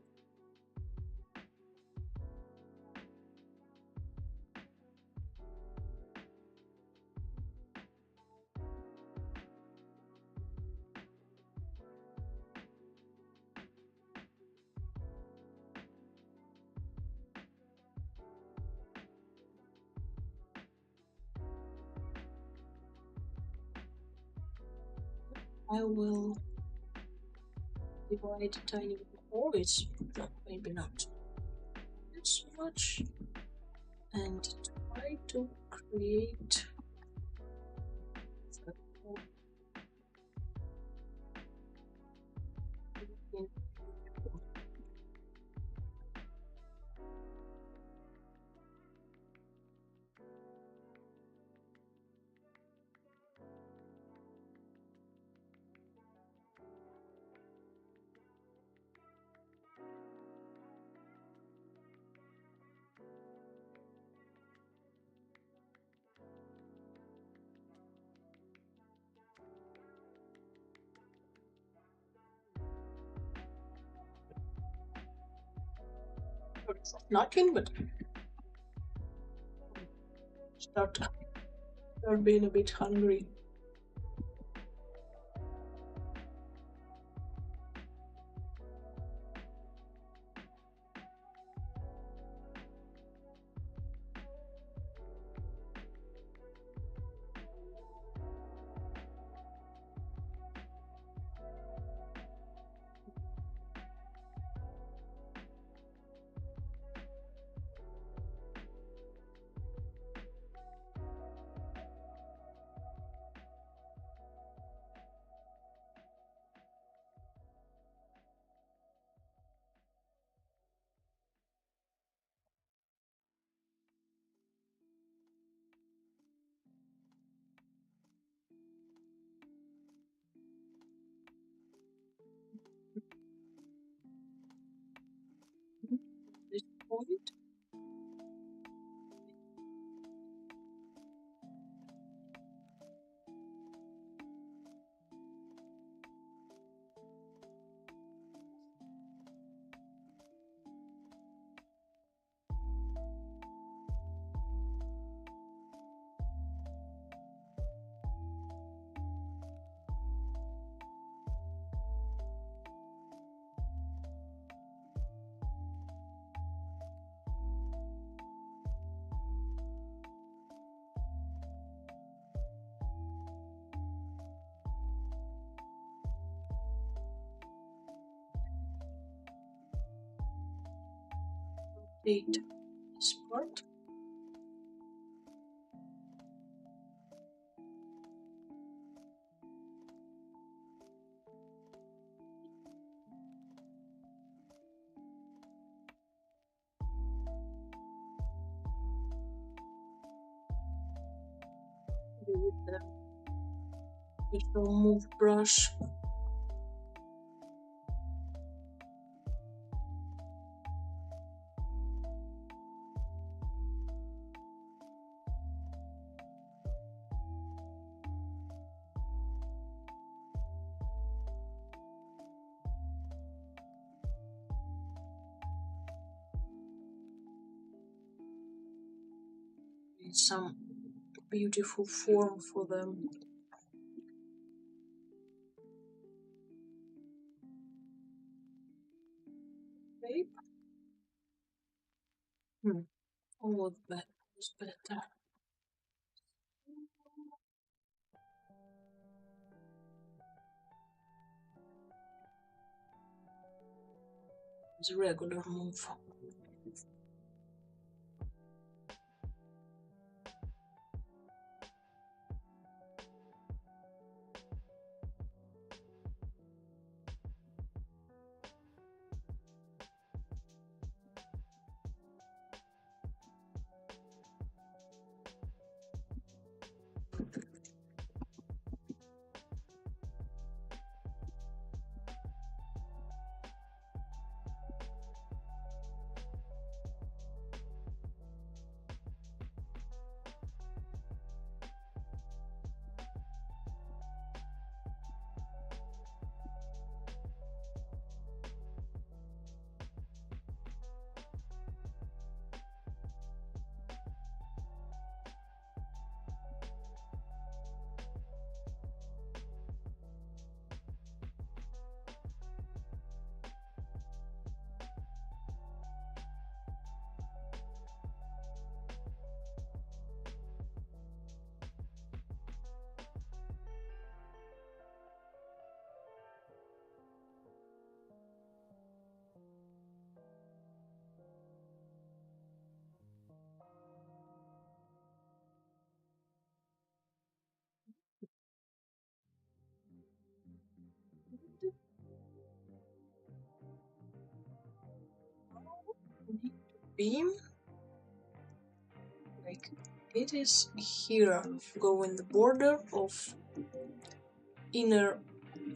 I will divide a tiny bit more. It's maybe not so much, and try to create knocking, but start being a bit hungry. This point. Rotate this part. With the little move brush. Some beautiful form for them. Shape. All of that was better. It's a regular move. Beam, like it is here, go in the border of inner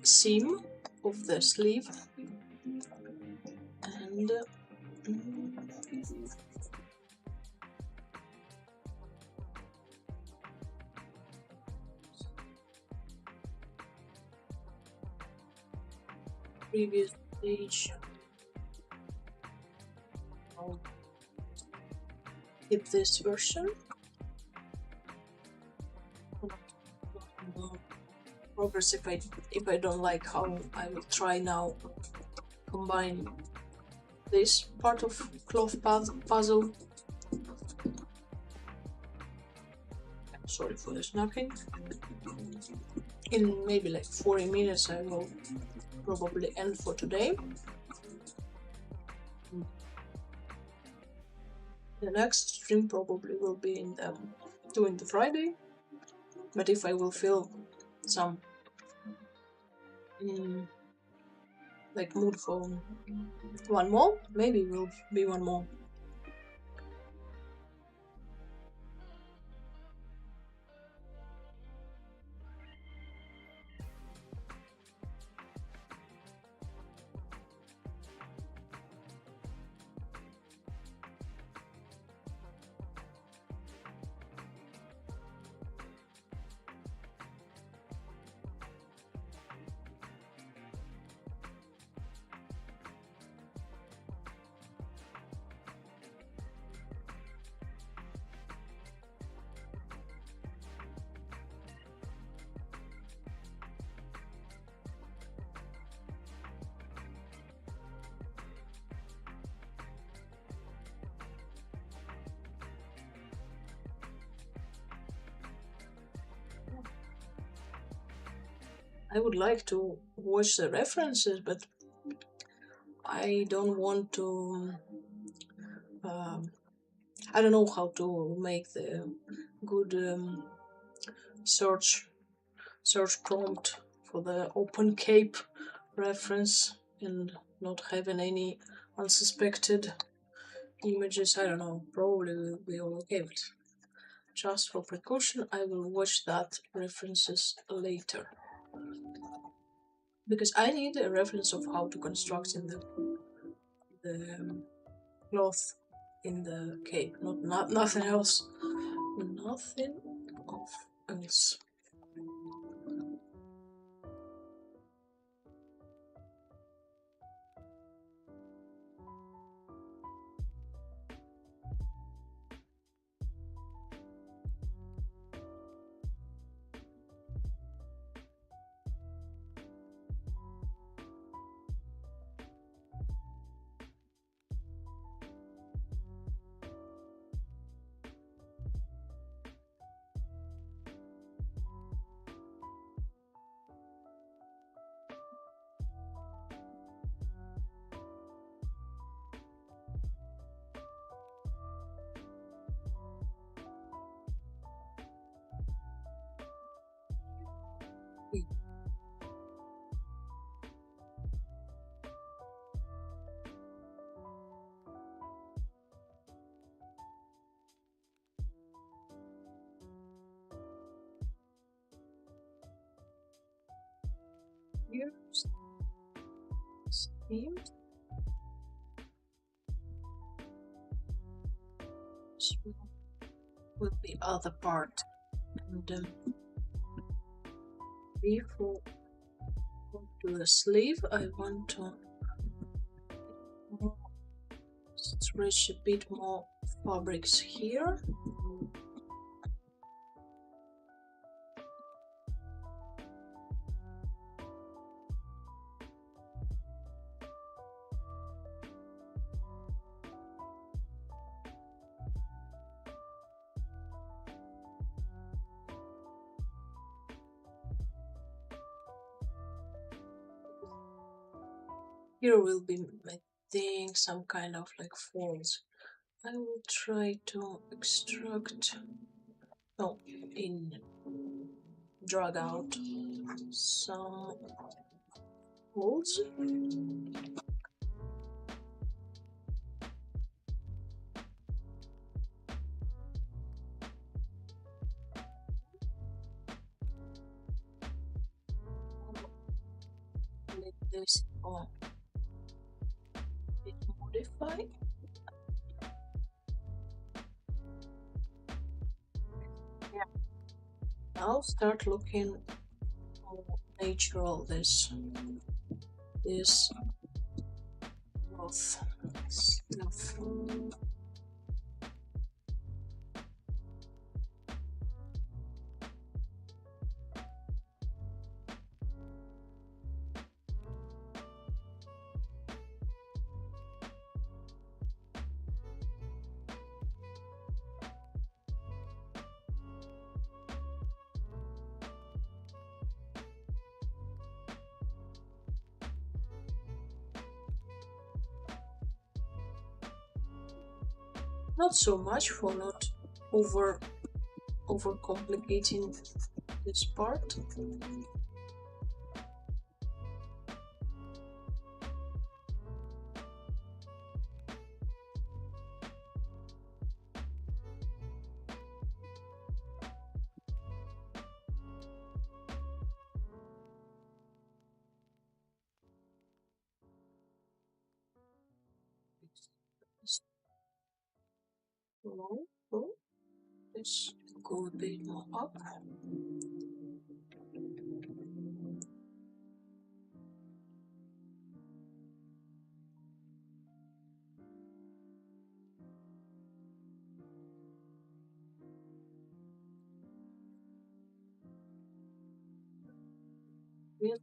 seam of the sleeve, and previous page. I'll keep this version. Progress if I don't like how I will try now combine this part of cloth puzzle. Sorry for the snapping. In maybe like 40 minutes I will probably end for today. The next stream probably will be in during the Friday, but if I will feel some like mood for one more, maybe will be one more. I would like to watch the references, but I don't want to. I don't know how to make the good search prompt for the open cape reference and not having any unsuspected images. I don't know. Probably will be all okay, but just for precaution, I will watch that references later. Because I need a reference of how to construct in the cloth in the cape, nothing else. Nothing else. Here's Steam. So will be other part, and before to the sleeve, I want to stretch a bit more fabrics here. Here will be, I think, some kind of like folds. I will try to extract, no, drag out some folds. Let this on. Modify. Yeah. Now start looking how natural this cloth stuff. Not so much for not overcomplicating this part. No, no. Let's go a bit more up. Yeah.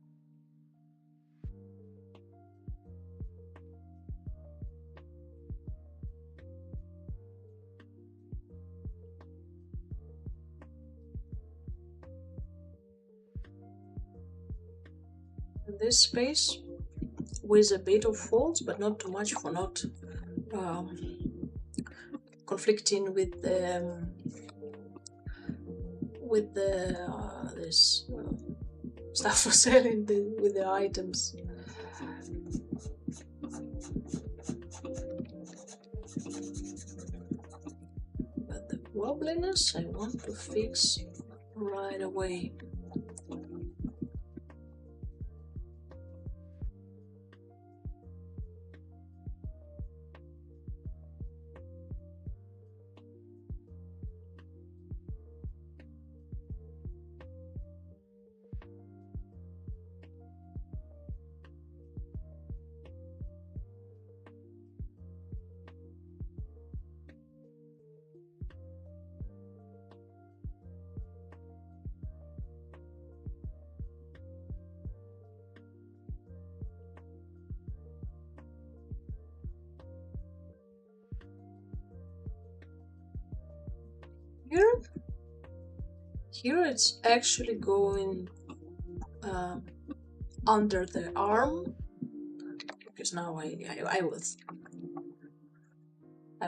This space with a bit of folds, but not too much for not um, conflicting with the this stuff for selling with the items. But the wobbliness I want to fix right away. Here, here it's actually going under the arm, because now I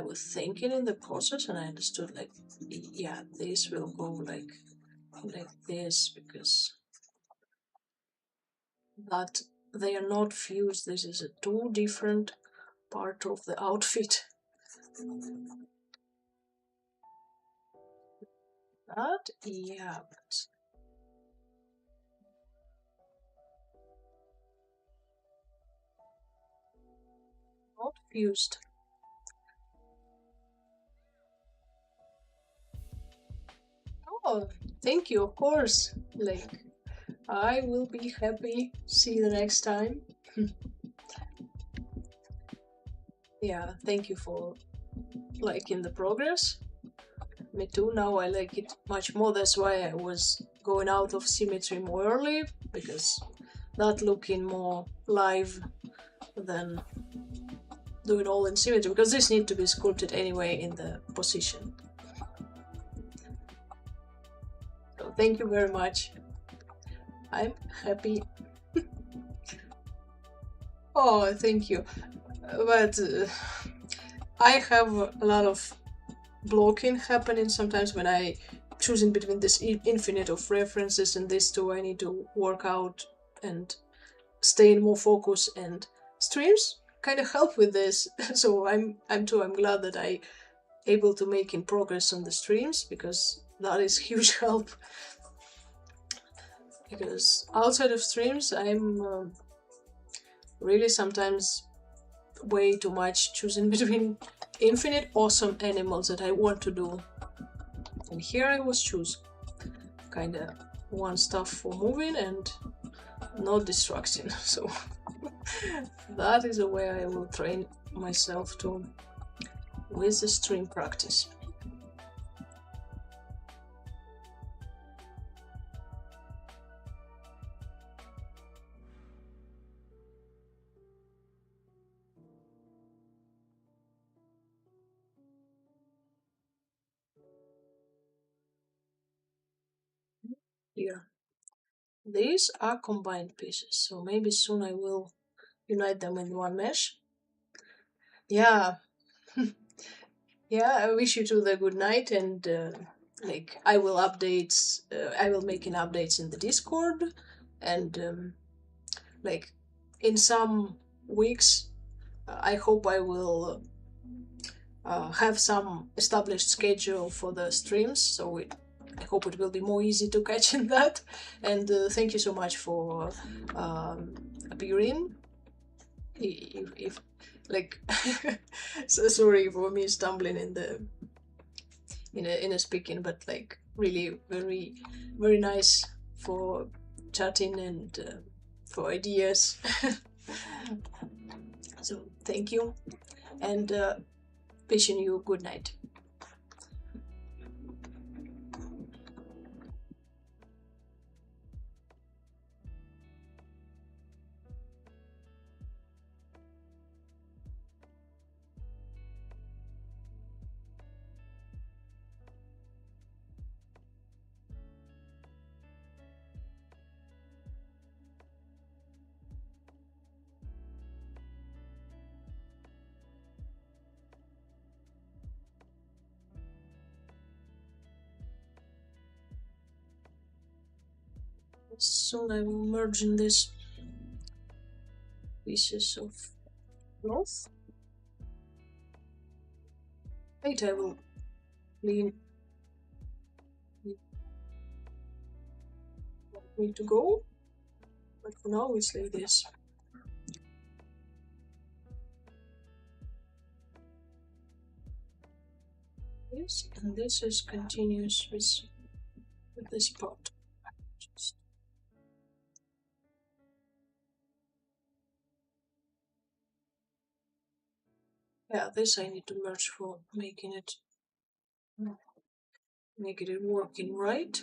was thinking in the process and I understood, like, yeah, this will go like this, because that they are not fused. This is a two different part of the outfit. But yeah, but not fused. Oh, thank you, of course. Like, I will be happy. See you the next time. Yeah, thank you for liking the progress. Me too, now I like it much more. That's why I was going out of symmetry more early, because that looking more live than doing all in symmetry, because this need to be sculpted anyway in the position. So thank you very much. I'm happy. Oh, thank you. But I have a lot of blocking happening sometimes when I choosing between this infinite of references and this two. I need to work out and stay in more focus, and streams kind of help with this. So I'm glad that I able to make in progress on the streams, because that is huge help. Because outside of streams, I'm really sometimes way too much choosing between infinite awesome animals that I want to do, and here I was choose kind of one stuff for moving and not distracting. So that is a way I will train myself to with the stream practice. Here, these are combined pieces, so maybe soon I will unite them in one mesh. Yeah. yeah, I wish you too the good night, and like I will updates. I will make an updates in the Discord, and like in some weeks, I hope I will have some established schedule for the streams. So I hope it will be more easy to catch in that. And thank you so much for appearing. If like, so sorry for me stumbling in the in a speaking, but like really very nice for chatting and for ideas. So thank you, and wishing you a good night. Soon I will merge in this pieces of cloth. Wait, I will clean. Need to go, but for now it's like this. Yes, and this is continuous with this part. Just yeah, this I need to merge for making it working right.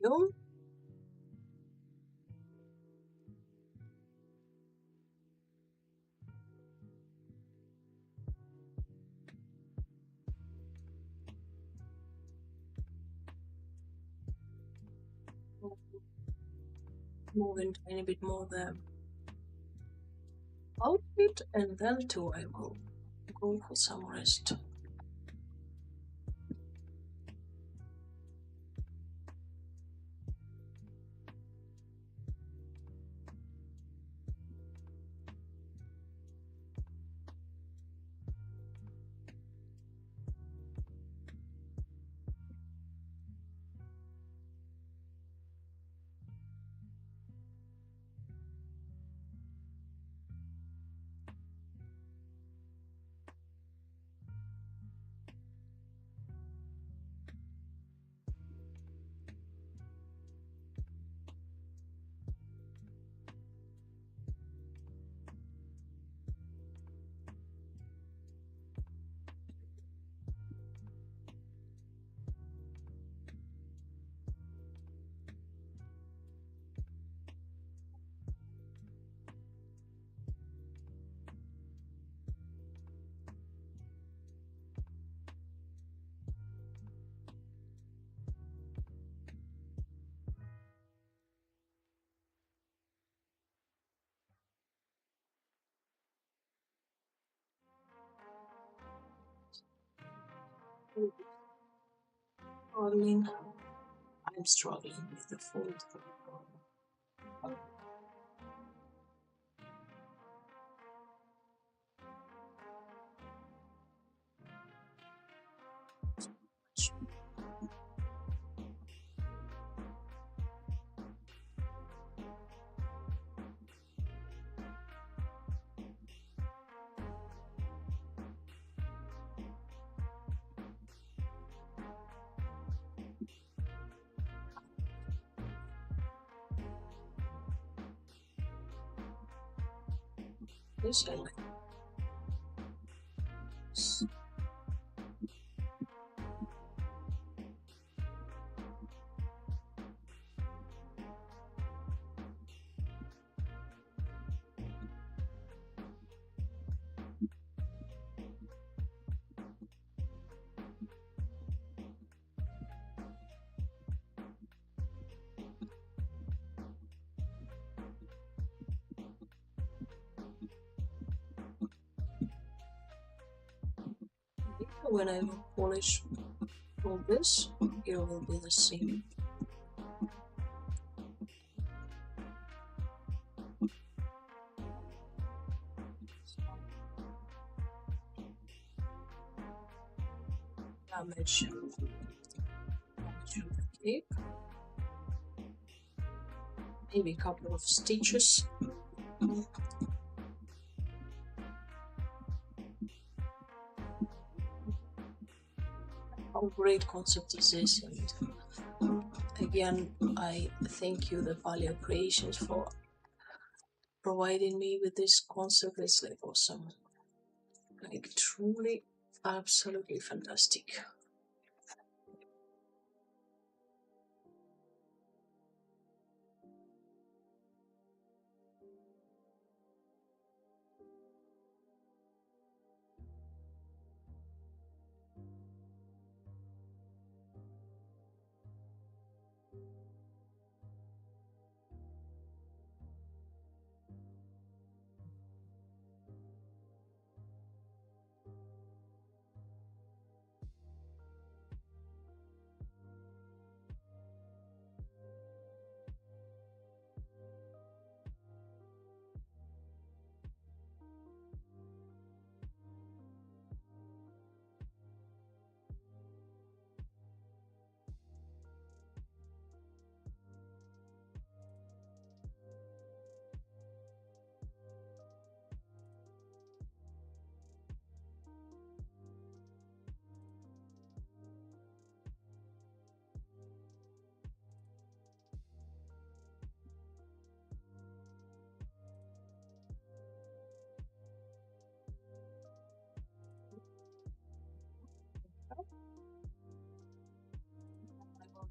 You moving tiny bit more the outfit, and then too I will go for some rest. struggling. I'm struggling with the fold. This I like. When I will polish all this, here will be the same. Damage to the cape. Maybe a couple of stitches. How great concept is this, and again I thank you, the Valia Creations, for providing me with this concept. It's like awesome, like truly absolutely fantastic.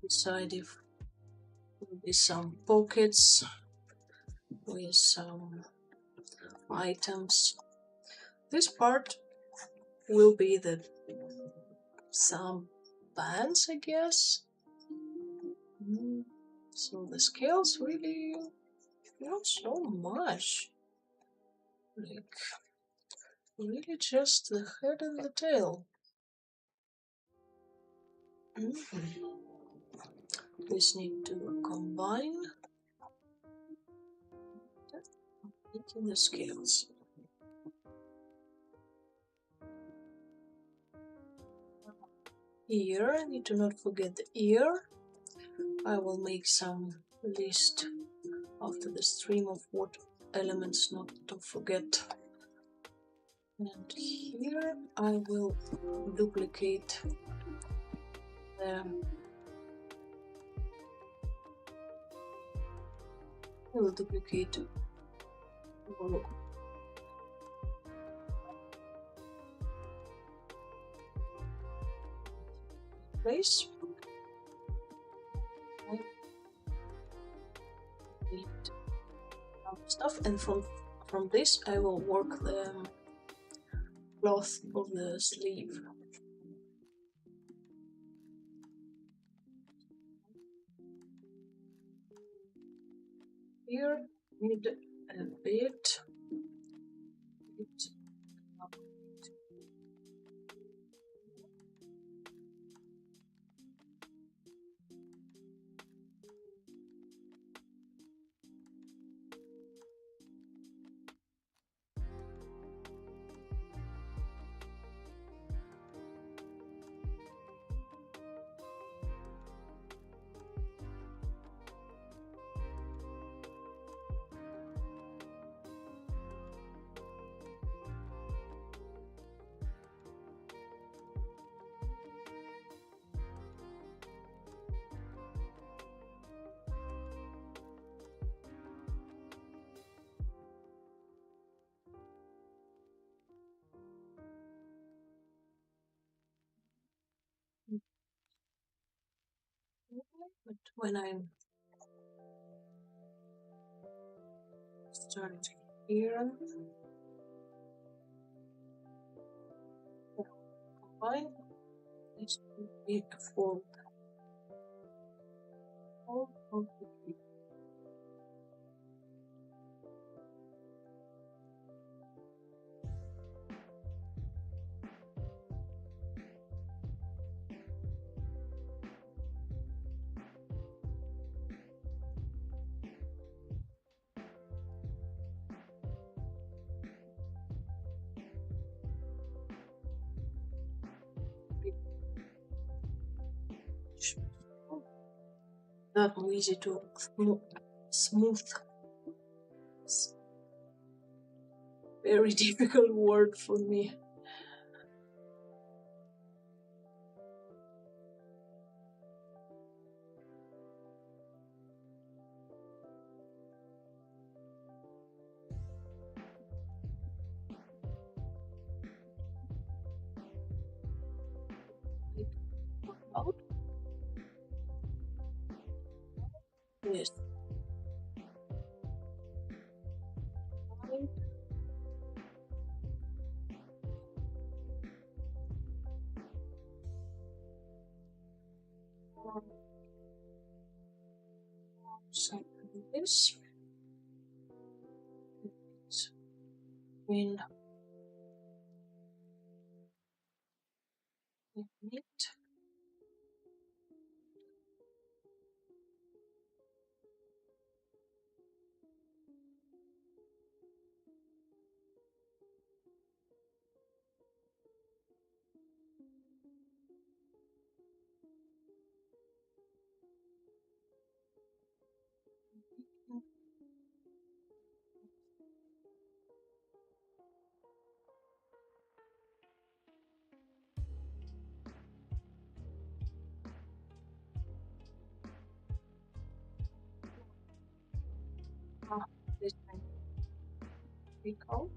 Decide if there will be some pockets with some items. This part will be the some bands, I guess. So the scales really not so much, like really just the head and the tail. This need to combine, making the scales. Ear, I need to not forget the ear. I will make some list after the stream of what elements not to forget. And here I will duplicate the place. Stuff, and from this I will work the cloth of the sleeve. Here need a bit. when I'm starting here. Combine this to be a fold. Fold of the tree. Not easy to smooth. It's very difficult word for me. Out. Yes. Something like this. When we meet. This time we go.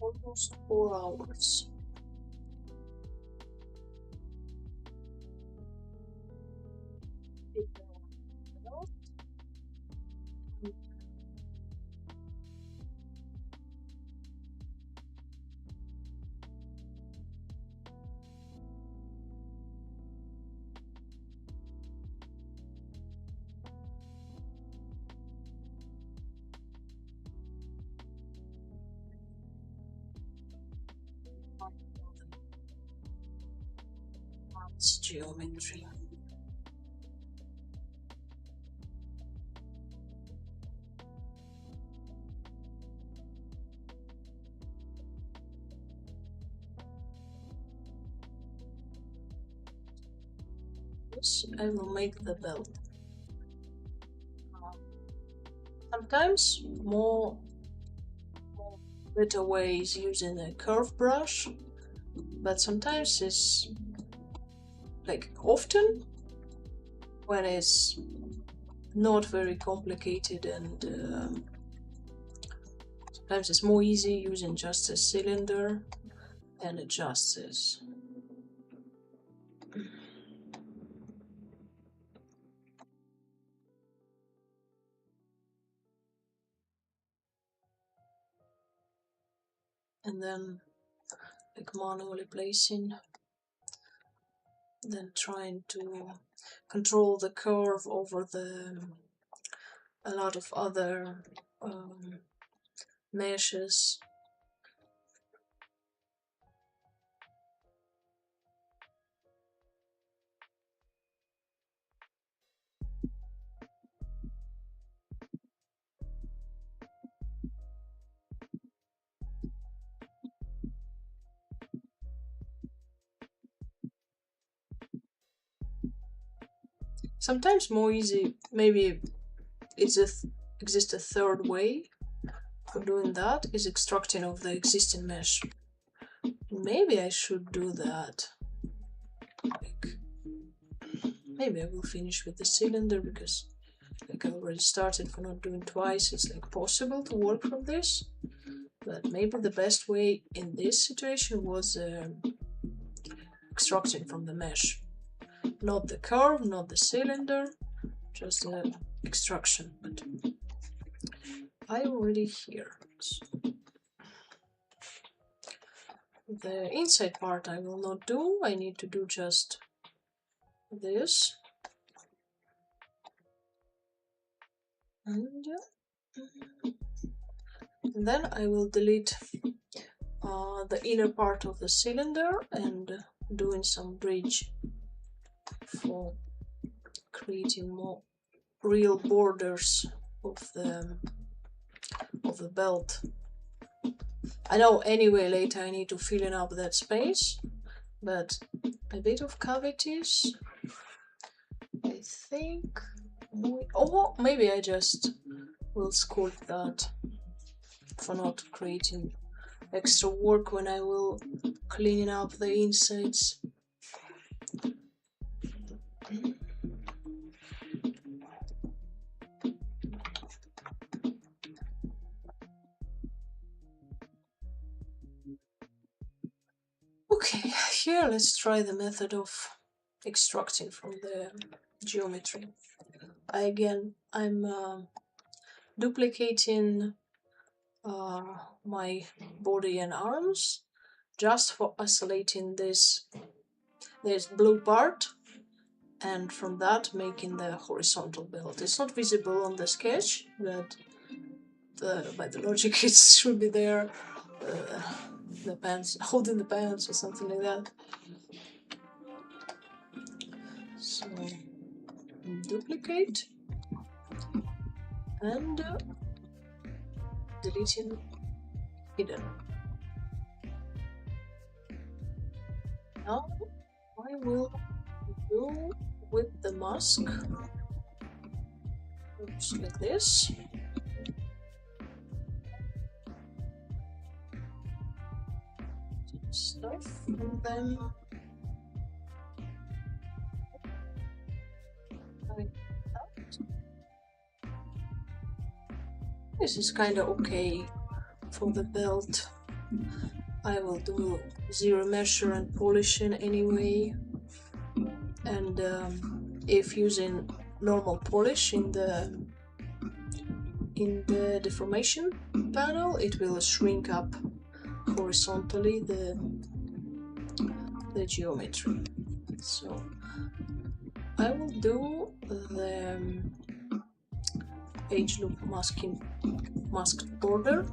Almost 4 hours. It's geometry. Yes, I will make the belt. Sometimes more better way is using a curve brush, but sometimes it's like often when it's not very complicated, and sometimes it's more easy using just a cylinder and adjust this. And then like manually placing, then trying to control the curve over a lot of other meshes. Sometimes more easy, maybe exists a third way for doing that, is extracting of the existing mesh. Maybe I should do that. Like, maybe I will finish with the cylinder, because like I already started for not doing twice. It's like possible to work from this, but maybe the best way in this situation was extracting from the mesh. Not the curve, not the cylinder, just the extraction. But I already here. So the inside part I will not do. I need to do just this. And then I will delete the inner part of the cylinder and doing some bridge for creating more real borders of the belt. I know anyway later I need to fill in up that space, but a bit of cavities, I think. Oh, maybe I just will sculpt that for not creating extra work when I will clean up the insides. Okay, here let's try the method of extracting from the geometry. I'm duplicating my body and arms just for isolating this blue part, and from that making the horizontal belt. It's not visible on the sketch, but by the logic it should be there. The pants, holding the pants or something like that. So duplicate and deleting hidden. Now I will do with the mask. Oops, like this. Stuff, and then like that. This is kind of okay for the belt. I will do zero measure and polishing anyway, and if using normal polish in the deformation panel, it will shrink up horizontally the geometry. So I will do the edge loop masked border.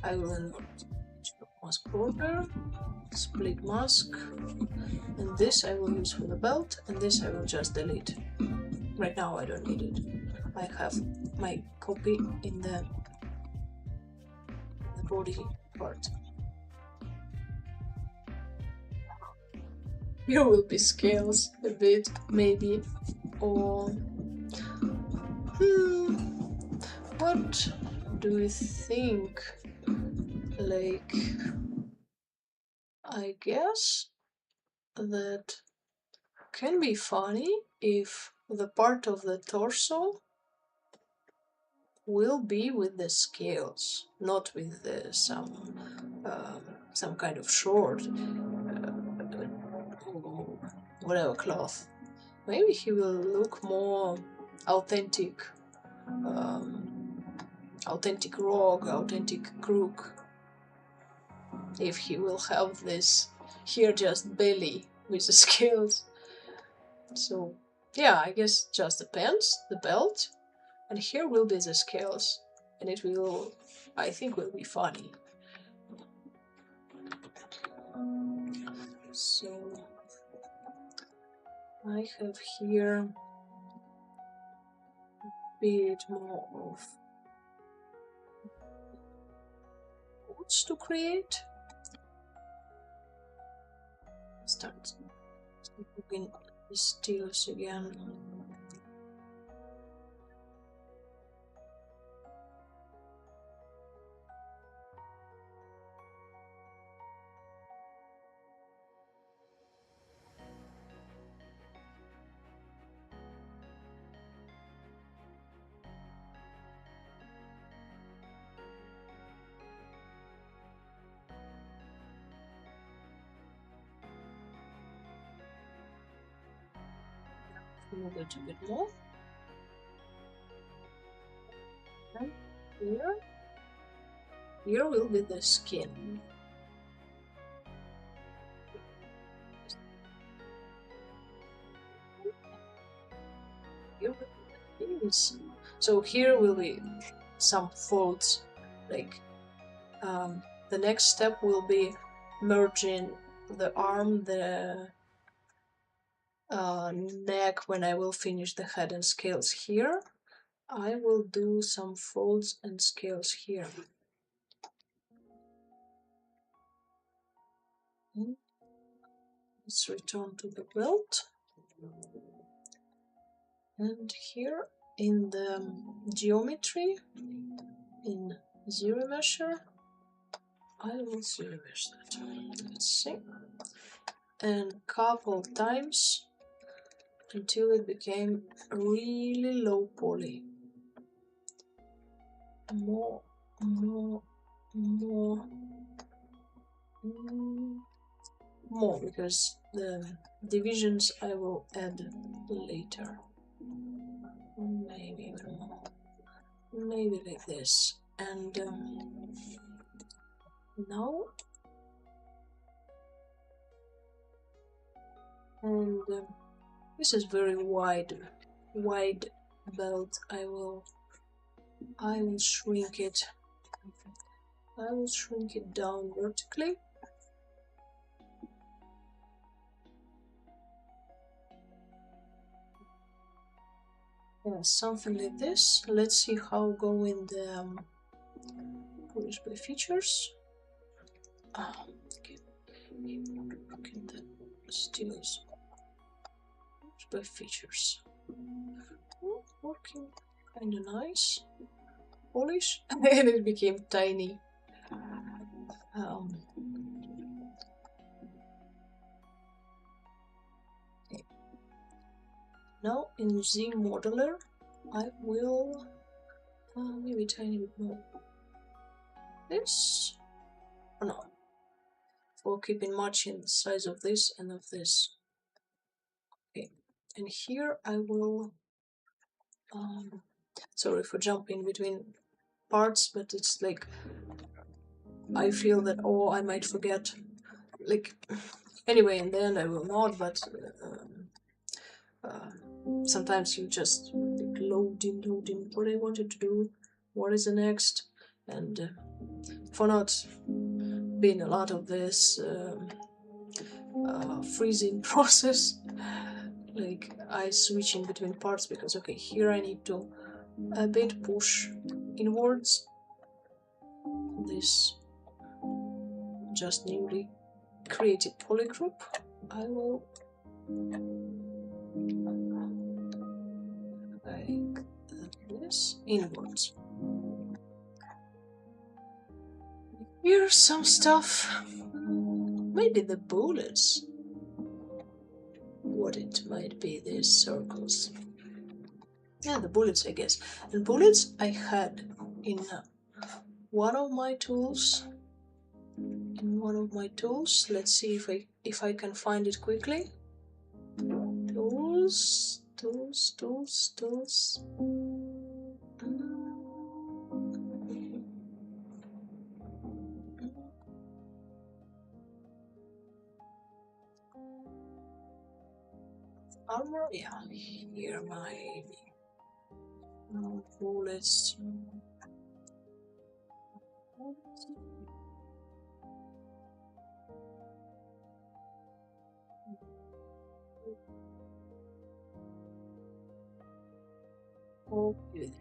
I will invert edge loop mask border, split mask, and this I will use for the belt, and this I will just delete. Right now I don't need it. I have my copy in the body part. Here will be scales a bit, maybe, or What do you think? Like, I guess that can be funny if the part of the torso will be with the scales, not with some kind of short, whatever cloth. Maybe he will look more authentic, authentic rogue, authentic crook, if he will have this here just belly with the scales. So yeah, I guess just the pants, the belt, and here will be the scales, and it will, I think, will be funny. So I have here a bit more of boots to create. Start looking the steels again. Move it a bit more. And here will be the skin. Here will be the face. So here will be some folds. Like the next step will be merging the arm, the neck. When I will finish the head and scales here, I will do some folds and scales here. Let's return to the belt. And here in the geometry, in zero measure, I will zero measure that. Let's see. And couple times until it became really low poly. More, because the divisions I will add later. Maybe even more. Maybe like this. And now, and this is very wide belt. I will shrink it. I will shrink it down vertically. Yeah, something like this. Let's see how go in the polish by features. Okay. Looking at the steels by features. Working kind of nice. Polish, and it became tiny. Okay. Now in Z modeler, I will maybe a tiny bit more. This, or no, for keeping matching the size of this and of this. Okay, and here I will. Sorry for jumping between parts, but it's like I feel that I might forget. Like anyway, in the end I will not, but sometimes you just like loading what I wanted to do, what is the next, and for not being a lot of this freezing process, like I switch in between parts because okay, here I need to a bit push inwards this just newly created polygroup. I will like Yes, inwards. Here's some stuff. Maybe the bullets. What it might be, these circles. Yeah, the bullets, I guess. And bullets I had in one of my tools. Let's see if I can find it quickly. Tools. Armor, yeah, here my bullets. Okay.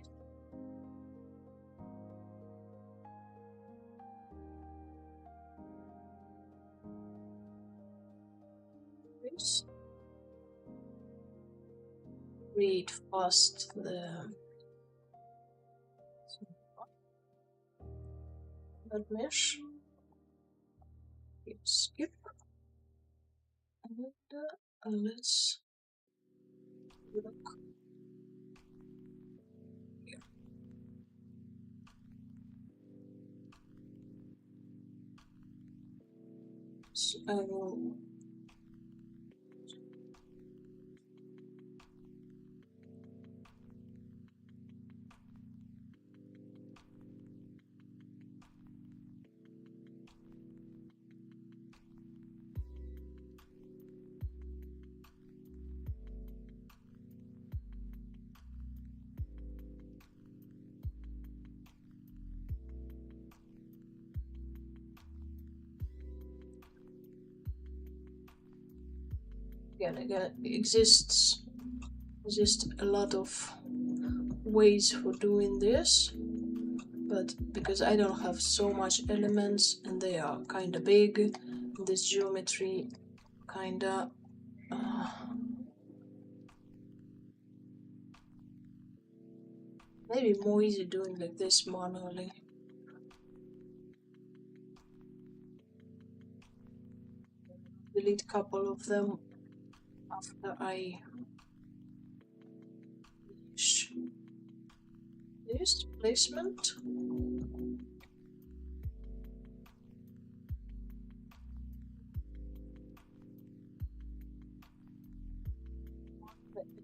Please read fast the that mesh. Skip. And let's look here. So I will again exists a lot of ways for doing this, but because I don't have so much elements and they are kinda big, this geometry kinda maybe more easy doing like this manually. Delete a couple of them after I finish this placement.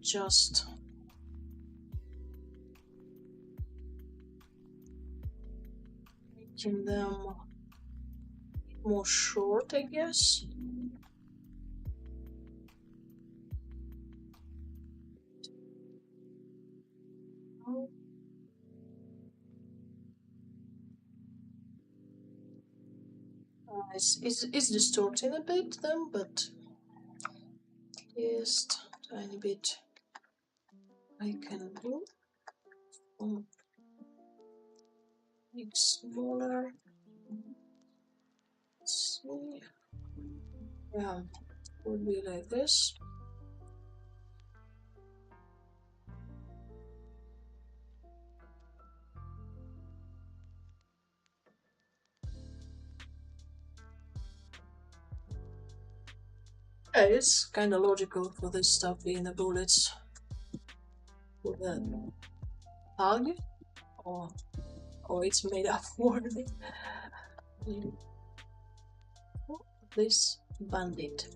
Just making them more short, I guess. It's distorting a bit then, but just tiny bit I can do. Make smaller. Let's see. Yeah, would be like this. Yeah, it's kind of logical for this stuff being the bullets with a tag, or it's made up word. This bandit.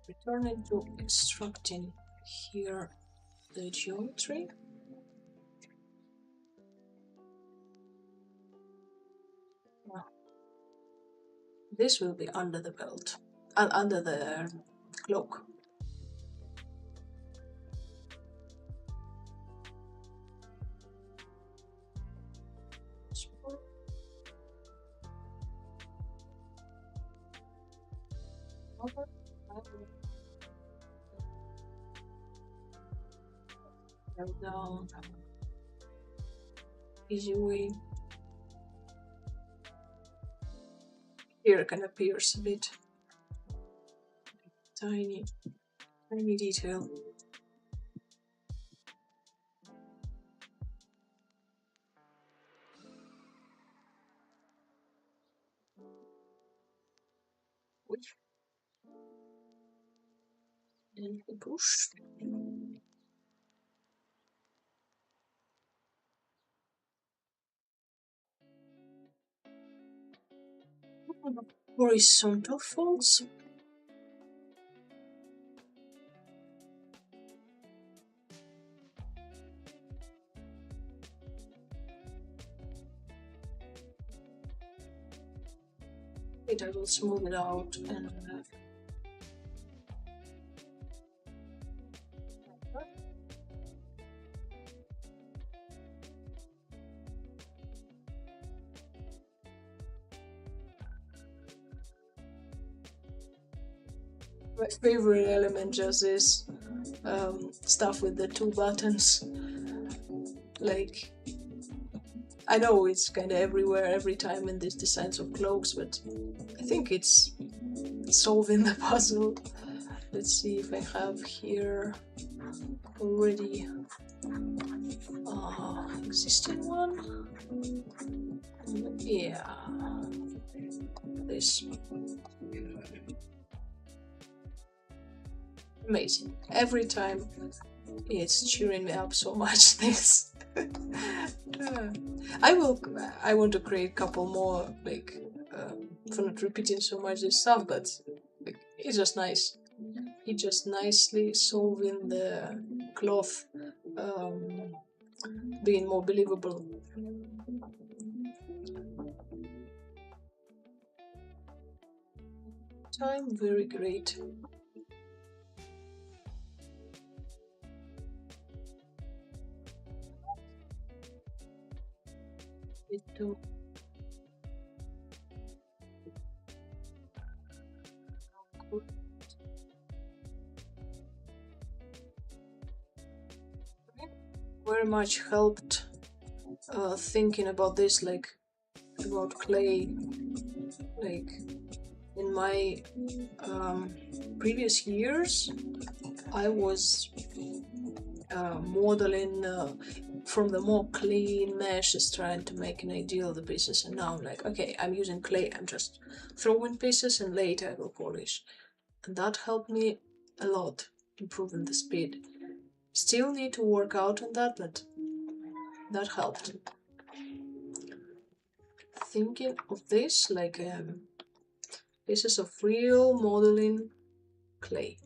Returning to extracting here the geometry. This will be under the belt, under the cloak. Down. Easy way. Here can appears a bit tiny detail. and we push. Horizontal folds. I will smooth it out and my favorite element just is stuff with the two buttons. Like, I know it's kind of everywhere every time in these designs of cloaks, but I think it's solving the puzzle. Let's see if I have here already existing one. Yeah, this. Amazing. Every time it's cheering me up so much. This. I want to create a couple more, like, for not repeating so much this stuff, but like, it's just nice. It's just nicely solving the cloth being more believable. Time, very great. It too. Very much helped thinking about this, like about clay, like in my previous years I was modeling from the more clean meshes, trying to make an ideal of the pieces, and now I'm like, okay, I'm using clay, I'm just throwing pieces and later I will polish, and that helped me a lot, improving the speed. Still need to work out on that, but that helped. Thinking of this like pieces of real modeling clay.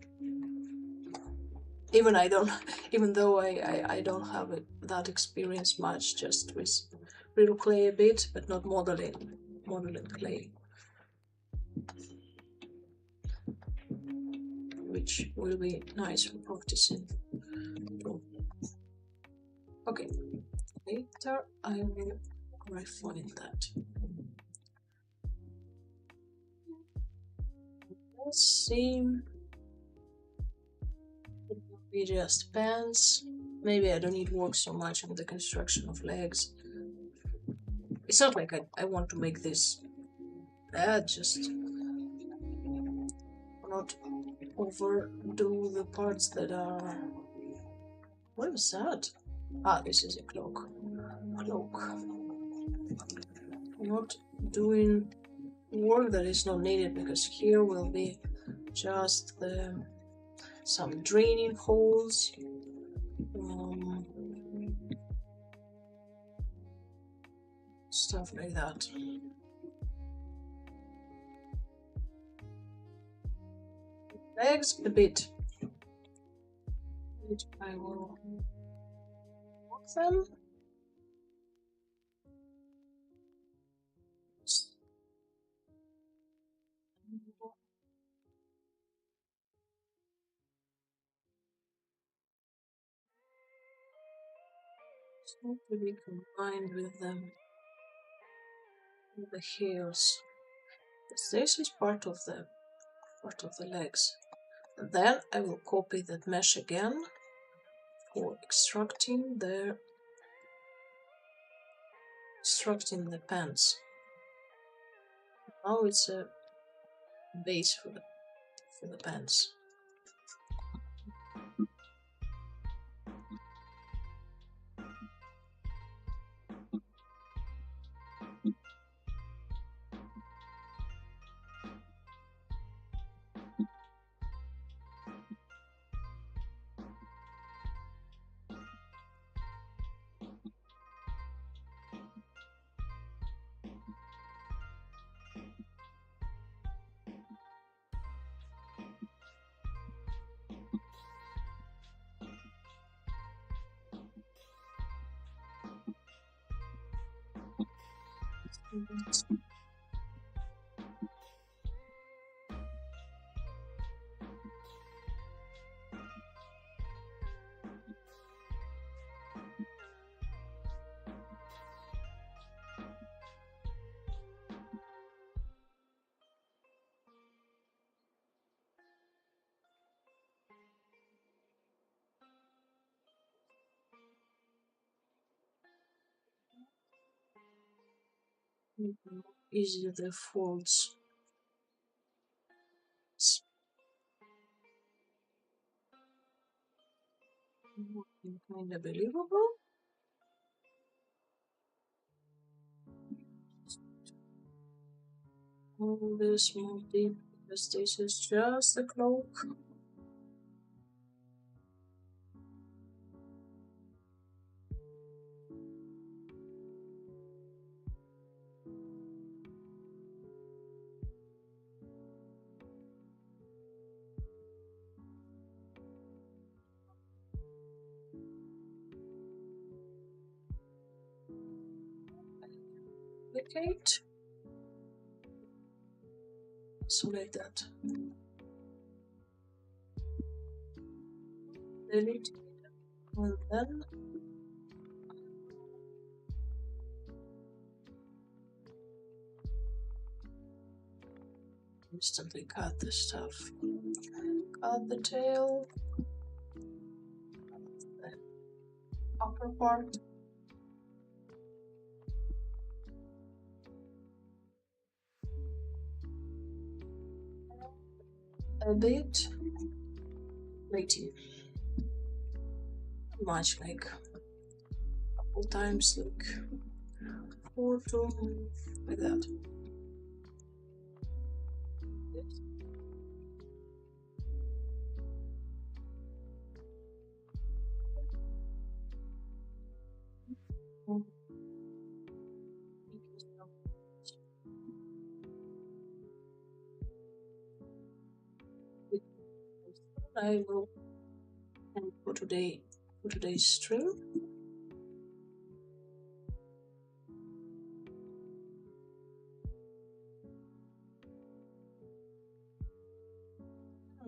Even though I don't have that experience much, just with real clay a bit, but not modeling clay, which will be nice for practicing. Okay, later I will refine that. Let's see. It will be just pants. Maybe I don't need to work so much on the construction of legs. It's not like I want to make this bad, just not overdo the parts that are... What is that? Ah, this is a cloak. Not doing work that is not needed, because here will be just some draining holes. Stuff like that. Legs a bit. I will walk them. It's not to be combined with them, with the heels. This is part of the legs. And then I will copy that mesh again for extracting the pants. Now it's a base for the pants. Easy the folds. It's kind of believable. All this move deep because this is just the cloak. Duplicate. Select that. Delete. And then instantly cut the stuff. Cut the tail. The upper part. A bit plating. Much like a couple times, like 4 to like that. I will end for today's stream.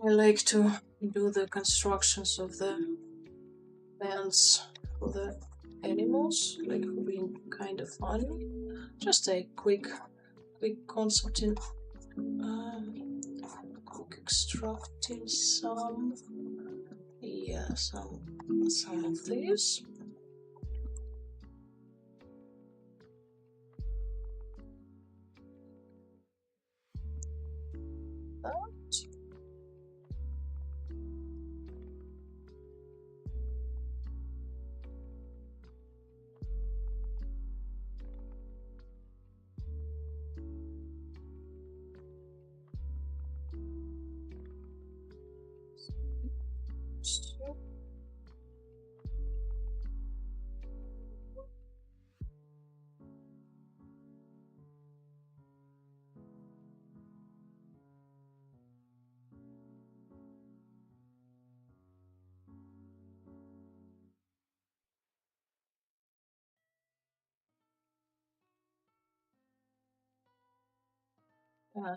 I like to do the constructions of the bands for the animals, like being kind of funny. Just a quick concept in quick extracting some of these.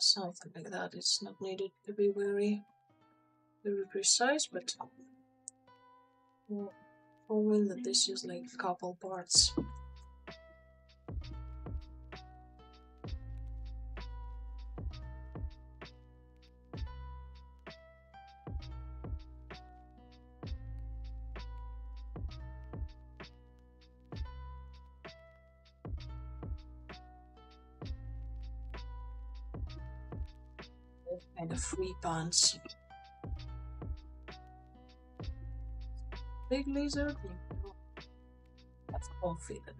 Something like that. It's not needed to be very precise, but knowing that this is like a couple parts. Kind of free pants. Big lizard. That's confident.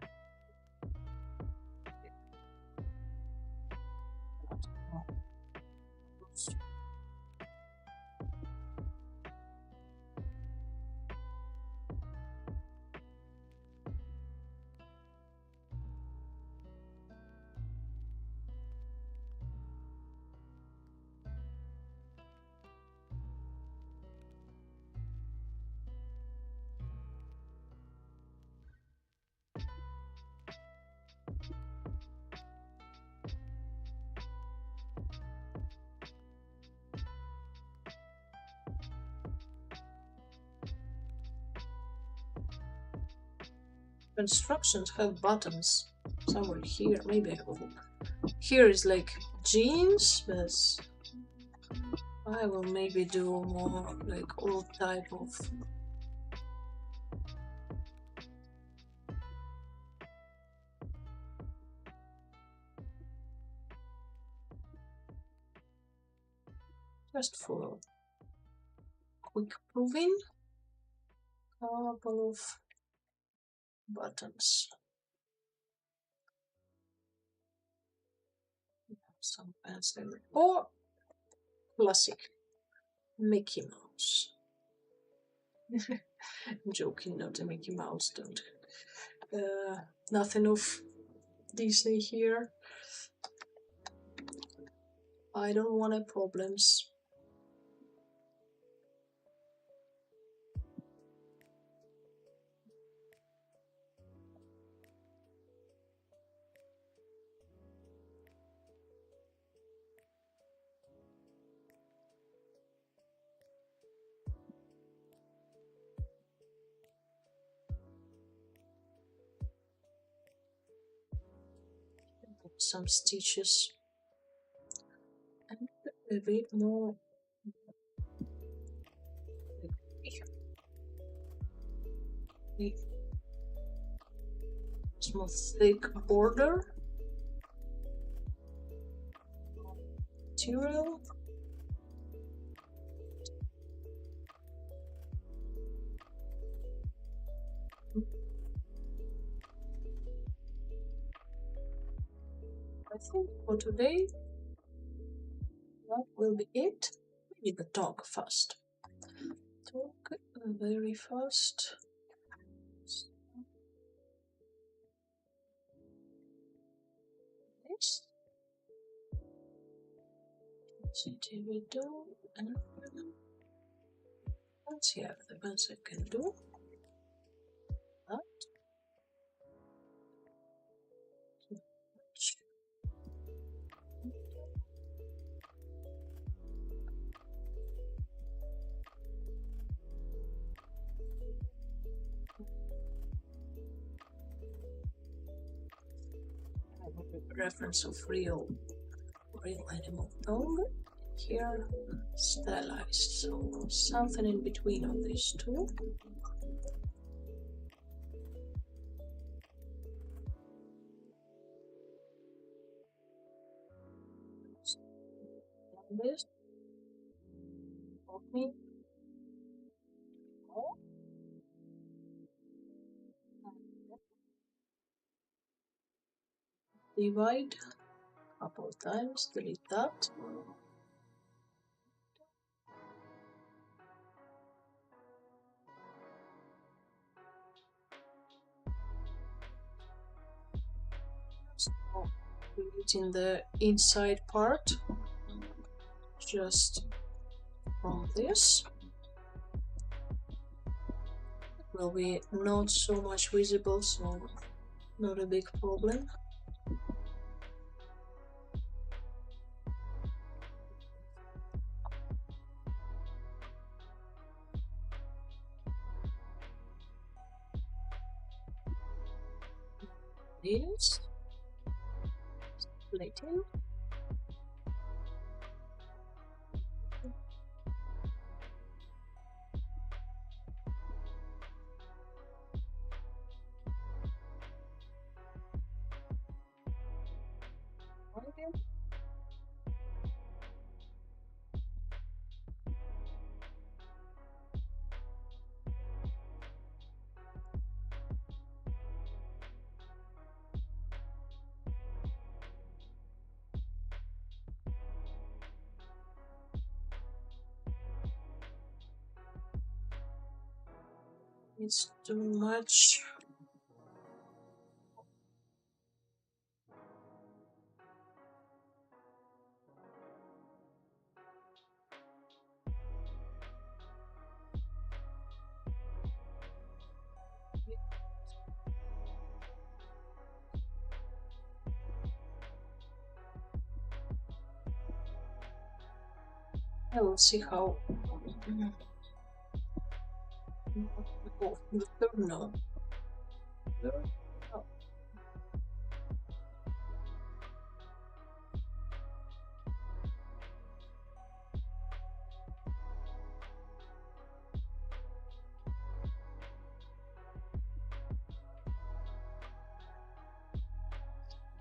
constructions have buttons somewhere here. Maybe I will. Here is like jeans, but I will maybe do more like all type of just for quick proving. Couple of buttons. Some pencil or classic Mickey Mouse. I'm joking, not a Mickey Mouse, don't. Nothing of Disney here. I don't want any problems. Some stitches and a bit more small thick border material. I think for today that will be it. Maybe the talk first. Talk very fast. This we do, and let's see if the pencil can do that. Reference of real animal tongue. Here stylized, so something in between of these two. This me. Divide a couple of times, delete that. So creating the inside part just from this. It will be not so much visible, so not a big problem. This splitting. It's too much. I will see how. Oh, the third note. Oh.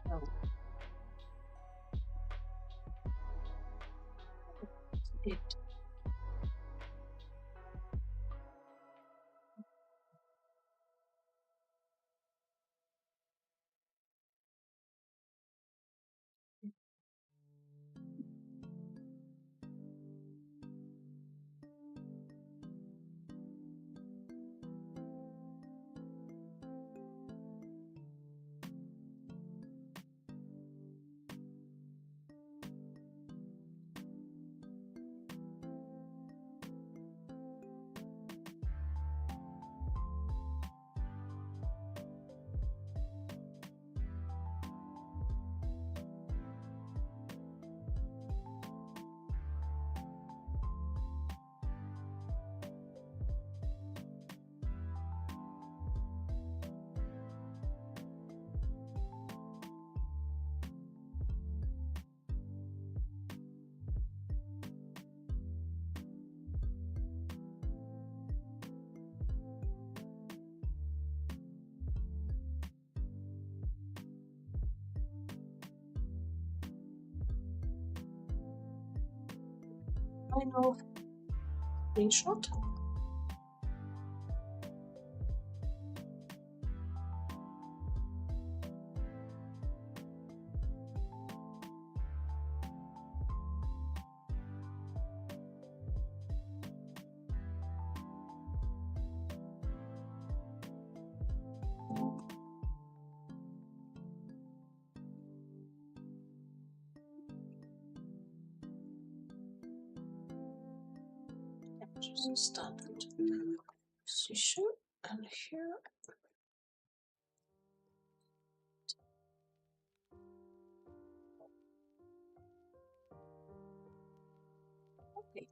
Oh, it. Kind of screenshot. Just standard position, and here. Okay.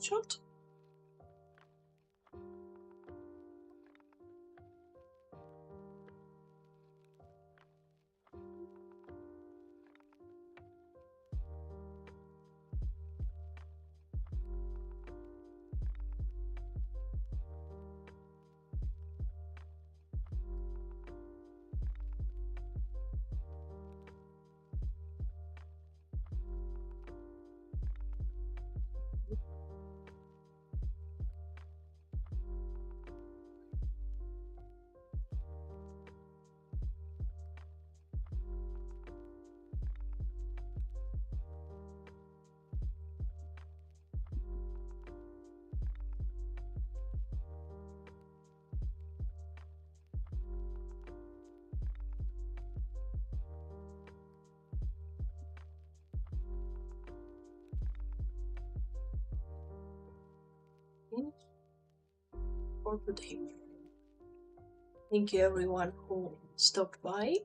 Shot. For today. Thank you everyone who stopped by.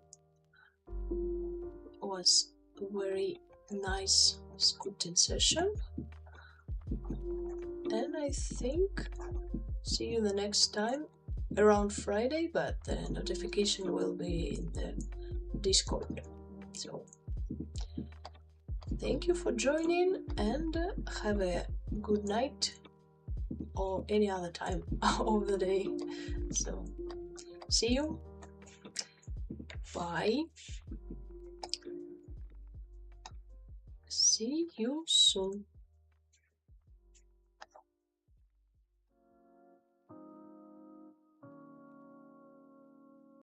It was a very nice scripting session. And I think see you the next time around Friday, but the notification will be in the Discord. So thank you for joining, and have a good night or any other time of the day. So see you. Bye. See you soon.